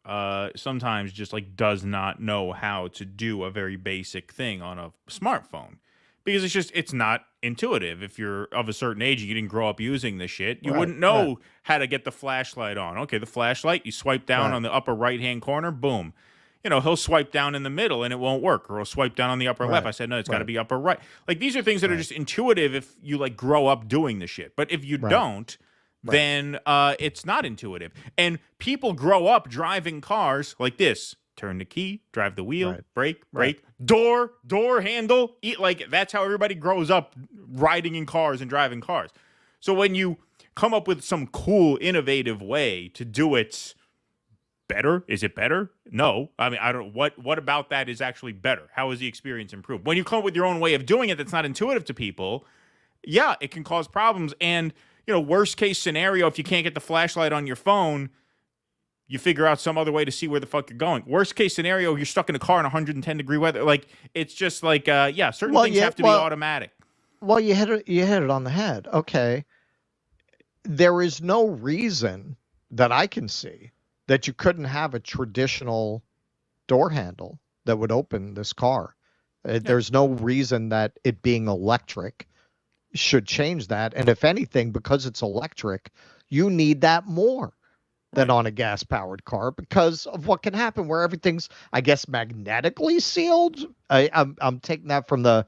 sometimes just like does not know how to do a very basic thing on a smartphone, because it's not intuitive. If you're of a certain age and you didn't grow up using the shit, you wouldn't know how to get the flashlight on. Okay, the flashlight, you swipe down on the upper right-hand corner, boom. He'll swipe down in the middle and it won't work, or he'll swipe down on the upper left. I said, no, it's got to be upper right. Like, these are things that are just intuitive if you like grow up doing the shit. But if you don't, then it's not intuitive. And people grow up driving cars like this. Turn the key, drive the wheel, brake, door handle. Like, that's how everybody grows up riding in cars and driving cars. So when you come up with some cool, innovative way to do it better, is it better? No. I mean, I don't. What about that is actually better? How is the experience improved? When you come up with your own way of doing it that's not intuitive to people, yeah, it can cause problems. And worst case scenario, if you can't get the flashlight on your phone, you figure out some other way to see where the fuck you're going. Worst case scenario, you're stuck in a car in 110-degree weather. Like, it's just like, certain things have to be automatic. Well, you hit it on the head. Okay. There is no reason that I can see that you couldn't have a traditional door handle that would open this car. There's no reason that it being electric should change that. And if anything, because it's electric, you need that more than on a gas-powered car because of what can happen where everything's, I guess, magnetically sealed. I'm taking that from the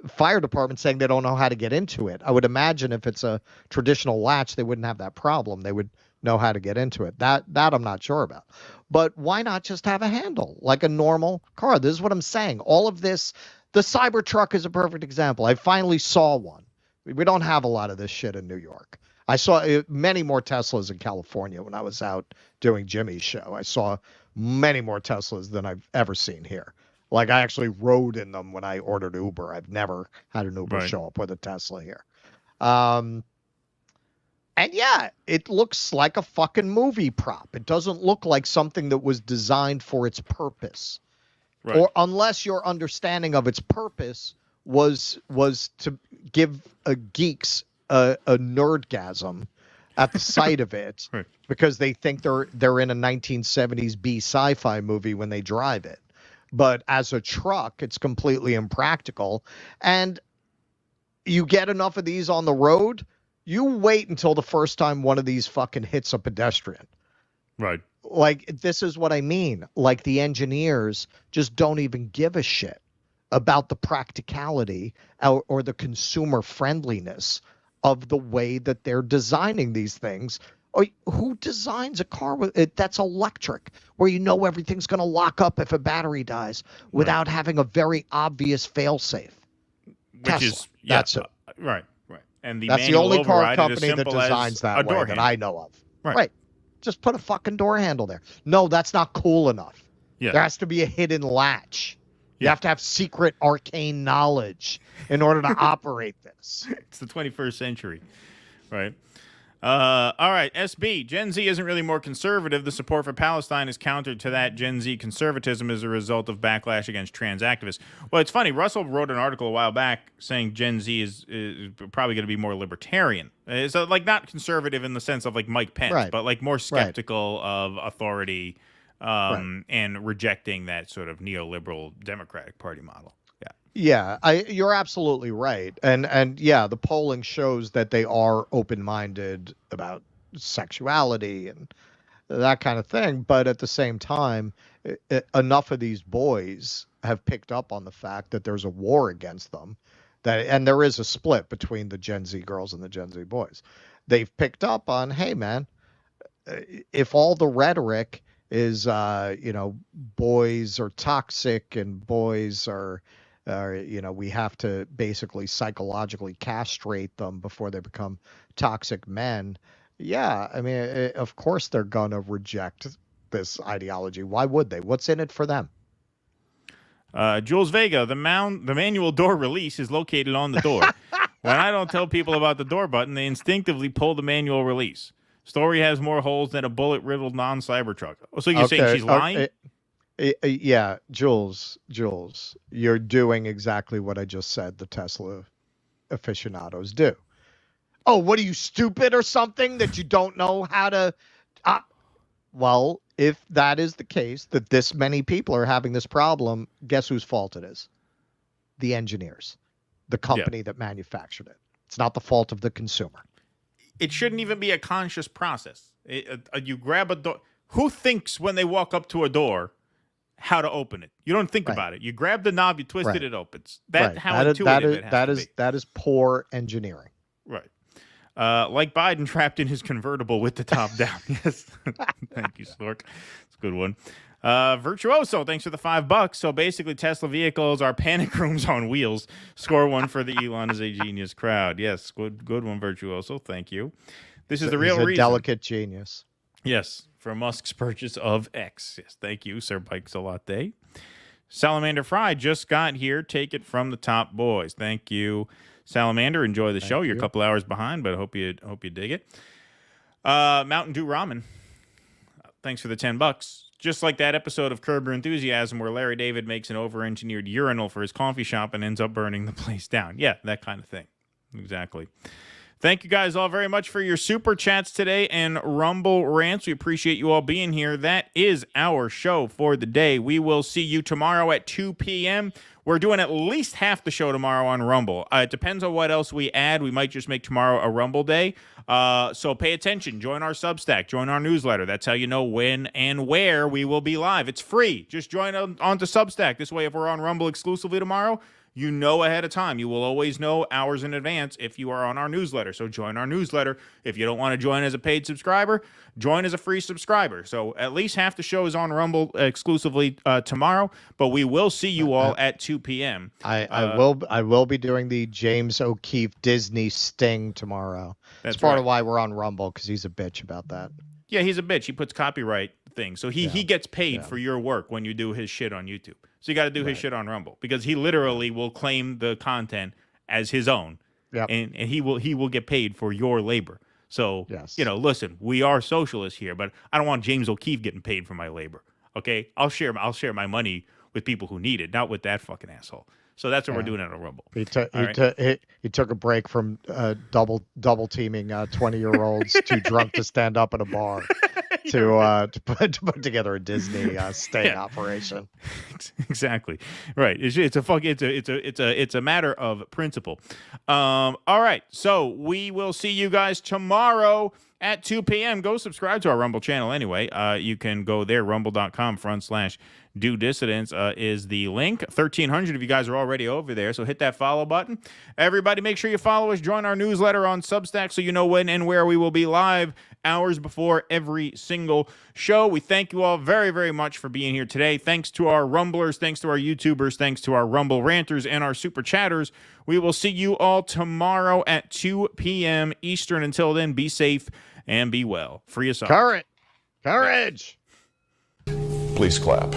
fire department saying they don't know how to get into it. I would imagine if it's a traditional latch, they wouldn't have that problem. They would know how to get into it. That I'm not sure about. But why not just have a handle like a normal car? This is what I'm saying. All of this, the Cybertruck is a perfect example. I finally saw one. We don't have a lot of this shit in New York. I saw many more Teslas in California when I was out doing Jimmy's show. I saw many more Teslas than I've ever seen here. Like, I actually rode in them when I ordered Uber. I've never had an Uber show up with a Tesla here. And yeah, it looks like a fucking movie prop. It doesn't look like something that was designed for its purpose. Right. Or unless your understanding of its purpose was to give geeks a nerdgasm at the sight of it, right, because they think they're in a 1970s B sci-fi movie when they drive it. But as a truck, it's completely impractical. And you get enough of these on the road, you wait until the first time one of these fucking hits a pedestrian. Right. Like, this is what I mean. Like, the engineers just don't even give a shit about the practicality or the consumer friendliness of the way that they're designing these things. Or who designs a car with it that's electric, where everything's going to lock up if a battery dies without having a very obvious failsafe? Tesla. That's it. Right. And that's the only car company that designs that way that I know of. Right. Just put a fucking door handle there. No, that's not cool enough. Yeah. There has to be a hidden latch. You have to have secret arcane knowledge in order to operate this. It's the 21st century, right? All right, SB. Gen Z isn't really more conservative. The support for Palestine is countered to that Gen Z conservatism as a result of backlash against trans activists. Well, it's funny. Russell wrote an article a while back saying Gen Z is probably going to be more libertarian. So, like, not conservative in the sense of like Mike Pence, but like more skeptical of authority and rejecting that sort of neoliberal Democratic Party model. Yeah, you're absolutely right. And yeah, the polling shows that they are open-minded about sexuality and that kind of thing. But at the same time, enough of these boys have picked up on the fact that there's a war against them, and there is a split between the Gen Z girls and the Gen Z boys. They've picked up on, hey, man, if all the rhetoric is, boys are toxic and boys are... we have to basically psychologically castrate them before they become toxic men. Yeah, I mean, of course they're going to reject this ideology. Why would they? What's in it for them? Jules Vega, the manual door release is located on the door. When I don't tell people about the door button, they instinctively pull the manual release. Story has more holes than a bullet-riddled non-Cybertruck. So you're saying she's lying? Yeah, Jules, you're doing exactly what I just said the Tesla aficionados do. Oh, what are you, stupid or something that you don't know how to... Well, if that is the case, that this many people are having this problem, guess whose fault it is? The engineers, the company that manufactured it. It's not the fault of the consumer. It shouldn't even be a conscious process. You grab a door. Who thinks when they walk up to a door how to open it? You don't think about it. You grab the knob, you twist it, it opens. That's how intuitive it has to be. That is poor engineering. Right. Like Biden trapped in his convertible with the top down. Yes. Thank you, Stork. It's a good one. Virtuoso, thanks for the $5. So basically, Tesla vehicles are panic rooms on wheels. Score one for the Elon is a genius crowd. Yes, good one, Virtuoso. Thank you. This is the real reason. He's a delicate genius. Yes, for Musk's purchase of X. Yes, thank you, Sir Bikes a Latte. Salamander Fry just got here. Take it from the top, boys. Thank you, Salamander. Enjoy the show. You're a couple hours behind, but I hope you dig it. Mountain Dew Ramen. Thanks for the $10. Just like that episode of Curb Your Enthusiasm where Larry David makes an over-engineered urinal for his coffee shop and ends up burning the place down. Yeah, that kind of thing. Exactly. Thank you guys all very much for your super chats today and Rumble rants. We appreciate you all being here. That is our show for the day. We will see you tomorrow at 2 p.m. We're doing at least half the show tomorrow on Rumble. It depends on what else we add. We might just make tomorrow a Rumble day. So pay attention. Join our Substack. Join our newsletter. That's how you know when and where we will be live. It's free. Just join onto Substack. This way, if we're on Rumble exclusively tomorrow, you know ahead of time. You will always know hours in advance if you are on our newsletter. So join our newsletter. If you don't want to join as a paid subscriber, join as a free subscriber. So at least half the show is on Rumble exclusively tomorrow, but we will see you all at 2 p.m. I will be doing the James O'Keefe Disney Sting tomorrow. That's part of why we're on Rumble, because he's a bitch about that. Yeah, he's a bitch. He puts copyright things. So he gets paid for your work when you do his shit on YouTube. So you got to do his shit on Rumble, because he literally will claim the content as his own. Yep. And he will get paid for your labor. So, listen, we are socialists here, but I don't want James O'Keefe getting paid for my labor. Okay? I'll share my money with people who need it, not with that fucking asshole. So that's what we're doing on a Rumble. He took a break from double teaming 20-year-olds too drunk to stand up at a bar to put together a Disney sting operation. Exactly. Right. It's a matter of principle. All right. So we will see you guys tomorrow at 2 p.m. Go subscribe to our Rumble channel anyway. You can go there, rumble.com/Do Dissidents is the link. 1,300 of you guys are already over there, so hit that follow button. Everybody, make sure you follow us. Join our newsletter on Substack so you know when and where we will be live hours before every single show. We thank you all very, very much for being here today. Thanks to our Rumblers, thanks to our YouTubers, thanks to our Rumble Ranters and our Super Chatters. We will see you all tomorrow at 2 p.m. Eastern. Until then, be safe and be well. Free Assange. Courage. Please clap.